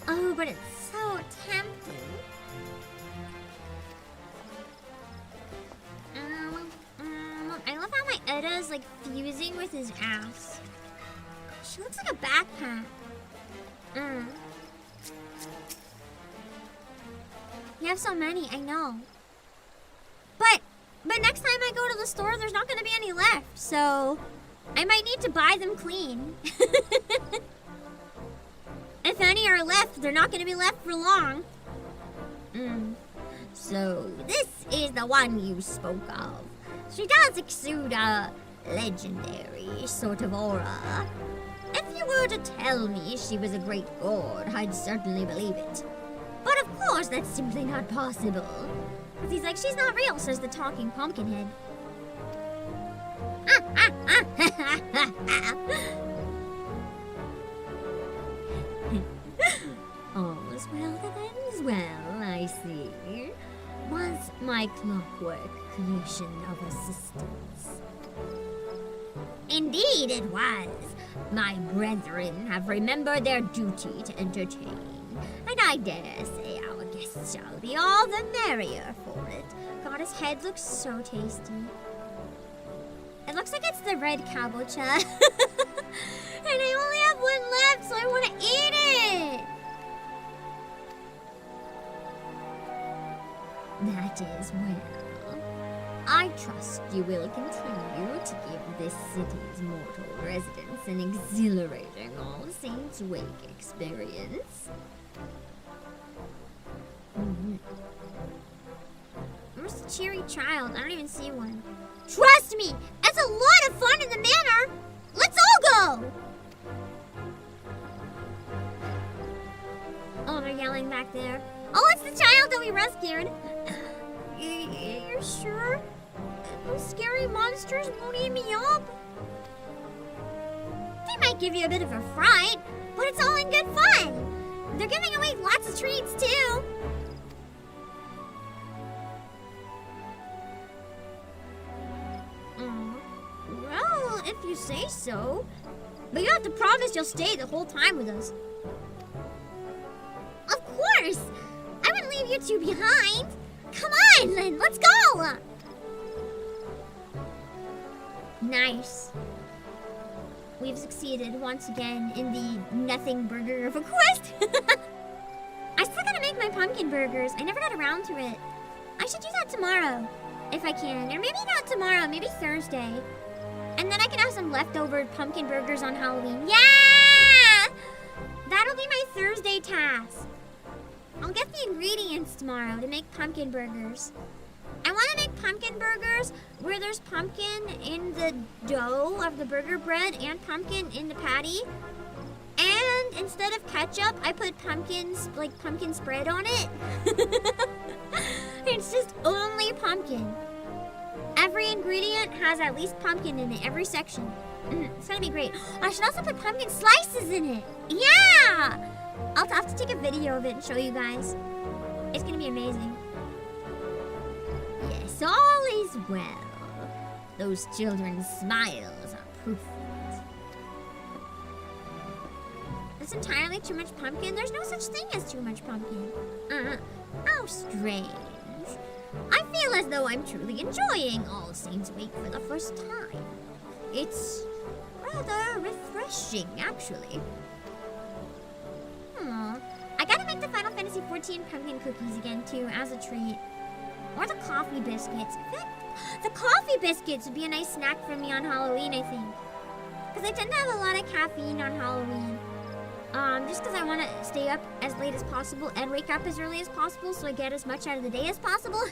Oh, but it's so tempting. I love how my Edda is like fusing with his ass. She looks like a backpack. You have so many, I know. But next time I go to the store, there's not gonna be any left, so I might need to buy them clean. If any are left, they're not gonna be left for long.
So, this is the one you spoke of. She does exude a legendary sort of aura. If you were to tell me she was a great god, I'd certainly believe it. But of course, that's simply not possible.
Because he's like, she's not real, says the talking pumpkin head.
All's well that ends well, I see. Was my clockwork creation of assistance? Indeed it was. My brethren have remembered their duty to entertain, and I dare say our guests shall be all the merrier for it.
God, his head looks so tasty. It looks like it's the red kabocha. And I only have one left, so I want to eat it.
That is well. I trust you will continue to give this city's mortal residents an exhilarating All Saints Wake experience.
Where's the cheery child? I don't even see one. Trust me, it's a lot of fun in the manor. Let's all go. Oh, they're yelling back there. Oh, it's the child that we rescued. You're sure? Those scary monsters won't eat me up? They might give you a bit of a fright, but it's all in good fun. They're giving away lots of treats, too. Well, if you say so. But you have to promise you'll stay the whole time with us. Of course! I wouldn't leave you two behind. Come on, Lynn, let's go! Nice. We've succeeded once again in the nothing burger of a quest. I still gotta make my pumpkin burgers. I never got around to it. I should do that tomorrow, if I can. Or maybe not tomorrow, maybe Thursday. And then I can have some leftover pumpkin burgers on Halloween. Yeah! That'll be my Thursday task. I'll get the ingredients tomorrow to make pumpkin burgers. I want to make pumpkin burgers where there's pumpkin in the dough of the burger bread and pumpkin in the patty. And instead of ketchup, I put pumpkin spread on it. It's just only pumpkin. Every ingredient has at least pumpkin in it, every section. It's gonna be great. I should also put pumpkin slices in it. Yeah! I'll have to take a video of it and show you guys. It's gonna be amazing.
Yes, all is well. Those children's smiles are proof of it.
That's entirely too much pumpkin. There's no such thing as too much pumpkin.
How strange. I feel as though I'm truly enjoying All Saints Wake for the first time. It's rather refreshing, actually.
I gotta make the Final Fantasy XIV pumpkin cookies again, too, as a treat. Or the coffee biscuits. In fact, the coffee biscuits would be a nice snack for me on Halloween, I think. Because I tend to have a lot of caffeine on Halloween. Just because I want to stay up as late as possible and wake up as early as possible so I get as much out of the day as possible.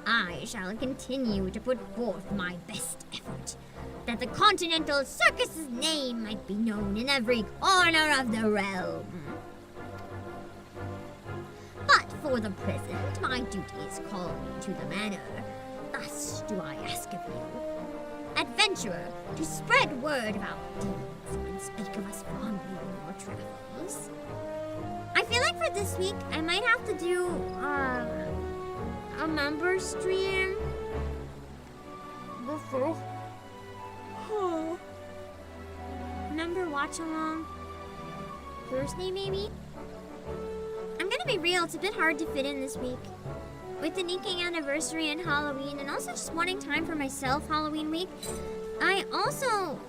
I shall continue to put forth my best effort, that the Continental Circus's name might be known in every corner of the realm. But for the present, my duties call me to the manor. Thus do I ask of you, adventurer, to spread word of our deeds and speak of us fondly in your travels.
I feel like for this week, I might have to do, a member stream before. Member watch along Thursday maybe? I'm gonna be real, it's a bit hard to fit in this week. With the Nikkei anniversary and Halloween, and also just wanting time for myself Halloween week. I also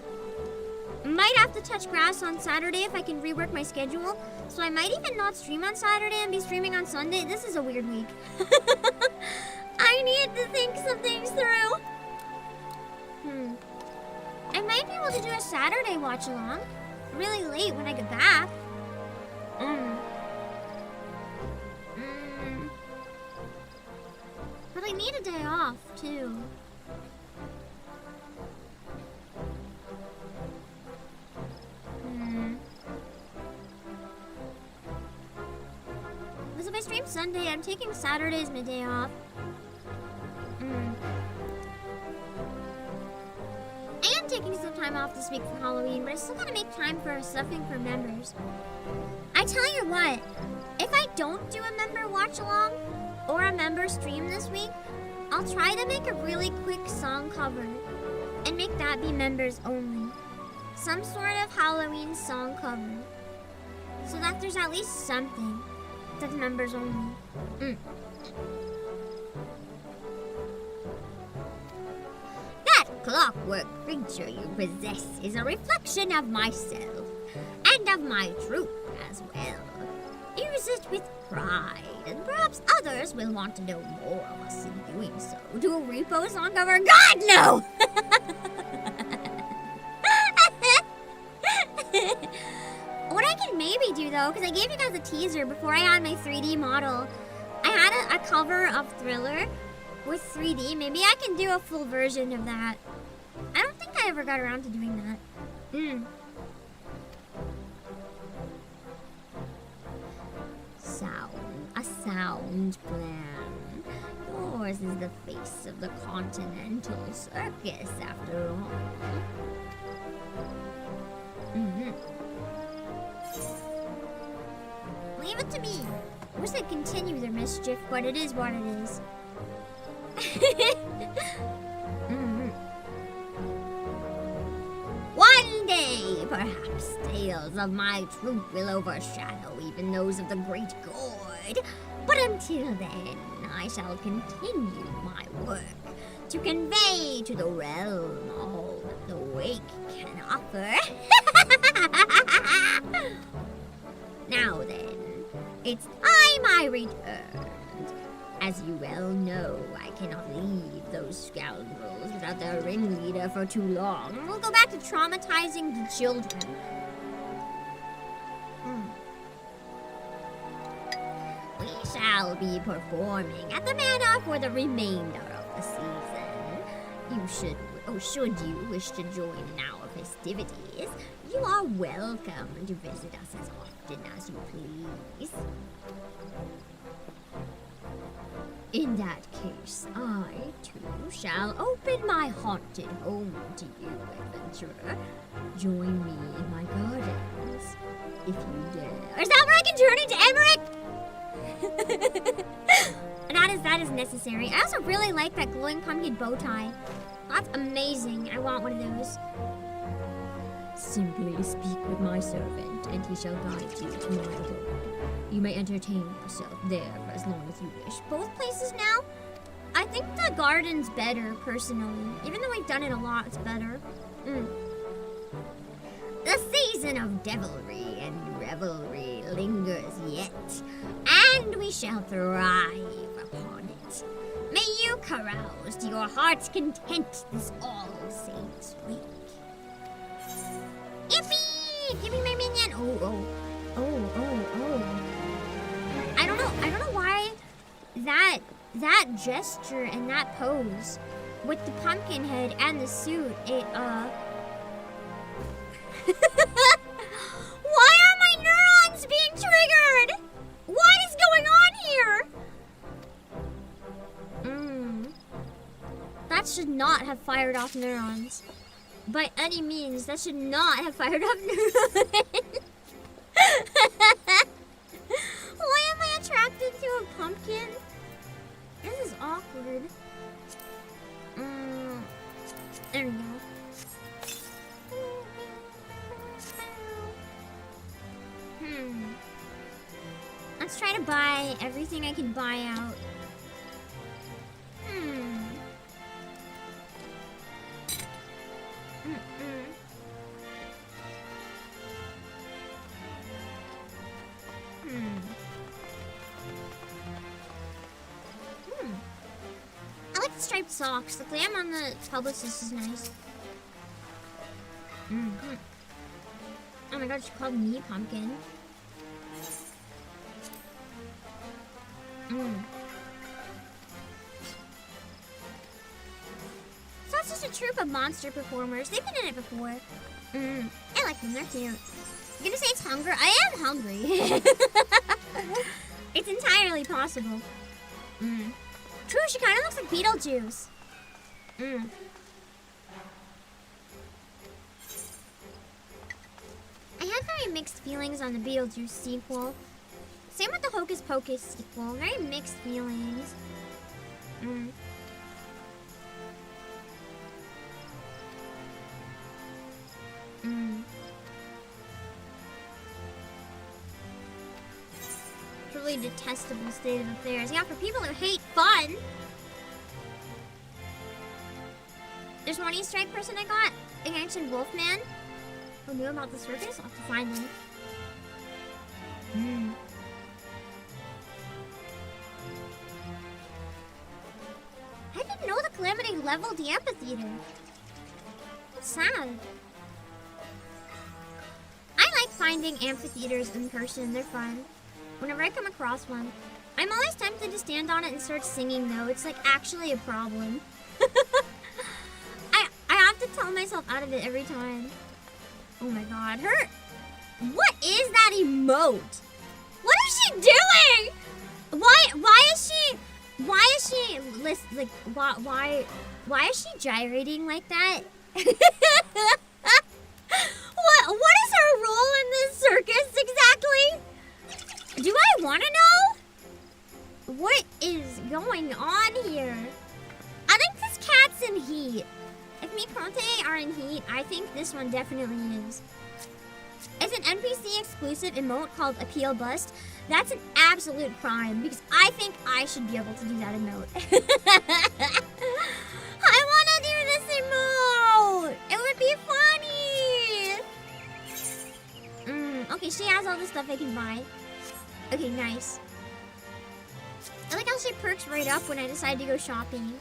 might have to touch grass on Saturday if I can rework my schedule. So I might even not stream on Saturday and be streaming on Sunday. This is a weird week. I need to think some things through. I might be able to do a Saturday watch along. Really late when I get back. But I need a day off too. Because if I stream Sunday, I'm taking Saturday as my day off. I am taking some time off this week for Halloween, but I still gotta make time for stuffing for members. I tell you what, if I don't do a member watch along or a member stream this week, I'll try to make a really quick song cover and make that be members only. Some sort of Halloween song cover. So that there's at least something that's members only. That clockwork creature you possess is a reflection of myself and of my troop as well. Use it with pride, and perhaps others will want to know more of us in doing so. Do a repo song cover? God, no! What I can maybe do though, because I gave you guys a teaser before I had my 3D model. I had a cover of Thriller with 3D. Maybe I can do a full version of that. I don't think I ever got around to doing that. A sound plan. Yours is the face of the Continental Circus, after all. Leave it to me. I wish they'd continue their mischief, but it is what it is. One day, perhaps, tales of my troop will overshadow even those of the Great Gourd. But until then, I shall continue my work to convey to the realm all that the wake can offer. Now then, it's time I returned. As you well know, I cannot leave those scoundrels without their ringleader for too long. We'll go back to traumatizing the children. We shall be performing at the manor for the remainder of the season. Should you wish to join in our festivities, you are welcome to visit us as often as you please. In that case, I, too, shall open my haunted home to you, adventurer. Join me in my gardens, if you dare. Is that where I can turn into Emmerich? That is necessary. I also really like that glowing pumpkin bow tie. That's amazing. I want one of those. Simply speak with my servant, and he shall guide you to my abode. You may entertain yourself there for as long as you wish. Both places now? I think the garden's better, personally. Even though we've done it a lot, it's better. The season of devilry and revelry lingers yet, and we shall thrive upon it. May you carouse to your heart's content this All Saints week. Yippee! Give me my minion! Oh. I don't know why that gesture and that pose with the pumpkin head and the suit, Why are my neurons being triggered? What is going on here? That should not have fired off neurons. By any means, that should not have fired off neurons. Why am I attracted to a pumpkin? This is odd. awkward. There we go. Let's try to buy everything I can buy out. I like the striped socks. The glam on the publicist is nice. Oh my god, she called me pumpkin. So it's just a troupe of monster performers. They've been in it before. I like them, they're cute. You're gonna say it's hunger? I am hungry. It's entirely possible. True, she kind of looks like Beetlejuice. I had very mixed feelings on the Beetlejuice sequel. Same with the Hocus Pocus sequel. Very mixed feelings. Truly detestable state of affairs. Yeah, for people who hate fun. There's one Easter egg person I got. An ancient Wolfman. Who knew about the circus? I'll have to find them. I didn't know the Calamity leveled the amphitheater. That's sad. I like finding amphitheaters in person. They're fun. Whenever I come across one, I'm always tempted to stand on it and start singing though. It's like actually a problem. I have to tell myself out of it every time. Oh my god, what is that emote? What is she doing? Why is she gyrating like that? What is her role in this circus exactly? Do I want to know? What is going on here? I think this cat's in heat. If me Conte are in heat, I think this one definitely is. It's an NPC exclusive emote called Appeal Bust. That's an absolute crime because I think I should be able to do that emote. I want to do this emote. It would be funny. Okay, she has all the stuff I can buy. Okay, nice. I like how she perks right up when I decide to go shopping.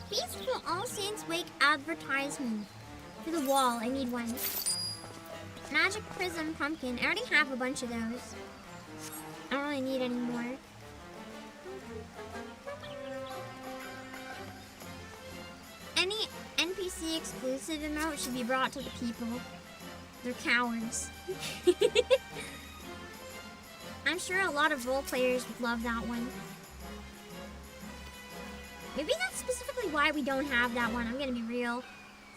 Peaceful All Saints Wake advertisement. For the wall, I need one. Magic Prism Pumpkin. I already have a bunch of those. I don't really need any more. Any NPC exclusive emote should be brought to the people. They're cowards. I'm sure a lot of role players would love that one. Maybe that's specifically why we don't have that one. I'm gonna be real.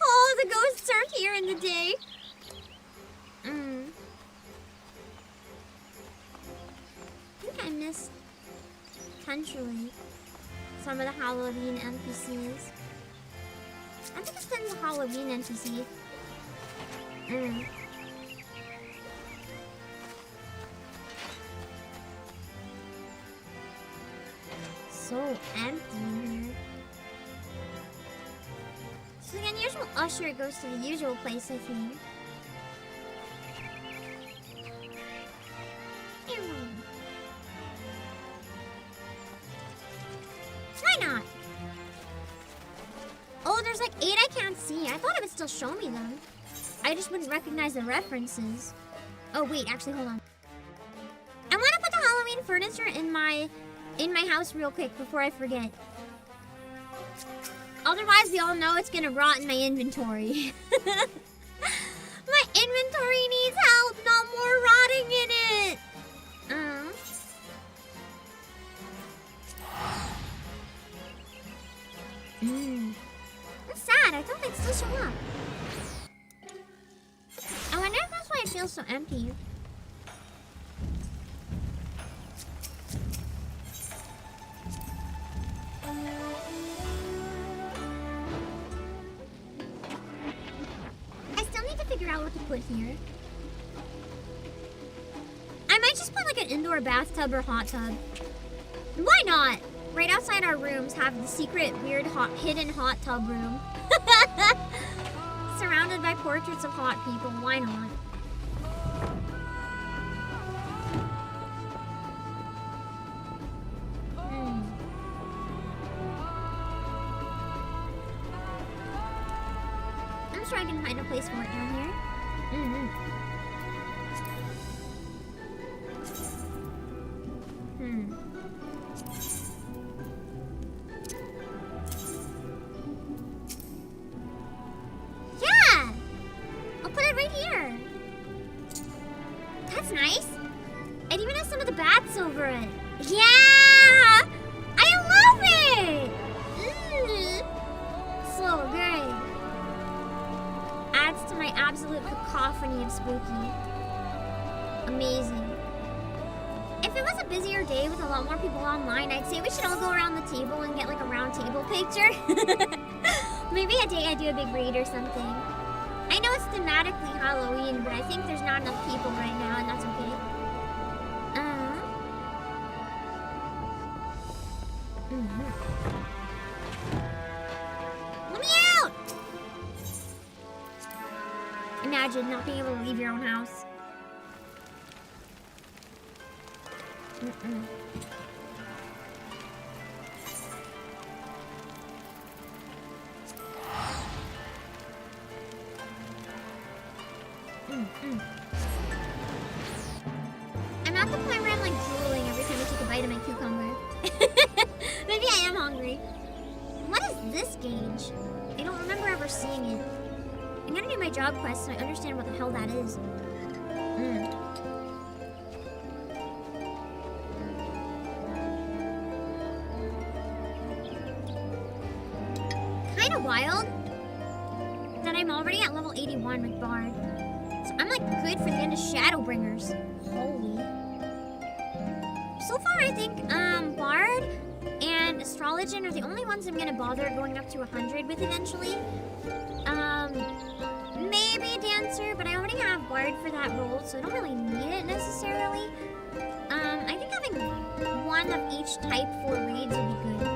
Oh, the ghosts are here in the day. I think I missed potentially some of the Halloween NPCs. I think it's been the Halloween NPC. So empty in here. So the unusual usher goes to the usual place, I think. Why not? Oh, there's like 8 I can't see. I thought it would still show me them. I just wouldn't recognize the references. Oh wait, actually, hold on. I want to put the Halloween furniture in my house real quick before I forget. Otherwise, we all know it's gonna rot in my inventory. My inventory needs help, not more rotting in it. That's sad. I thought they'd still show up. I wonder if that's why it feels so empty. figure out what to put here. I might just put like an indoor bathtub or hot tub. Why not? Right outside our rooms have the secret, weird, hidden hot tub room. Surrounded by portraits of hot people. Why not? I'm sure I can find a place for it down here. Yeah! I'll put it right here. That's nice. It even has some of the bats over it. Yeah! I love it! So good. Adds to my absolute cacophony of spooky. Amazing. If it was a busier day with a lot more people online, I'd say we should all go around the table and get like a round table picture. Maybe a day I do a big raid or something. I know it's thematically Halloween, but I think there's not enough people right now, and that's okay. Let me out! Imagine not being able to leave your own house. I'm at the point where I'm like drooling every time I take a bite of my cucumber. Maybe I am hungry. What is this gauge? I don't remember ever seeing it. I'm gonna do my job quest so I understand what the hell that is. Kinda wild that I'm already at level 81 with Bard. So I'm like good for the end of Shadowbringers. Holy. So far I think Bard and Astrologian are the only ones I'm gonna bother going up to 100 with eventually. Maybe Dancer, but I already have Bard for that role, so I don't really need it necessarily. I think having one of each type for raids would be good, but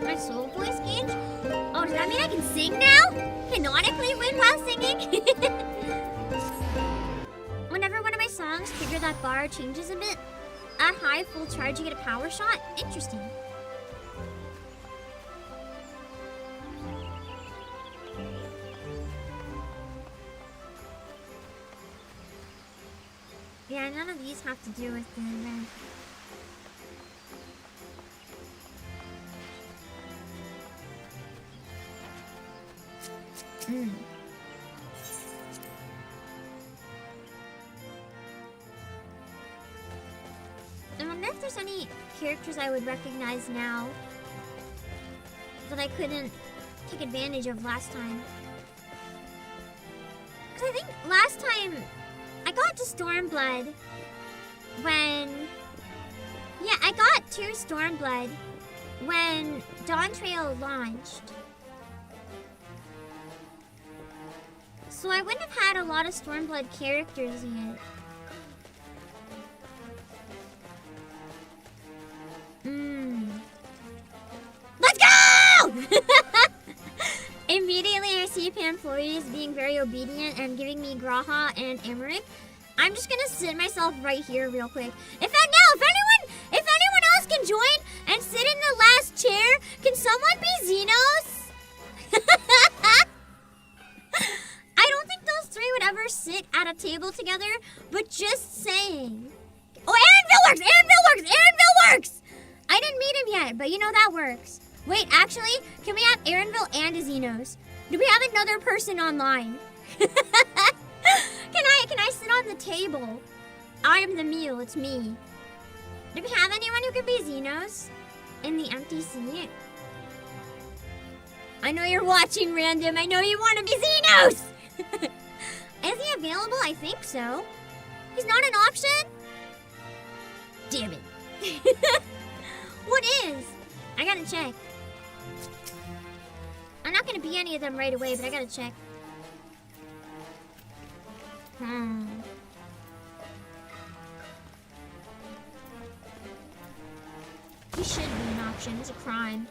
my soul voice gauge? Oh, does that mean I can sing now? Canonically win while singing? Whenever one of my songs trigger that bar changes a bit, at high full charge you get a power shot? Interesting. Yeah, none of these have to do with the event. I wonder if there's any characters I would recognize now that I couldn't take advantage of last time. Because I think last time I got to Stormblood when... Yeah, I got to Stormblood when Dawn Trail launched. So I wouldn't have had a lot of Stormblood characters yet. Let's go! Immediately I see employees being very obedient and giving me Graha and Emmerich. I'm just gonna sit myself right here real quick. If anyone else can join and sit in the last chair, can someone be Xenos? I don't think those three would ever sit at a table together, but just saying. Oh, Aaronville works! Aaronville works! Aaronville works! I didn't meet him yet, but you know that works. Wait, actually, can we have Aaronville and a Xenos? Do we have another person online? Can I sit on the table? I am the meal, it's me. Do we have anyone who could be Xenos in the empty seat? I know you're watching, Random. I know you want to be Xenos! Is he available? I think so. He's not an option?
Damn it.
What is? I gotta check. I'm not gonna be any of them right away, but I gotta check. He should be an option. It's a crime.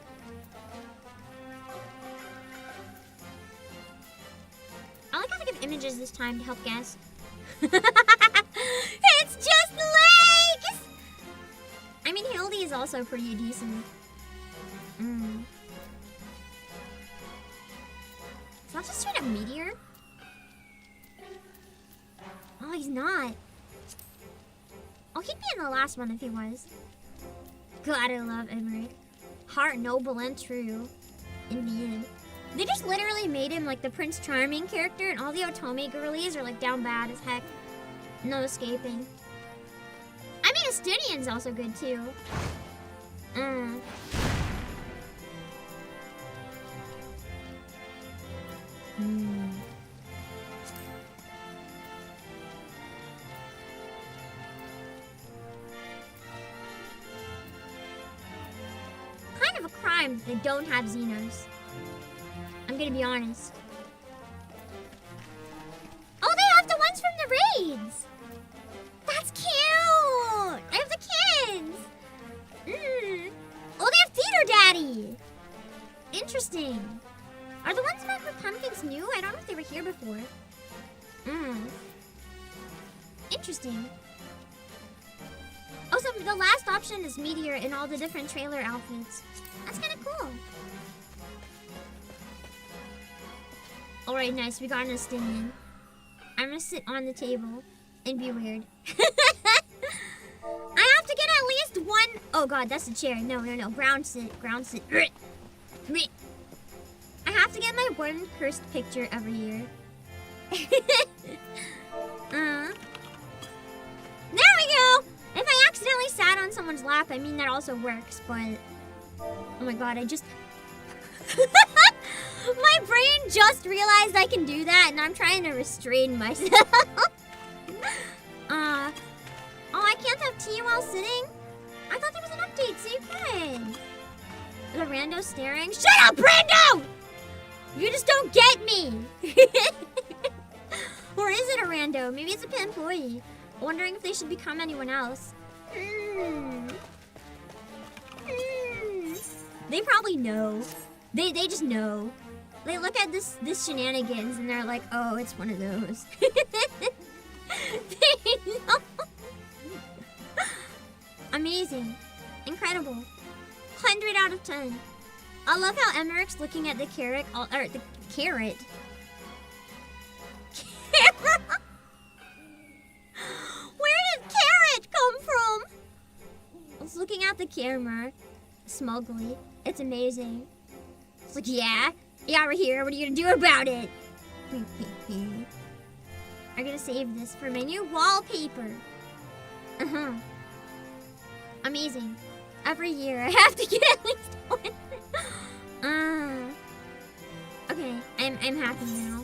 I like how they give images this time to help guess. It's just legs! I mean, Hildy is also pretty decent. It's not just straight up meteor. Oh, he's not. Oh, he'd be in the last one if he was. God, I love Emmerich. Heart noble and true. Indeed. They just literally made him like the Prince Charming character, and all the Otome girlies are like down bad as heck. No escaping. I mean, Estudion's also good too. Kind of a crime that they don't have Xenos. I'm gonna be honest. Oh, they have the ones from the raids! That's cute! They have the kids! Oh, they have Theater Daddy! Interesting. Are the ones back with pumpkins new? I don't know if they were here before. Interesting. Oh, so the last option is Meteor in all the different trailer outfits. That's kind of cool. Alright, nice. We got an Estinian. I'm gonna sit on the table and be weird. I have to get at least one. Oh god, that's a chair. No. Ground sit. I have to get my one cursed picture every year. There we go! If I accidentally sat on someone's lap, I mean that also works, but... Oh my god, I just... My brain just realized I can do that, and I'm trying to restrain myself. Oh, I can't have tea while sitting? I thought there was an update, so you could. The rando staring. Shut up, Brando! You just don't get me. Or is it a rando? Maybe it's a pit employee. Wondering if they should become anyone else. They probably know. They just know. They look at this shenanigans and they're like, oh, it's one of those. They know. Amazing. Incredible. 100 out of 10. I love how Emmerich's looking at the carrot, or the carrot. Where did carrot come from? I was looking at the camera, smugly. It's amazing. It's like, yeah, we're here. What are you gonna do about it? I'm gonna save this for my new wallpaper. Amazing. Every year I have to get at least one. Okay, I'm happy now.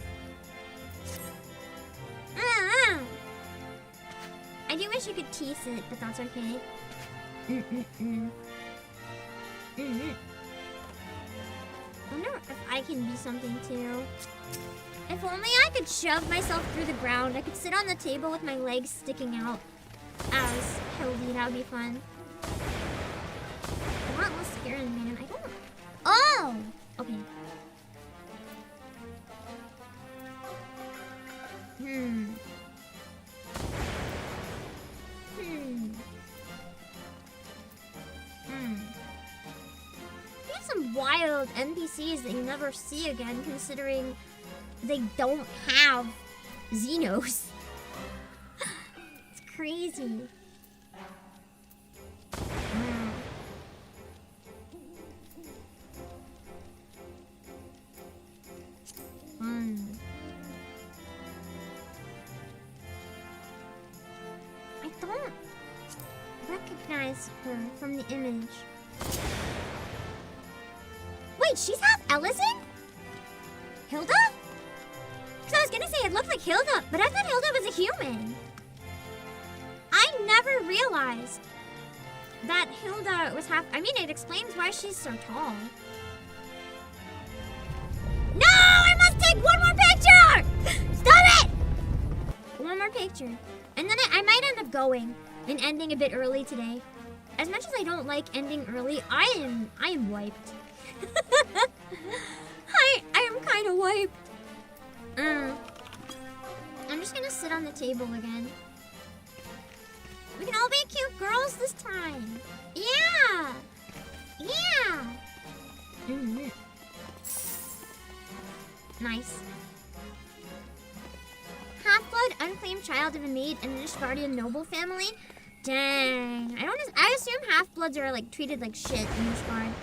I do wish you could tease it, but that's okay. I wonder if I can be something too. If only I could shove myself through the ground. I could sit on the table with my legs sticking out as Hildy. That would be fun. I want less Iron Man. I don't... Oh! Okay. We have some wild NPCs that you never see again, considering they don't have Xenos. It's crazy. I don't recognize her from the image. Wait, she's half Ellison? Hilda? Because I was gonna say it looked like Hilda, but I thought Hilda was a human. I never realized. that Hilda was half. I mean, it explains why she's so tall. No, I must take one more picture. Stop it. One more picture, and then I might end up going and ending a bit early today. As much as I don't like ending early, I am wiped. I am kind of wiped. I'm just gonna sit on the table again. We can all be cute girls this time. Yeah. Yeah. Nice. Half-blood, unclaimed child of a maid and an Ishgardian noble family. Dang. I assume half-bloods are like treated like shit in Ishgard.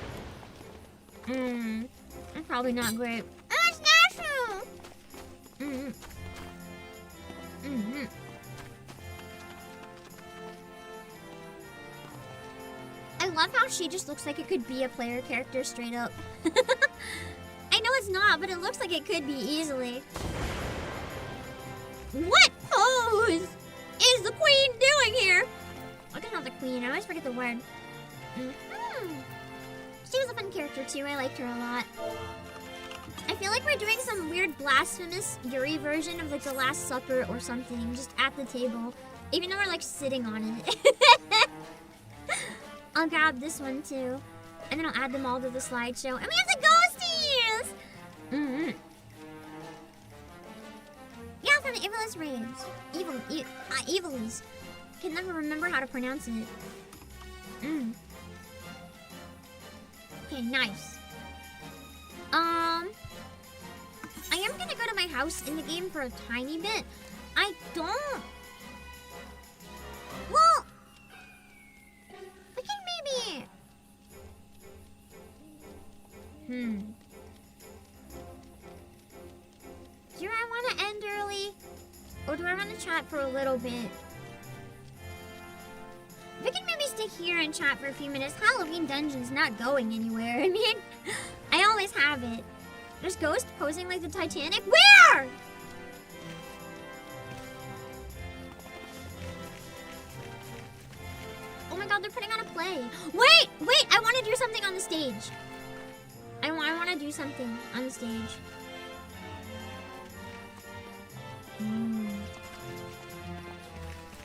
That's probably not great. Oh, it's natural. I love how she just looks like it could be a player character straight up. I know it's not, but it looks like it could be easily. What pose is the queen doing here? I guess not the queen. I always forget the word. She was a fun character too. I liked her a lot. I feel like we're doing some weird blasphemous Yuri version of like the Last Supper or something, just at the table, even though we're like sitting on it. I'll grab this one too, and then I'll add them all to the slideshow. And we have the ghosties! Yeah, from the Evilist raids. Evilies. Can never remember how to pronounce it. Okay, nice. I am gonna go to my house in the game for a tiny bit. I don't... Well... We can maybe... Do I want to end early? Or do I want to chat for a little bit? We can maybe stay here and chat for a few minutes. Halloween Dungeon's not going anywhere. I mean, I always have it. There's Ghost posing like the Titanic. Where? Oh my god, they're putting on a play. Wait, I want to do something on the stage. I want to do something on the stage.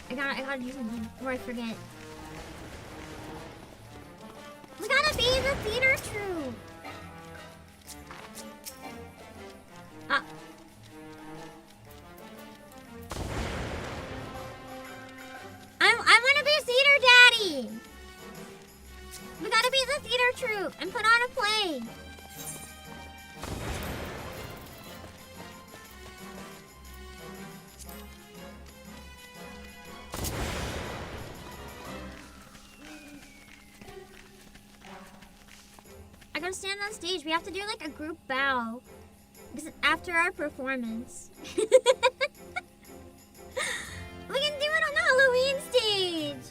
I gotta do something before I forget. We gotta be the theater troupe. I wanna be theater daddy. We gotta be the theater troupe and put on a play. I gotta stand on stage. We have to do like a group bow. Because after our performance. We can do it on the Halloween stage.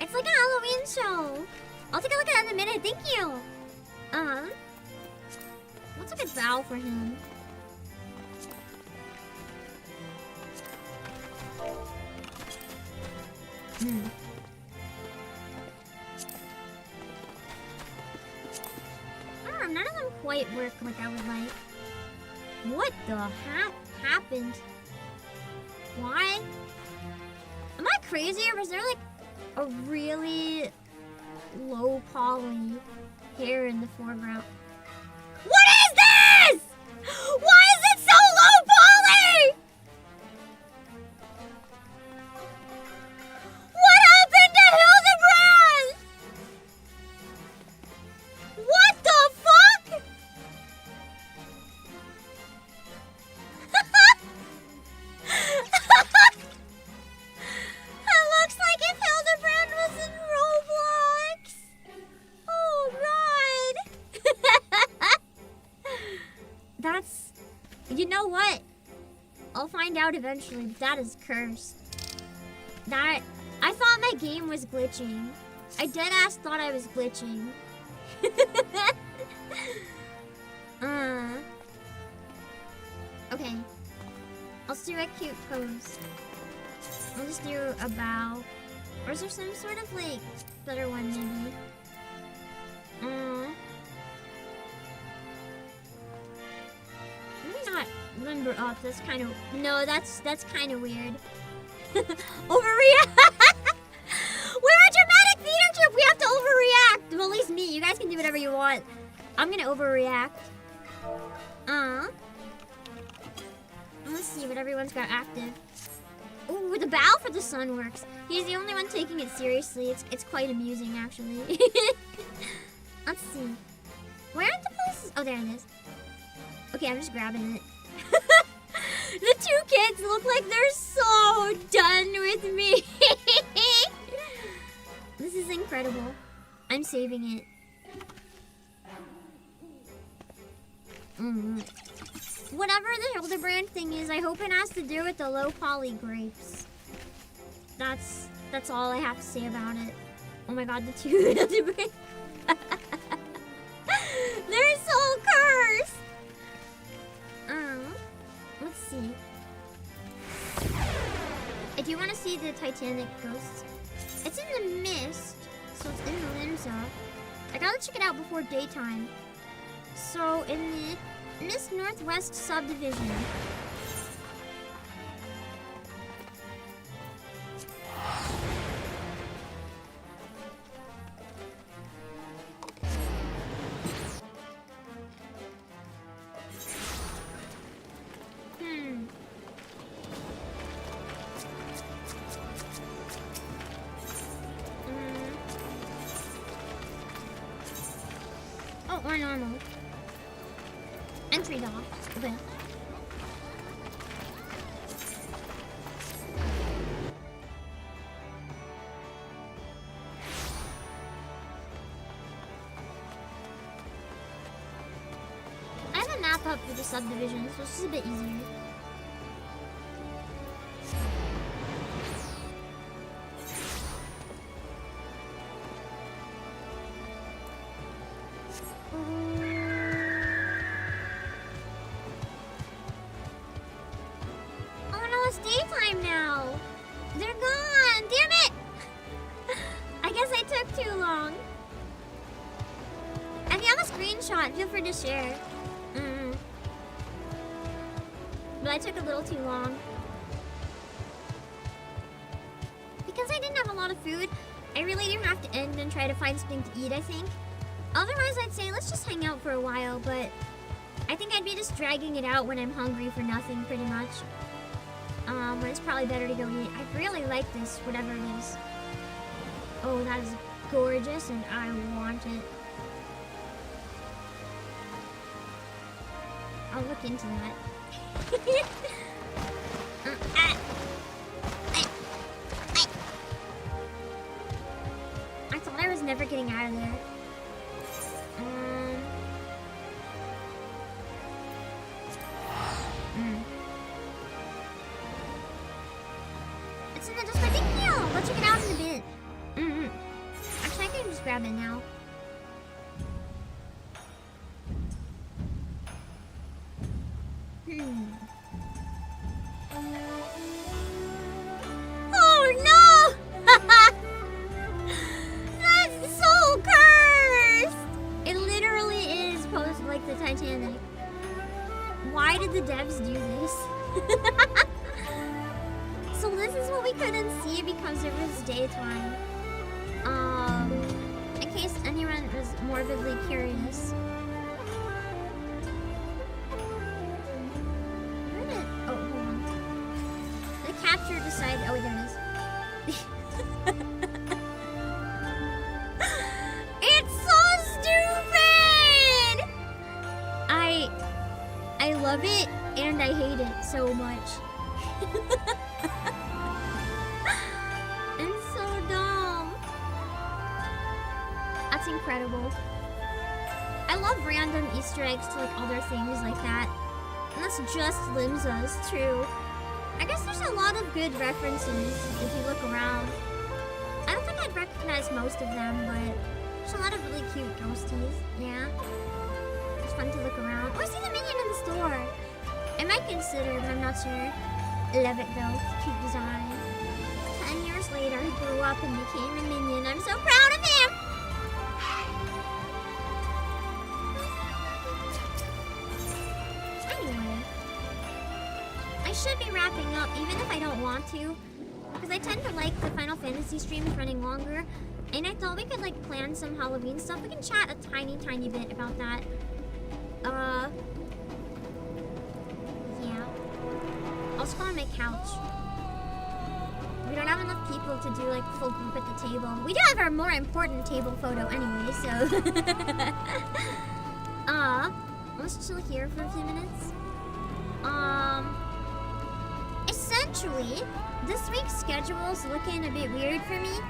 It's like a Halloween show. I'll take a look at it in a minute. Thank you. Let's look at bow for him. None of them quite work like I would like. What the heck happened? Why? Am I crazy or was there like a really low poly hair in the foreground? What is this? Why is it so low poly? What happened to Hildebrand? What the fuck? It looks like if Hildebrand was in Roblox. Oh god. That's... You know what? I'll find out eventually, but that is cursed. That... I thought my game was glitching. I deadass thought I was glitching. Okay. I'll just do a cute pose. I'll just do a bow. Or is there some sort of like better one maybe? Let me not limber up. That's kind of that's kind of weird. Overreact. We're a dramatic theater troupe. We have to overreact. Well, at least me. You guys can do whatever you want. I'm gonna overreact. Let's see what everyone's got active. Ooh, the bow for the sun works. He's the only one taking it seriously. It's quite amusing, actually. Let's see. Where are the places? Oh, there it is. Okay, I'm just grabbing it. The two kids look like they're so done with me. This is incredible. I'm saving it. Whatever the Hildebrand thing is, I hope it has to do with the low poly grapes. That's all I have to say about it. Oh my god, the two Hildebrand. They're so cursed. Let's see. I do want to see the Titanic ghosts. It's in the mist, so it's in the Limsa. I gotta check it out before daytime. So in the Mist Northwest subdivision. Oh, or normal. Entry dock. Okay. I have a map up for the subdivision, so it's just a bit easier. Feel free to share. But I took a little too long. Because I didn't have a lot of food, I really do have to end and try to find something to eat, I think. Otherwise, I'd say let's just hang out for a while, but I think I'd be just dragging it out when I'm hungry for nothing, pretty much. But it's probably better to go eat. I really like this, whatever it is. Oh, that is gorgeous, and I want it. I'll look into that. I thought I was never getting out of there. It's in the just my big deal. Let's check it out in a bit. Actually, I can just grab it now. Oh no! That's so cursed! It literally is posed like the Titanic. Why did the devs do this? So this is what we couldn't see because it was daytime. In case anyone was morbidly curious. Capture decided. Oh, there it is. It's so stupid. I love it and I hate it so much. It's so dumb. That's incredible. I love random Easter eggs to like other things like that. And that's just Limsa's too. I guess there's a lot of good references if you look around. I don't think I'd recognize most of them, but there's a lot of really cute ghosties. Yeah. It's fun to look around. Oh, I see the minion in the store. I might consider, but I'm not sure. Love it though. Cute design. 10 years later. grew up and became a minion. I'm so proud of him! Anyway, I should be wrapping up even if I don't want to, because I tend to like the Final Fantasy streams running longer, and I thought we could like plan some Halloween stuff. We can chat a tiny bit about that. Yeah. I'll sit on my couch. We don't have enough people to do like full group at the table. We do have our more important table photo anyway, so let's chill here for a few minutes. Essentially, this week's schedule's looking a bit weird for me.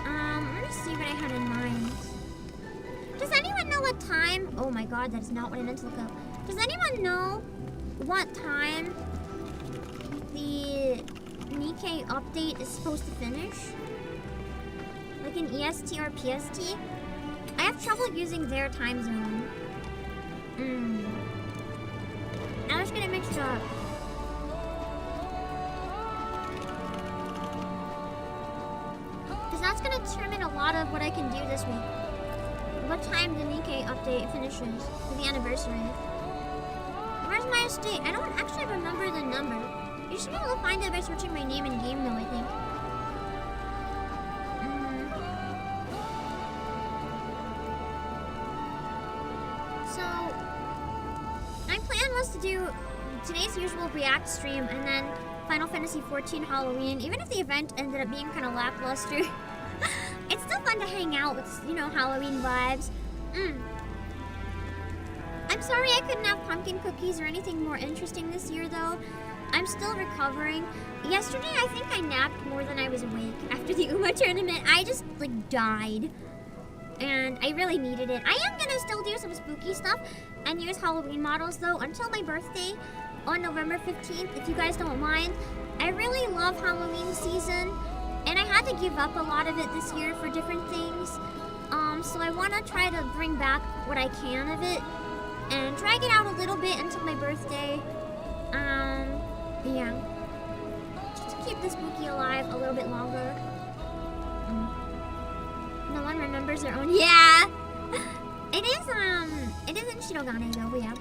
I'm gonna see what I had in mind. Does anyone know what time? Oh my god, that is not what I meant to look up. Does anyone know what time the Nikkei update is supposed to finish? Like in EST or PST? I have trouble using their time zone. I was gonna mix it up. Because that's gonna determine a lot of what I can do this week. What time the Nikkei update finishes for the anniversary. Where's my estate? I don't actually remember the number. You should be able to find it by searching my name in game though, I think. So, my plan was to do today's usual React stream and then Final Fantasy XIV Halloween. Even if the event ended up being kind of lackluster, it's still fun to hang out with, you know, Halloween vibes. I'm sorry I couldn't have pumpkin cookies or anything more interesting this year though. I'm still recovering. Yesterday, I think I napped more than I was awake after the UMA tournament. I just, like, died. And I really needed it. I am gonna still do some spooky stuff and use Halloween models, though, until my birthday on November 15th, if you guys don't mind. I really love Halloween season, and I had to give up a lot of it this year for different things. So I want to try to bring back what I can of it and drag it out a little bit until my birthday. Yeah. Just to keep the spooky alive a little bit longer. No one remembers their own. Yeah! It is in Shirogane though, yeah.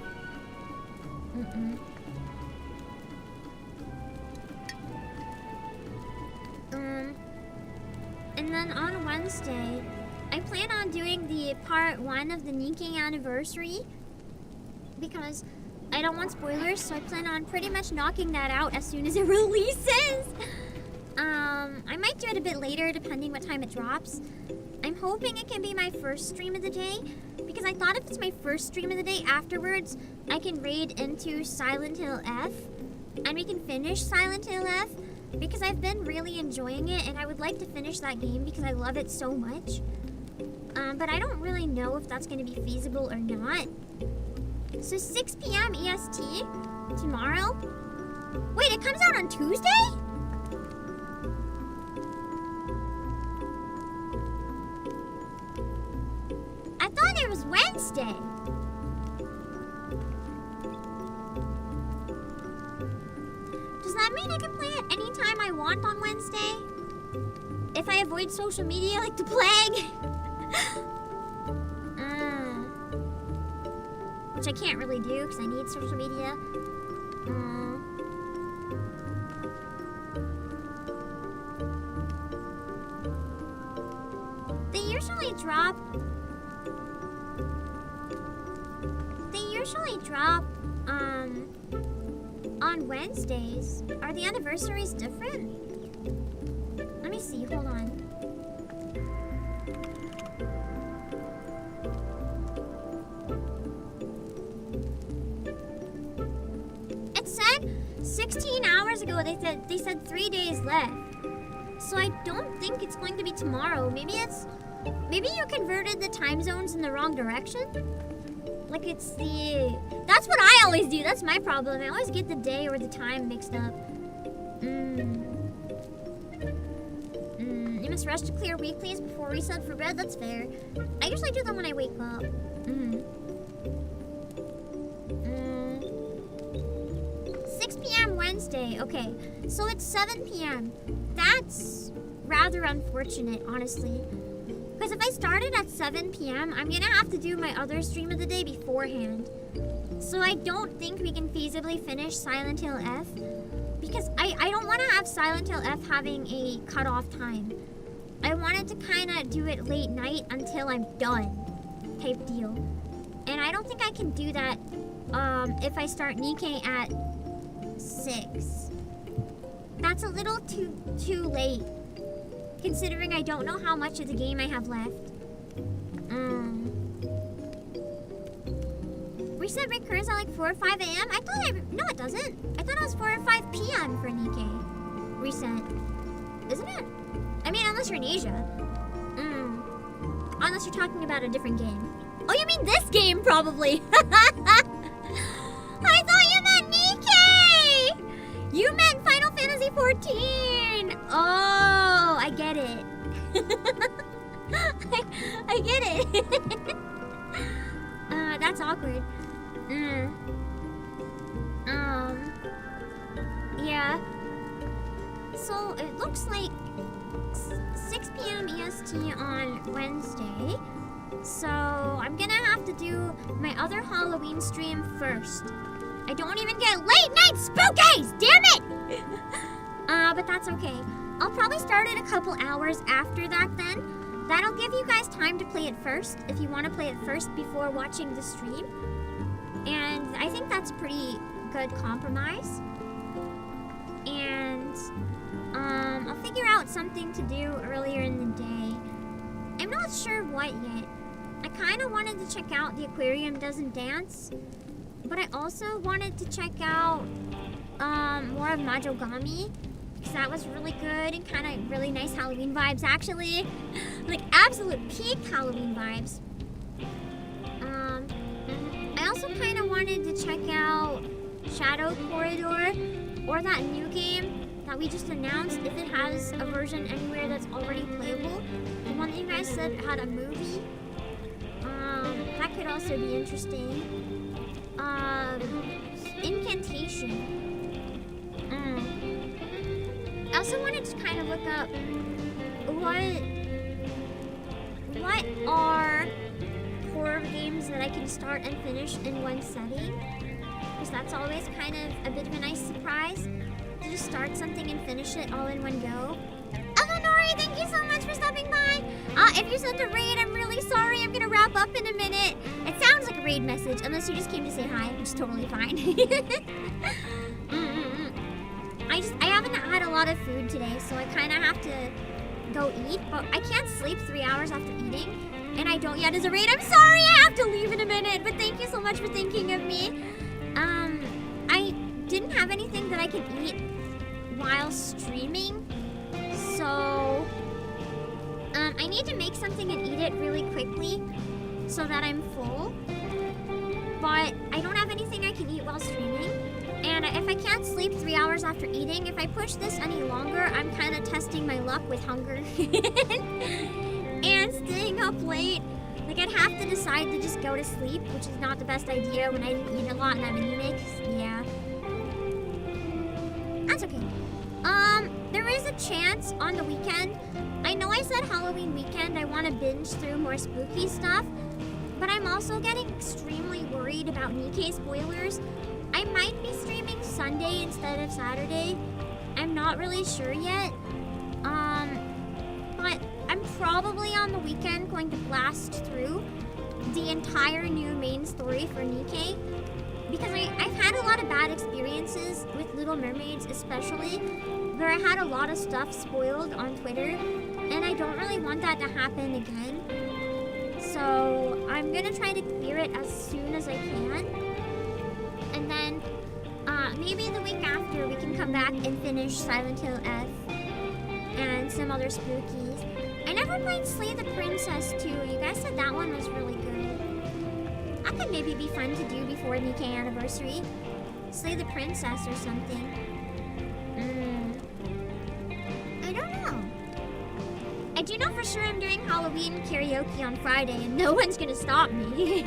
And then on Wednesday, I plan on doing the part 1 of the Nikkei anniversary because I don't want spoilers, so I plan on pretty much knocking that out as soon as it releases. I might do it a bit later depending what time it drops. I'm hoping it can be my first stream of the day because I thought if it's my first stream of the day afterwards, I can raid into Silent Hill F and we can finish Silent Hill F because I've been really enjoying it and I would like to finish that game because I love it so much. But I don't really know if that's going to be feasible or not. So 6 p.m. EST tomorrow? Wait, it comes out on Tuesday? I thought it was Wednesday. Does that mean I can play it anytime I want on Wednesday? If I avoid social media like the plague? Which I can't really do because I need social media. They usually drop on Wednesdays. Are the anniversaries different? Let me see, hold on. It said 16 hours ago they said 3 days left. So I don't think it's going to be tomorrow. Maybe you converted the time zones in the wrong direction? Like that's what I always do. That's my problem. I always get the day or the time mixed up. You must rush to clear weeklies before reset for bed. That's fair. I usually do them when I wake up. 6 p.m. Wednesday. Okay, so it's 7 p.m. That's rather unfortunate, honestly. Because if I started at 7 p.m., I'm gonna have to do my other stream of the day beforehand. So I don't think we can feasibly finish Silent Hill F. Because I don't want to have Silent Hill F having a cutoff time. I wanted to kind of do it late night until I'm done type deal. And I don't think I can do that if I start Nikkei at 6. That's a little too late, considering I don't know how much of the game I have left. Reset recurs at like 4 or 5 a.m.? No it doesn't. I thought it was 4 or 5 p.m. for Nikkei. Reset. Isn't it? I mean, unless you're in Asia. Unless you're talking about a different game. Oh, you mean this game, probably. I thought you meant Nikkei! You meant Final Fantasy 14! Oh, I get it. I get it. That's awkward. Yeah. So, it looks like 6 p.m. EST on Wednesday. So, I'm gonna have to do my other Halloween stream first. I don't even get late night spookies! Damn it! But that's okay. I'll probably start it a couple hours after that then. That'll give you guys time to play it first, if you want to play it first before watching the stream. And I think that's a pretty good compromise. And I'll figure out something to do earlier in the day. I'm not sure what yet. I kind of wanted to check out The Aquarium Doesn't Dance, but I also wanted to check out more of Majogami, because that was really good and kind of really nice Halloween vibes, actually. Like, absolute peak Halloween vibes. I also kind of wanted to check out Shadow Corridor, or that new game that we just announced, if it has a version anywhere that's already playable. The one that you guys said had a movie. That could also be interesting. Incantation. I also wanted to kind of look up what are horror games that I can start and finish in one setting, because that's always kind of a bit of a nice surprise to just start something and finish it all in one go. Eleonori, thank you so much for stopping by. If you sent a raid, I'm really sorry. I'm gonna wrap up in a minute. It sounds like a raid message, unless you just came to say hi, which is totally fine. I haven't had a lot of food today, so I kind of have to go eat, but I can't sleep 3 hours after eating, and I don't yet as a raid. I'm sorry, I have to leave in a minute, but thank you so much for thinking of me. I didn't have anything that I could eat while streaming, so I need to make something and eat it really quickly so that I'm full, but I don't have anything I can eat while streaming. And if I can't sleep 3 hours after eating, if I push this any longer, I'm kind of testing my luck with hunger and staying up late. Like, I'd have to decide to just go to sleep, which is not the best idea when I eat a lot and I'm anemic. Yeah. That's okay. There is a chance on the weekend. I know I said Halloween weekend, I want to binge through more spooky stuff, but I'm also getting extremely worried about Nikkei spoilers. I might be streaming Sunday instead of Saturday. I'm not really sure yet. But I'm probably on the weekend going to blast through the entire new main story for Nikkei, because I've had a lot of bad experiences with Little Mermaids, especially, where I had a lot of stuff spoiled on Twitter, and I don't really want that to happen again. So I'm gonna try to clear it as soon as I can. And then maybe the week after we can come back and finish Silent Hill F and some other spookies. I never played Slay the Princess 2. You guys said that one was really good. That could maybe be fun to do before Nikkei anniversary. Slay the Princess or something. I don't know. I do know for sure I'm doing Halloween karaoke on Friday and no one's gonna stop me.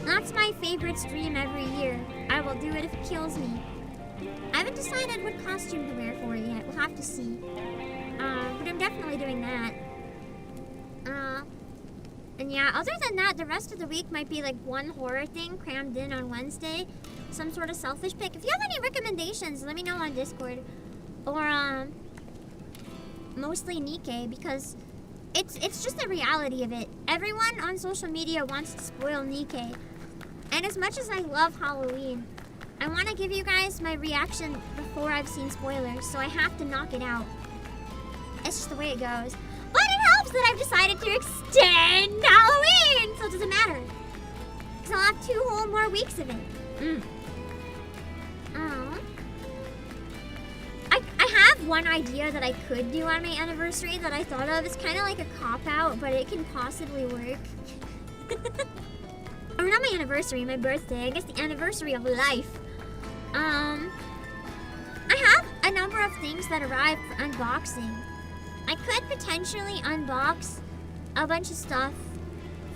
That's my favorite stream every year. I will do it if it kills me. I haven't decided what costume to wear for it yet. We'll have to see. definitely doing that. And yeah, other than that, the rest of the week might be like one horror thing crammed in on Wednesday. Some sort of selfish pick. If you have any recommendations, let me know on Discord. Or, mostly Nikkei, because it's just the reality of it. Everyone on social media wants to spoil Nikkei. And as much as I love Halloween, I want to give you guys my reaction before I've seen spoilers, so I have to knock it out. It's just the way it goes. But it helps that I've decided to extend Halloween, so it doesn't matter. Because I'll have 2 whole more weeks of it. I have one idea that I could do on my anniversary that I thought of. It's kind of like a cop-out, but it can possibly work. Or not my anniversary, my birthday. I guess the anniversary of life. I have a number of things that arrived for unboxing. I could potentially unbox a bunch of stuff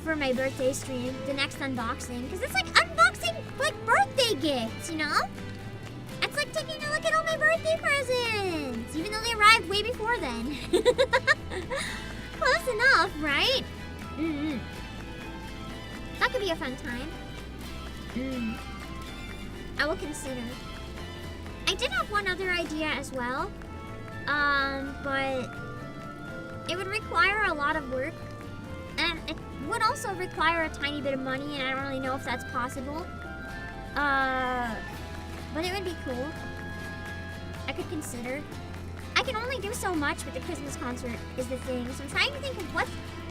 for my birthday stream, the next unboxing, because it's like unboxing like birthday gifts, you know? It's like taking a look at all my birthday presents, even though they arrived way before then. Close enough, right? That could be a fun time. I will consider. I did have one other idea as well, but it would require a lot of work, and it would also require a tiny bit of money, and I don't really know if that's possible. But it would be cool. I could consider. I can only do so much with the Christmas concert is the thing, so I'm trying to think of what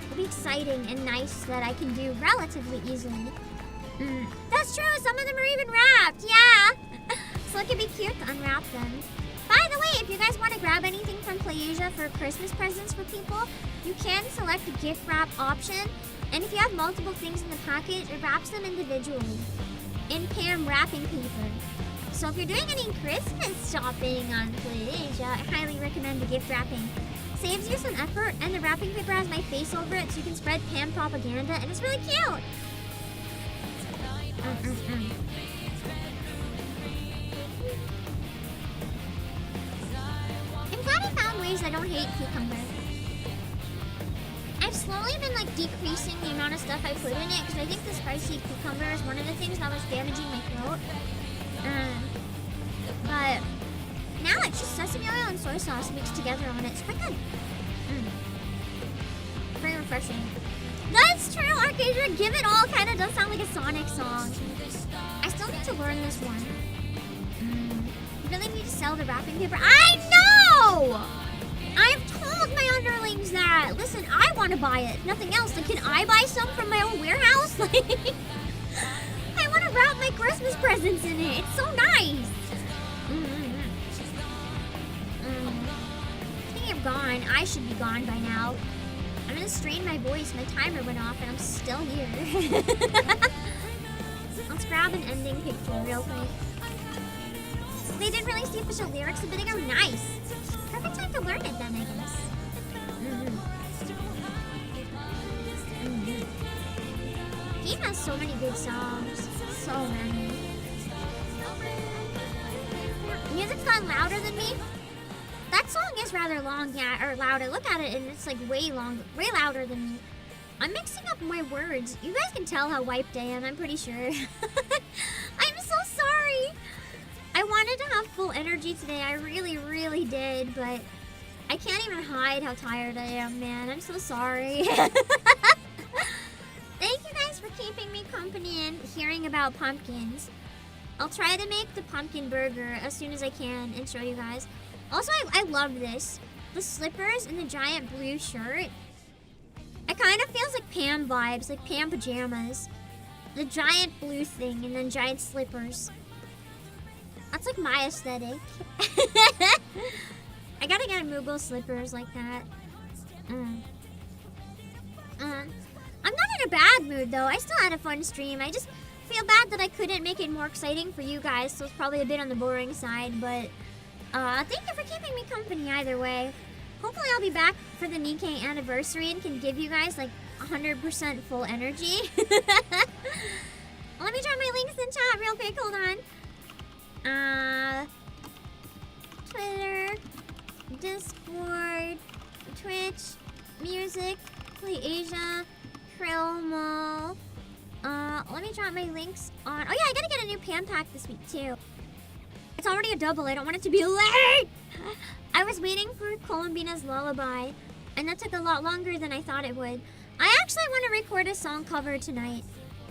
would be exciting and nice that I can do relatively easily. That's true, some of them are even wrapped, yeah! So it could be cute to unwrap them. By the way, if you guys want to grab anything from PlayAsia for Christmas presents for people, you can select the gift wrap option, and if you have multiple things in the package, it wraps them individually in Pam wrapping paper. So if you're doing any Christmas shopping on PlayAsia, I highly recommend the gift wrapping. Saves you some effort, and the wrapping paper has my face over it, so you can spread Pam propaganda, and it's really cute. I'm glad I found ways I don't hate cucumber. I've slowly been like decreasing the amount of stuff I put in it, because I think the spicy cucumber is one of the things that was damaging my throat. But now it's just sesame oil and soy sauce mixed together on it. It's quite good. Very refreshing. That's true, Arcadia. Give It All kind of does sound like a Sonic song. I still need to learn this one. You really need to sell the wrapping paper. I know! I've told my underlings that. Listen, I want to buy it. Nothing else. Like, can I buy some from my own warehouse? Like, I want to wrap my Christmas presents in it. It's so nice. Speaking of gone, I should be gone by now. I'm gonna strain my voice. My timer went off and I'm still here. Let's grab an ending picture real quick. They didn't release the official lyrics a bit ago. Nice. Perfect time to learn it then, I guess. Game has so many good songs. So many. Music's gotten louder than me. That song is rather long, yeah, or louder. Look at it, and it's like way louder than me. I'm mixing up my words. You guys can tell how wiped I am, I'm pretty sure. I'm so sorry. I wanted to have full energy today. I really, really did, but I can't even hide how tired I am, man. I'm so sorry. Thank you guys for keeping me company and hearing about pumpkins. I'll try to make the pumpkin burger as soon as I can and show you guys. Also, I love this. The slippers and the giant blue shirt. It kind of feels like Pam vibes, like Pam pajamas. The giant blue thing and then giant slippers. That's like my aesthetic. I gotta get a Moogle slippers like that. I'm not in a bad mood though. I still had a fun stream. I just feel bad that I couldn't make it more exciting for you guys, so it's probably a bit on the boring side, but thank you for keeping me company either way. Hopefully I'll be back for the Nikkei anniversary and can give you guys like 100% full energy. Let me drop my links in chat real quick, hold on. Twitter, Discord, Twitch, music, play Asia, Primal. Let me drop my links on. Oh yeah, I gotta get a new pan pack this week too. It's already a double. I don't want it to be late. I was waiting for Columbina's Lullaby, and that took a lot longer than I thought it would. I actually want to record a song cover tonight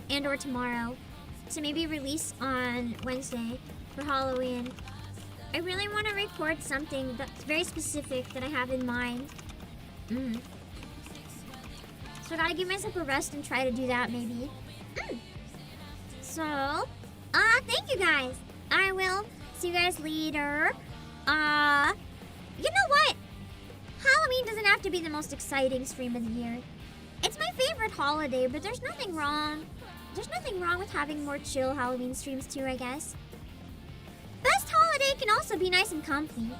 and or tomorrow to maybe release on Wednesday for Halloween. I really want to record something that's very specific that I have in mind. So I gotta give myself a rest and try to do that maybe. So, thank you guys. I will see you guys later. You know what? Halloween doesn't have to be the most exciting stream of the year. It's my favorite holiday, but there's nothing wrong. There's nothing wrong with having more chill Halloween streams too, I guess. Best holiday can also be nice and comfy.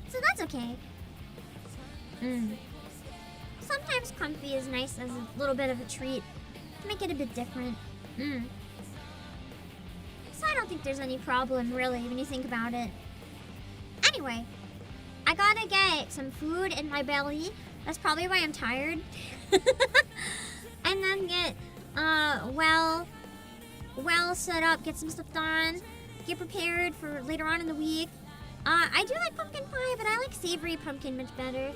So that's okay. Sometimes comfy is nice as a little bit of a treat to make it a bit different. So I don't think there's any problem really when you think about it. Anyway, I gotta get some food in my belly. That's probably why I'm tired. And then get well set up, get some stuff done, get prepared for later on in the week. I do like pumpkin pie, but I like savory pumpkin much better.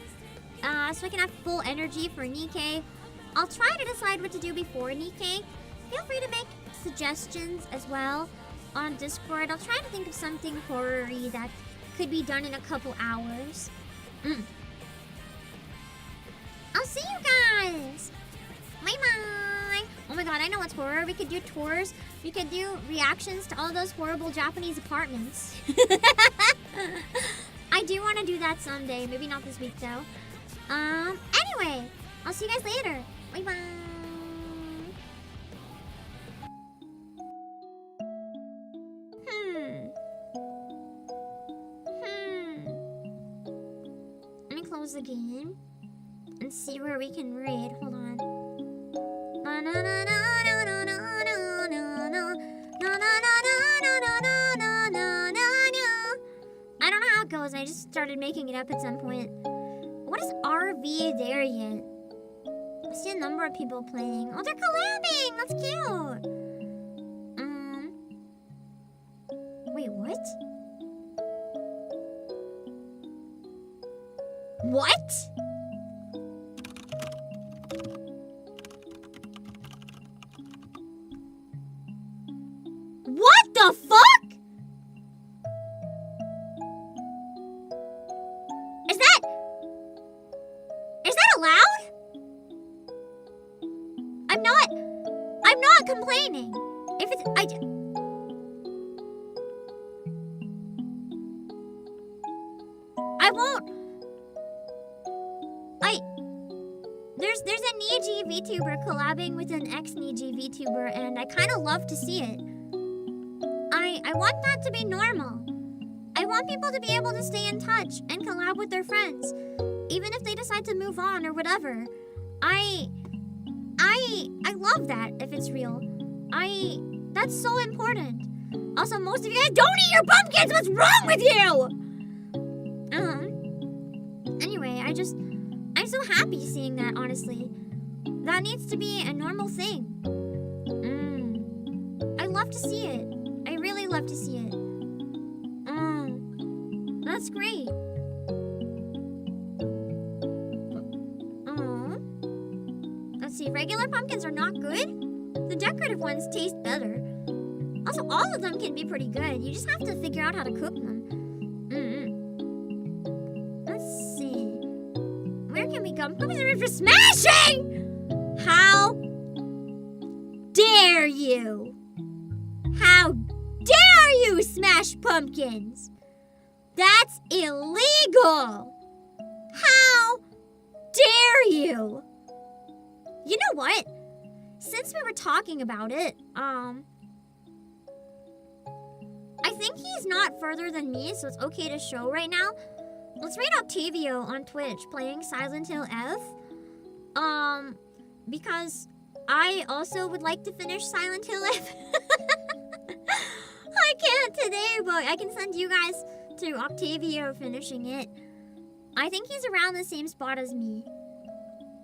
So I can have full energy for Nikkei. I'll try to decide what to do before Nikkei. Feel free to make suggestions as well on Discord. I'll try to think of something horror-y that could be done in a couple hours. I'll see you guys! Bye-bye! Oh my god, I know what's horror. We could do tours. We could do reactions to all those horrible Japanese apartments. I do want to do that someday. Maybe not this week, though. Anyway, I'll see you guys later. Bye-bye! Let me close the game and see where we can raid. Hold on. I don't know how it goes. I just started making it up at some point. What is RV there yet? I see a number of people playing. Oh, they're collabing! That's cute! Wait, what? What? What the fuck? Is that allowed? I'm not complaining. If it's, I won't. There's a Niji VTuber collabing with an ex-Niji VTuber, and I kind of love to see it. I want that to be normal. I want people to be able to stay in touch and collab with their friends, even if they decide to move on or whatever. I love that if it's real. That's so important. Also, most of you guys don't eat your pumpkins. What's wrong with you? Anyway, I'm so happy seeing that, honestly. That needs to be a normal thing. I love to see it. I really love to see it. That's great. Let's see, regular pumpkins are not good? The decorative ones taste better. Also, all of them can be pretty good. You just have to figure out how to cook them. Let's see. Where can we go? Pumpkins are for smashing! How dare you? How dare you smash pumpkins? That's illegal! How dare you? You know what? Since we were talking about it, I think he's not further than me, so it's okay to show right now. Let's raid Octavio on Twitch playing Silent Hill F. Because I also would like to finish Silent Hill F. I can't today, but I can send you guys to Octavio finishing it. I think he's around the same spot as me.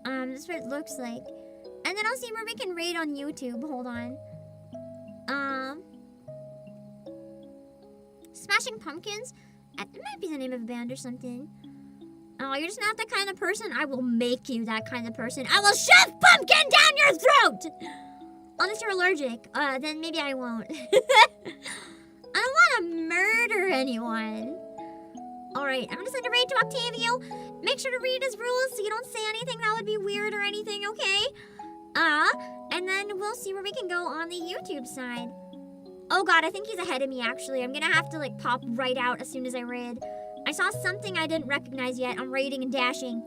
That's what it looks like. And then I'll see where we can raid on YouTube. Hold on. Smashing Pumpkins? It might be the name of a band or something. Oh, you're just not that kind of person? I will make you that kind of person. I will shove pumpkin down your throat! Unless you're allergic. Then maybe I won't. I don't want to murder anyone. Alright, I'm gonna send a raid to Octavio. Make sure to read his rules so you don't say anything that would be weird or anything, okay? And then we'll see where we can go on the YouTube side. Oh god, I think he's ahead of me, actually. I'm gonna have to, like, pop right out as soon as I raid. I saw something I didn't recognize yet. I'm raiding and dashing.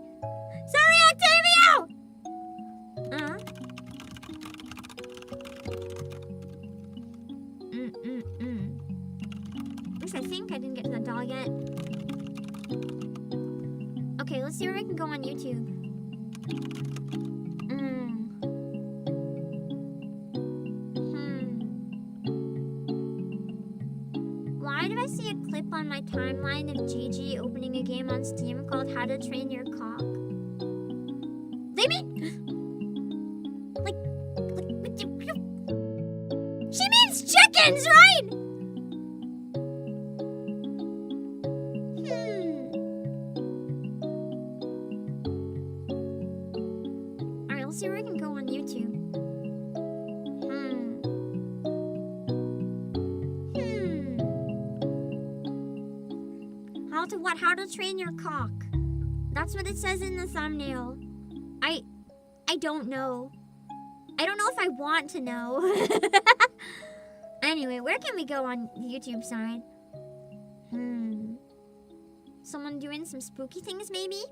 Sorry, Octavio! At least I think I didn't get to that doll yet. Okay, let's see where we can go on YouTube. Why did I see a clip on my timeline of Gigi opening a game on Steam called How to Train Your Cock? They mean... She means chickens, right? Alright, let's see where we can go on YouTube. How to train your cock. That's what it says in the thumbnail. I don't know. I don't know if I want to know. Anyway, where can we go on the YouTube side? Someone doing some spooky things, maybe?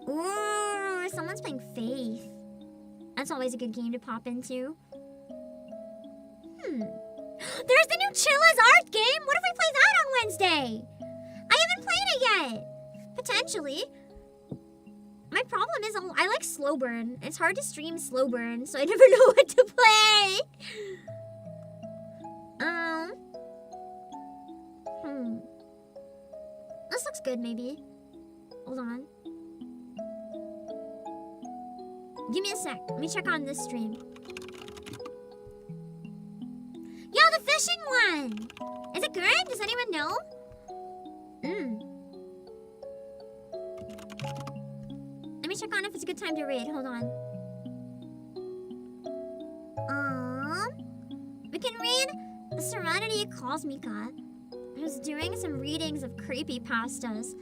Ooh, someone's playing Faith. That's always a good game to pop into. There's the new Chilla's art game! What if we play that on Wednesday? I haven't played it yet. Potentially. My problem is I like slow burn. It's hard to stream slow burn, so I never know what to play. This looks good, maybe. Hold on. Give me a sec. Let me check on this stream. Yo, the fishing one! Is it good? Does anyone know? Let me check on if it's a good time to raid. Hold on. We can read Serenity Cosmica, who's doing some readings of creepypastas.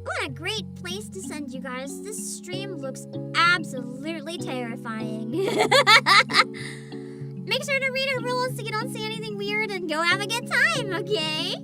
What a great place to send you guys. This stream looks absolutely terrifying. Make sure to read our rules so you don't say anything weird and go have a good time, okay?